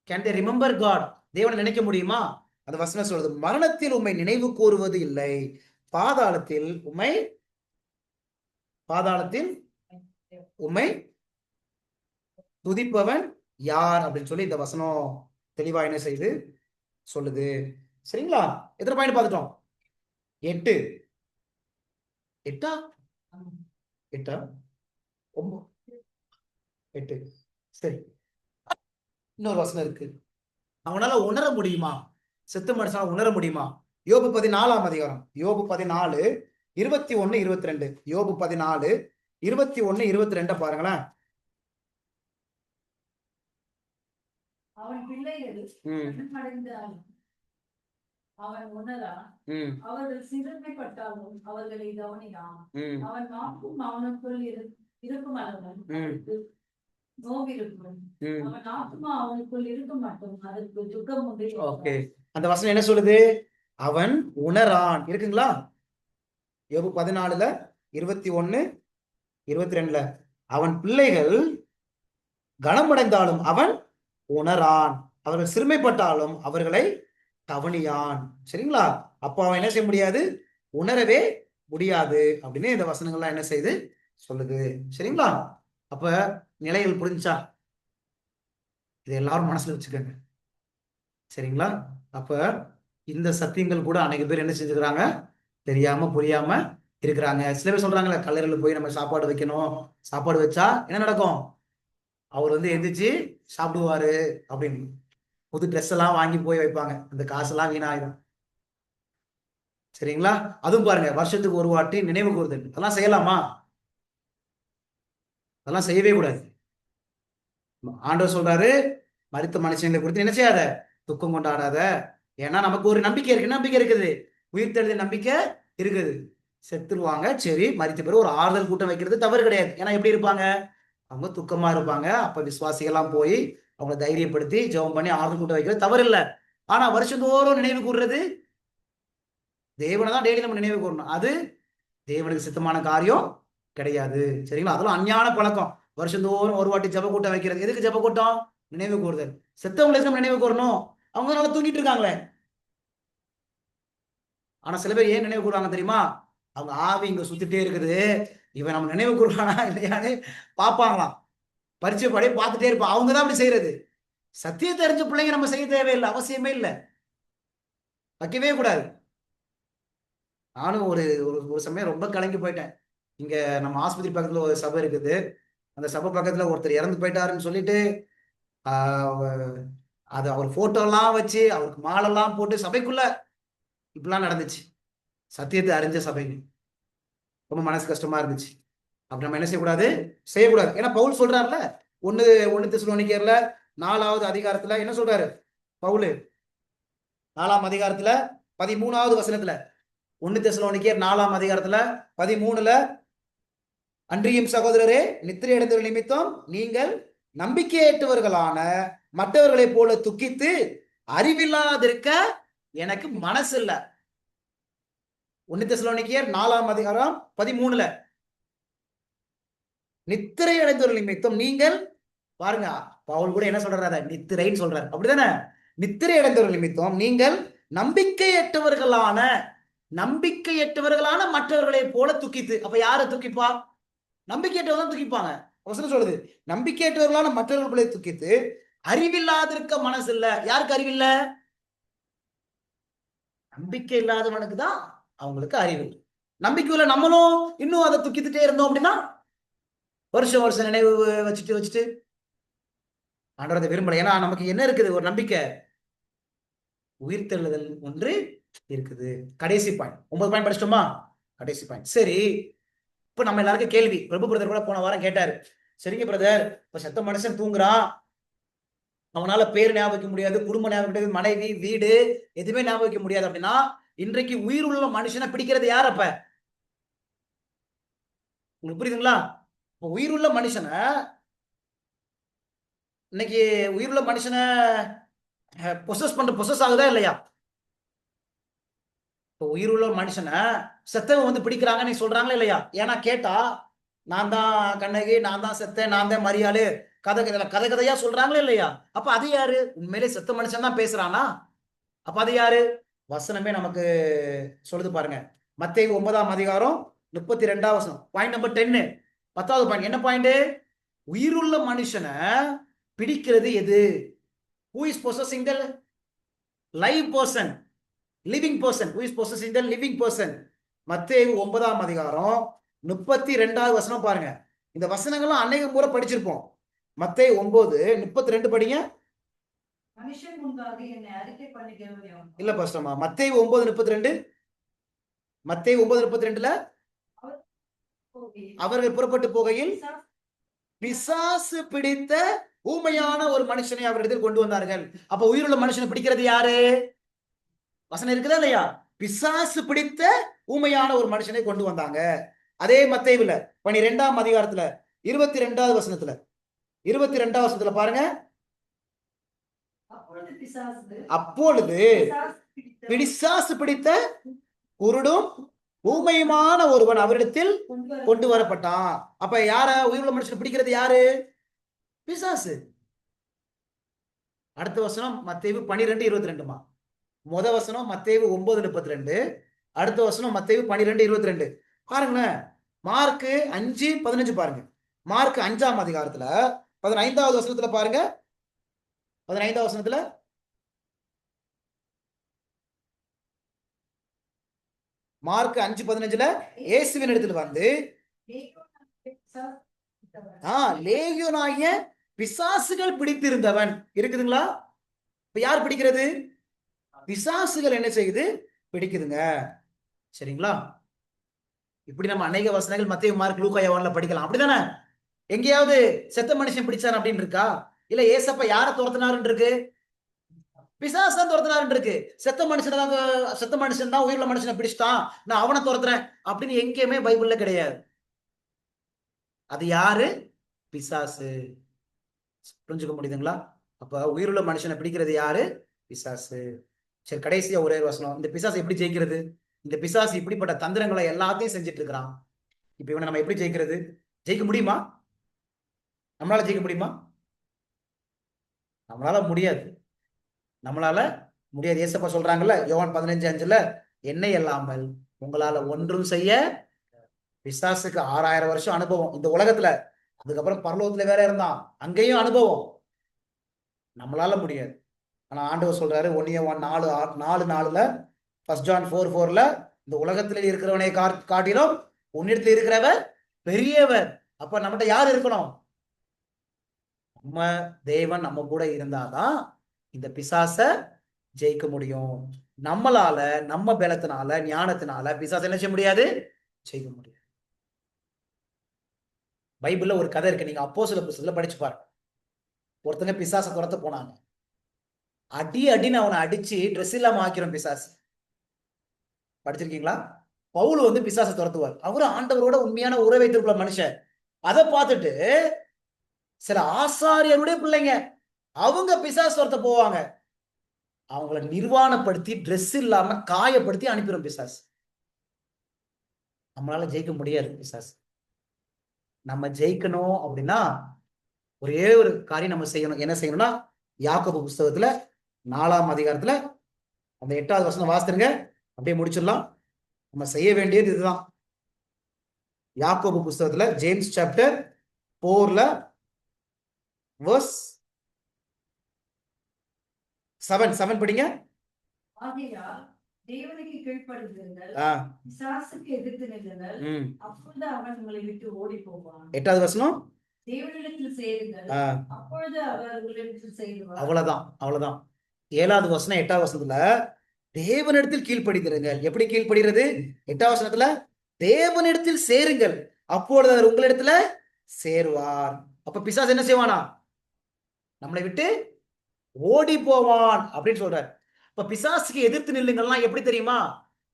Can they remember God? தேவனை நினைக்க முடியுமா? அந்த வசனம் சொல்றது, மரணத்தில் உம்மை நினைவு கூறுவது இல்லை, பாதாளத்தில் உம்மை துதிப்பவன் யார் அப்படின்னு சொல்லி இந்த வசனம் தெளிவா என்ன செய்து சொல்லுது. சரிங்களா? எத்தனை பாயிண்ட் பார்த்துட்டோம்? 8. 8 8. சரி, இன்னொரு வசனம் இருக்கு. அவனால உணர முடியுமா? செத்து மனுஷனால உணர முடியுமா? யோபு 14ஆம் அதிகாரம், யோபு 14, 21, 22. யோபு 14, 21, 22 பாருங்களேன். அவன் பிள்ளைகள் அவன் உணரான், அவர்கள் சிறுமைப்பட்டாலும் அவர்களை கவனியான். அவன் நாக்கும் அவனுக்குள் இருக்கும் அளவும் நோவிருக்கும், அவன் ஆத்மா அவனுக்குள் இருக்க மாட்டோம், அதற்கு துக்கம் உண்டு. ஓகே, அந்த வசனம் என்ன சொல்லுது? அவன் உணரான். இருக்குங்களா? யோபு 14, 21, 22. அவன் பிள்ளைகள் கனமடைந்தாலும் அவன் உணரான், அவர்கள் சிறுமைப்பட்டாலும் அவர்களை கவனியான். சரிங்களா? அப்போ அவன் என்ன செய்ய முடியாது? உணரவே முடியாது அப்படின்னு இந்த வசனங்கள்லாம் என்ன செய்து சொல்லுது. சரிங்களா? அப்ப நிலைகள் புரிஞ்சா இது எல்லாரும் மனசுல வச்சுக்கோங்க. சரிங்களா? அப்ப இந்த சத்தியங்கள் கூட அநேக பேர் என்ன செஞ்சுக்கிறாங்க? தெரியாம புரியாம இருக்கிறாங்க. சில பேர் சொல்றாங்களே, கல்லறையில் போய் நம்ம சாப்பாடு வைக்கணும், சாப்பாடு வச்சா என்ன நடக்கும்? அவர் வந்து எந்திரிச்சு சாப்பிடுவாரு அப்படின்னு புது ட்ரெஸ் எல்லாம் வாங்கி போய் வைப்பாங்க. அந்த காசெல்லாம் வீணாயிடும். சரிங்களா? அதுவும் பாருங்க, வருஷத்துக்கு ஒரு வாட்டி நினைவு கூறுதல், அதெல்லாம் செய்யலாமா? அதெல்லாம் செய்யவே கூடாது. ஆண்டவர் சொல்றாரு, மரித்த மனுஷங்களை குறித்து என்ன செய்யாத, துக்கம் கொண்டாடாத. ஏன்னா நமக்கு ஒரு நம்பிக்கை இருக்கு. என்ன நம்பிக்கை இருக்குது? உயிர்த்தெழுதல் நம்பிக்கை இருக்குது. செத்துருவாங்க, சரி, மரித்த பிறகு ஒரு ஆறுதல் கூட்டம் வைக்கிறது தவறு கிடையாது. ஏன்னா எப்படி இருப்பாங்க? அவங்க துக்கமா இருப்பாங்க. அப்ப விசுவாசிகள்லாம் போய் அவங்களை தைரியப்படுத்தி ஜெபம் பண்ணி ஆறுதல் கூட்டம் வைக்கிறது தவறு இல்லை. ஆனா வருஷந்தோறும் நினைவு கூறுறது, தேவனை தான் டெய்லி நம்ம நினைவு கூறணும், அது தேவனுக்கு சித்தமான காரியம் கிடையாது. சரிங்களா? அதெல்லாம் அஞ்ஞான பழக்கம். வருஷந்தோறும் ஒரு வாட்டி ஜெப கூட்டம் வைக்கிறது. எதுக்கு ஜெப கூட்டம்? நினைவு கூறுதல். செத்தவங்களுக்கு நம்ம நினைவு கூறணும். அவங்க நல்லா தூங்கிட்டு இருக்காங்களே. ஆனா சில பேர் ஏன் நினைவு கூறுவாங்க தெரியுமா? அவங்க ஆவி இங்க சுத்திட்டே இருக்குது, இவன் நம்ம நினைவு கூறுவானா இல்லையான்னு பார்ப்பாங்களாம். பரிச்சை படி பார்த்துட்டே இருப்பான். அவங்கதான் அப்படி செய்யறது. சத்தியத்தை தெரிஞ்ச பிள்ளைங்க நம்ம செய்ய தேவையில்லை, அவசியமே இல்லை, வைக்கவே கூடாது. நானும் ஒரு ஒரு சமயம் ரொம்ப கலங்கி போயிட்டேன். இங்க நம்ம ஆஸ்பத்திரி பக்கத்துல ஒரு சபை இருக்குது. அந்த சபை பக்கத்துல ஒருத்தர் இறந்து போயிட்டாருன்னு சொல்லிட்டு அது அவர் போட்டோ எல்லாம் வச்சு அவருக்கு மாலெல்லாம் போட்டு சபைக்குள்ள இப்படிலாம் நடந்துச்சு. சத்தியத்தை அறிஞ்ச சபைக்கு ரொம்ப மனசு கஷ்டமா இருந்துச்சு. அப்படி நம்ம என்ன செய்யக்கூடாது? செய்யக்கூடாது. ஏன்னா பவுல் சொல்றாருல, 1 தெசலோனிக்கேயர்ல 4வது அதிகாரத்துல என்ன சொல்றாரு பவுல்? 4ஆம் அதிகாரத்துல 13வது வசனத்துல, 1 தெசலோனிக்கேயர் 4ஆம் அதிகாரத்துல 13ல, அன்றியும் சகோதரரே, நித்திரை அடைந்தவர்கள் நிமித்தம் நீங்கள் நம்பிக்கையற்றவர்களான மற்றவர்களை போல துக்கித்து அறிவில்லாதிருக்க எனக்கு மனசு இல்ல. 1 தெசலோனிக்கேயர் 4:13 நித்திரை அடைந்தவர்கள் நிமித்தம் நீங்கள் பாருங்க, பவுல் கூட என்ன சொல்றாரு, நித்திரைன்னு சொல்றாரு, அப்படிதானே? நித்திரை அடைந்தவர்கள் நிமித்தம் நீங்கள் நம்பிக்கையற்றவர்களான மற்றவர்களை போல துக்கித்து. அப்ப யாரை துக்கிப்பா? நம்பிக்கையற்றவர்கள் துக்கிப்பாங்க. வசனம் சொல்லுது, நம்பிக்கையற்றவர்களான மற்றவர்களை துக்கித்து அறிவில்லாதிருக்க மனசு இல்ல. யாருக்கு அறிவில்ல? நம்பிக்கை இல்லாதவனுக்கு தான் அவங்களுக்கு அறிவு. நம்பிக்கையில நம்மளும் இன்னும் அதை துக்கித்துட்டே இருந்தோம் அப்படின்னா வருஷம் நினைவு வச்சுட்டு ஆண்டவர் அதை விரும்பல. ஏன்னா நமக்கு என்ன இருக்குது? ஒரு நம்பிக்கை, உயிர்த்தெழுதல் ஒன்று இருக்குது. கடைசி பாயிண்ட், 9 பாயிண்ட் படிச்சிட்டோமா? கடைசி பாயிண்ட். சரி, இப்ப நம்ம எல்லாருக்கும் கேள்வி. பிரபு பிரதர் கூட போன வாரம் கேட்டாரு, சரிங்க பிரதர், இப்ப செத்த மனுஷன் தூங்குறான், அவனால பேர் ஞாபகம் வைக்க முடியாது, குடும்ப ஞாபகம் முடியாது, மனைவி வீடு எதுவுமே ஞாபகம் வைக்க முடியாது அப்படின்னா இன்றைக்கு உயிர் உள்ள மனுஷனை பிடிக்கிறது யார்? அப்ப உங்களுக்கு புரியுதுங்களா? உயிருள்ள மனுஷனை இன்னைக்கு உயிருள்ள மனுஷனை பொசஸ் ஆகுதா இல்லையா? இப்போ உயிருள்ள மனுஷனை செத்தவன் வந்து பிடிக்கிறாங்கன்னு சொல்றாங்களா இல்லையா? ஏன்னா கேட்டா நான் தான் கண்ணகி, நான் தான் செத்தேன், நான் தான் மரியாளு, கதையா சொல்றாங்களே இல்லையா? அப்ப அது யாரு? உண்மையிலே செத்த மனுஷன் தான் பேசுறானா? அப்ப அது யாரு? வசனமே நமக்கு சொல்லுது பாருங்க. மத்தேயு 9:32 பாயிண்ட் நம்பர் 10, 10வது பாயிண்ட். என்ன பாயிண்ட்? உயிருள்ள மனுஷனை பிடிக்கிறது எது? Who is possessing the live person, living person? Who is possessing the living person? மத்தேயு 9:32 பாருங்க. இந்த வசனங்கள்லாம் அநேக முறை படிச்சிருப்போம். மத்தேயு 9:32 படிங்க. மனுஷன் முன்பாக என்னை அறிக்கை பண்ணுகிறவன் இல்ல பாஸ்டர்மா, மத்தேயு 9:32. மத்தேயு 9:32 அவர்கள் புறப்பட்டு போகையில் பிசாசு பிடித்த ஊமையான ஒரு மனுஷனை அவரிடத்தில் கொண்டு வந்தார்கள். அப்ப உயிருள்ள மனுஷனை பிடிக்கிறது யாரு? வசனம் இருக்குதா இல்லையா? பிசாசு பிடித்த ஊமையான ஒரு மனுஷனை கொண்டு வந்தாங்க. அதே மத்தேயுல 12 22 வசனத்துல 22 பாருங்க. அப்பொழுது பிசாசு பிடித்த குருடும் ஊமையுமான ஒருவன் அவரிடத்தில் கொண்டு வரப்பட்டான். அப்ப யார உயிருள்ள மனுஷனை பிடிக்கிறது யாரு? பிசாசு. அடுத்த வசனம் மத்தேயு 12:22. முத வசனம் மத்தேயு 9:32. அடுத்த வசனம் மத்தேயு 12:22. பாருங்களேன். மார்க் 5:15 பாருங்க. மார்க் 5ஆம் அதிகாரத்துல 15வது வசனத்துல பாருங்க. 15வது வசனத்துல மார்க் 5:15 இயேசுவின் இடத்துல வந்து லேகியோனாகிய பிசாசுகள் பிடித்திருந்தவன் இருக்குதுங்களா? இப்ப யார் பிடிக்கிறது? பிசாசுகள் என்ன செய்யுது? பிடிக்குதுங்க. சரிங்களா? இப்படி நம்ம அநேக வசனங்கள் மத்தேயு, மார்க், லூக்கா, யோவான்ல படிக்கலாம். அப்படிதானே? எங்கேயாவது செத்த மனுஷன் பிடிச்சான் அப்படின்னு இருக்கா? இல்ல ஏசப்பா யார துரத்தினாருன்னு இருக்கு? பிசாசு தான் துரத்தினாருன்னு இருக்கு. செத்த மனுஷன் தான் உயிருள்ள மனுஷனை பிடிச்சிட்டான், நான் அவனை துரத்துறேன் அப்படின்னு எங்கேயுமே பைபிள்ல கிடையாது. அது யாரு? பிசாசு. புரிஞ்சுக்க முடியுதுங்களா? அப்ப உயிருள்ள மனுஷனை பிடிக்கிறது யாரு? பிசாசு. சரி, கடைசியா ஒரே வசனம். இந்த பிசாசு எப்படி ஜெயிக்கிறது? இந்த பிசாசு இப்படிப்பட்ட தந்திரங்களை எல்லாத்தையும் செஞ்சுட்டு இருக்கிறான். இப்ப இவனை நம்ம எப்படி ஜெயிக்கிறது? ஜெயிக்க முடியுமா? நம்மளால ஜெயிக்க முடியுமா? நம்மளால முடியாது. ஏசப்பா சொல்றாங்கல்ல யோவான் 15:5 என்னை இல்லாமல் உங்களால ஒன்றும் செய்ய. பிசாசுக்கு 6000 வருஷம் அனுபவம் இந்த உலகத்துல, அதுக்கப்புறம் பரலோகத்துல வேற இருந்தான், அங்கேயும் அனுபவம். நம்மளால முடியாது. ஆனா ஆண்டவர் சொல்றாரு 1 யோவான் 4:4 1 ஜான் 4:4 இந்த உலகத்துல இருக்கிறவனை காட்டிலும் உன்னிடத்துல இருக்கிறவர் பெரியவர். அப்ப நம்மகிட்ட யார் இருக்கணும்? நம்ம தேவன் நம்ம கூட இருந்தாதான் இந்த பிசாச ஜெயிக்க முடியும். நம்மளால, நம்ம பலத்தினால, ஞானத்தினால பிசாசு என்ன செய்ய முடியாது? ஜெயிக்க முடியாது. பைபிள்ல ஒரு கதை இருக்கு, நீங்க அப்போஸ்தலர் புத்தகத்துல படிச்சு பாருங்க. ஒருத்தங்க பிசாசை துரத்த போனாங்க. அடின்னு அவனை அடிச்சு ட்ரெஸ் இல்லாம ஆக்கிறோம் பிசாசு. படிச்சிருக்கீங்களா? பவுல் வந்து பிசாசை துரத்துவார். அவரு ஆண்டவரோட உண்மையான உறவை வைத்திருக்கிற மனுஷன். அதை பார்த்துட்டு சில ஆசாரியருடைய பிள்ளைங்க அவங்க பிசாசு துரத்த போவாங்க. அவங்கள நிர்வாணப்படுத்தி ட்ரெஸ் இல்லாம காயப்படுத்தி அனுப்பிடும் பிசாசு. நம்மளால ஜெயிக்க முடியாது பிசாசு. நம்ம ஜெயிக்கணும் அப்படின்னா ஒரே ஒரு காரியம் நம்ம செய்யணும். என்ன செய்யணும்னா, யாக்கோபு புஸ்தகத்துல 4ஆம் அதிகாரத்துல அந்த 8வது வசனம் வாசித்துருங்க, அப்படியே முடிச்சிடலாம். நம்ம செய்ய வேண்டியது இதுதான். யாக்கோபு புஸ்தகத்துல ஜேம்ஸ் சாப்டர் 4ல verse 7 படிங்க. ஆகையால் தேவனுக்கு கீழ்ப்படுங்கள், ஆ, பிசாசுக்கு எதிர்த்து நில்லுங்கள், ம். அப்பொழுது அவன் உங்களை விட்டு ஓடி போவான். 8வது வசனம். தேவனிடத்தில் சேருங்கள், ஆ, அப்பொழுது அவர் உங்களிடத்தில் சேருவார். அவ்வளவுதான். 7வது வசனம் 8வது வசனத்துல தேவனிடத்தில் கீழ்ப்படிந்திருங்கள். எப்படி கீழ்ப்படுகிறது? 8வது வசனத்துல தேவனிடத்தில் சேருங்கள், அப்பொழுது அவர் உங்களிடத்துல சேருவார். அப்ப பிசாசு என்ன செய்வானா? நம்மளை விட்டு ஓடி போவான் அப்படின்னு சொல்றாரு. இப்ப பிசாசுக்கு எதிர்த்து நில்லுங்கள்னா எப்படி தெரியுமா?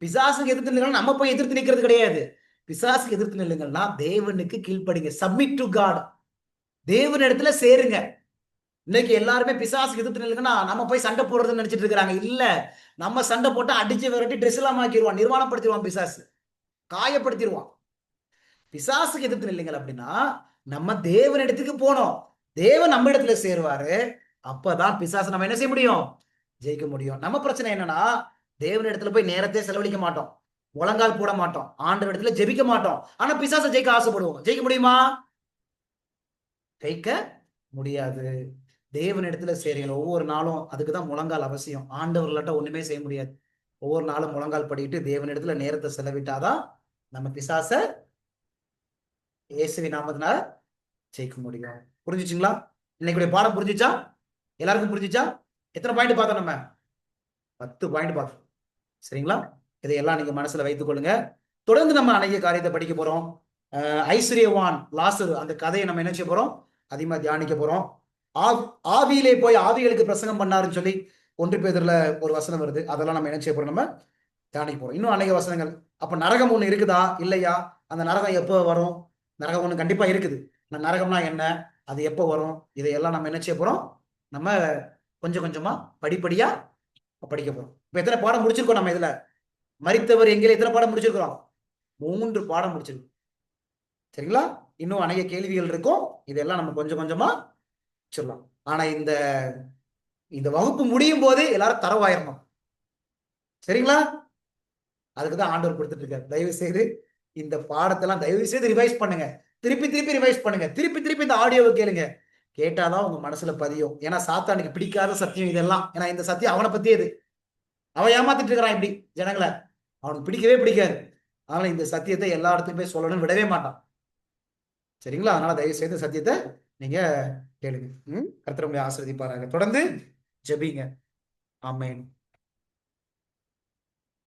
பிசாசுக்கு எதிர்த்து நில்லுங்கள் நம்ம போய் எதிர்த்து நிக்கிறது கிடையாது. பிசாசுக்கு எதிர்த்து நில்லுங்கள்னா தேவனுக்கு கீழ்ப்படிங்க, சப்மிட் டு காட், தேவனிடத்துல சேருங்க. இன்னைக்கு எல்லாருமே பிசாசுக்கு எதிர்த்து நில்லுங்கன்னா நம்ம போய் சண்டை போடுறதுன்னு நினைச்சிட்டு இருக்காங்க. இல்ல, நம்ம சண்டை போட்டா அடிச்சு விரட்டி ட்ரெஸ் எல்லாம் ஆக்கிடுவான், நிர்வாணப்படுத்திடுவான், பிசாசு காயப்படுத்திடுவான். பிசாசுக்கு எதிர்த்து நில்லுங்கள் அப்படின்னா நம்ம தேவனிடத்துக்கு போனோம், தேவன் நம்ம இடத்துல சேருவாரு. அப்பதான் பிசாசு நம்ம என்ன செய்ய முடியும்? ஜெயிக்க முடியும். நம்ம பிரச்சனை என்னன்னா, தேவனிடத்துல போய் நேரத்தை செலவழிக்க மாட்டோம், முழங்கால் போட மாட்டோம், ஆண்டவர் இடத்துல ஜெபிக்க மாட்டோம். ஆனா பிசாசை ஜெயிக்க ஆசைப்படுவோம். ஜெயிக்க முடியுமா? ஜெயிக்க முடியாது. தேவனிடத்துல சேருங்கள் ஒவ்வொரு நாளும். அதுக்குதான் முழங்கால் அவசியம். ஆண்டவர்களாட்ட ஒண்ணுமே செய்ய முடியாது. ஒவ்வொரு நாளும் முழங்கால் படிட்டு தேவனிடத்துல நேரத்தை செலவிட்டாதான் நம்ம பிசாச இயேசுவின் நாமத்தினால ஜெயிக்க முடியும். புரிஞ்சுச்சுங்களா? இன்னைக்கு பாடம் புரிஞ்சுச்சா? எல்லாருக்கும் புரிஞ்சுச்சா? எத்தனை பாயிண்ட் பார்த்தோம்? நம்ம 10 பாயிண்ட் பார்த்தோம். சரிங்களா? இதையெல்லாம் நீங்க மனசுல வைத்துக் கொள்ளுங்க. தொடர்ந்து நம்ம அநேக காரியத்தை படிக்க போறோம். ஐஸ்வர்யவான் லாசரு அந்த கதையை நம்ம என்ன செய்ய போறோம்? அதிகமா தியானிக்க போறோம். ஆவியிலே போய் ஆவிகளுக்கு பிரசங்கம் பண்ணாருன்னு சொல்லி 1 பேதுருல ஒரு வசனம் வருது. அதெல்லாம் நம்ம என்ன செய்ய போறோம்? நம்ம தியானிக்க போறோம். இன்னும் அநேக வசனங்கள். அப்ப நரகம் ஒண்ணு இருக்குதா இல்லையா? அந்த நரகம் எப்போ வரும்? நரகம் ஒண்ணு கண்டிப்பா இருக்குது. அந்த நரகம்னா என்ன, அது எப்போ வரும், இதையெல்லாம் நம்ம என்ன செய்ய போறோம்? நம்ம கொஞ்சம் கொஞ்சமா படிப்படியா படிக்க போறோம். இப்ப எத்தனை பாடம் முடிச்சிருக்கோம்? நம்ம இதுல மரித்தவர் எங்கே எத்தனை பாடம் முடிச்சிருக்கிறோம்? 3 பாடம் முடிச்சிருக்கோம். சரிங்களா? இன்னும் அநேக கேள்விகள் இருக்கும். இதெல்லாம் நம்ம கொஞ்சம் கொஞ்சமா சொல்லலாம். ஆனா இந்த இந்த வகுப்பு முடியும் போது எல்லாரும் தரவாயிரணும். சரிங்களா? அதுக்குதான் ஆண்டவர் கொடுத்துட்டு இருக்காரு. தயவு செய்து இந்த பாடத்தெல்லாம் தயவு செய்து ரிவைஸ் பண்ணுங்க. திருப்பி திருப்பி ரிவைஸ் பண்ணுங்க. திருப்பி திருப்பி இந்த ஆடியோவை கேளுங்க. கேட்டாதான் உங்க மனசுல பதியும். ஏன்னா சாத்தானுக்கு பிடிக்காத சத்தியம் இதெல்லாம். ஏன்னா இந்த சத்தியம் அவனை பத்தியது. அவன் ஏமாத்திட்டு இருக்கிறான் இப்படி ஜனங்களை. அவனுக்கு பிடிக்கவே பிடிக்காது. அதனால இந்த சத்தியத்தை எல்லா இடத்துக்கும் போய் சொல்லணும்னு விடவே மாட்டான். சரிங்களா? அதனால தயவு செய்து சத்தியத்தை நீங்க கேளுங்க. கர்த்தர் உங்களை ஆசீர்வதிப்பாராக. தொடர்ந்து ஜெபிங்க. ஆமென்.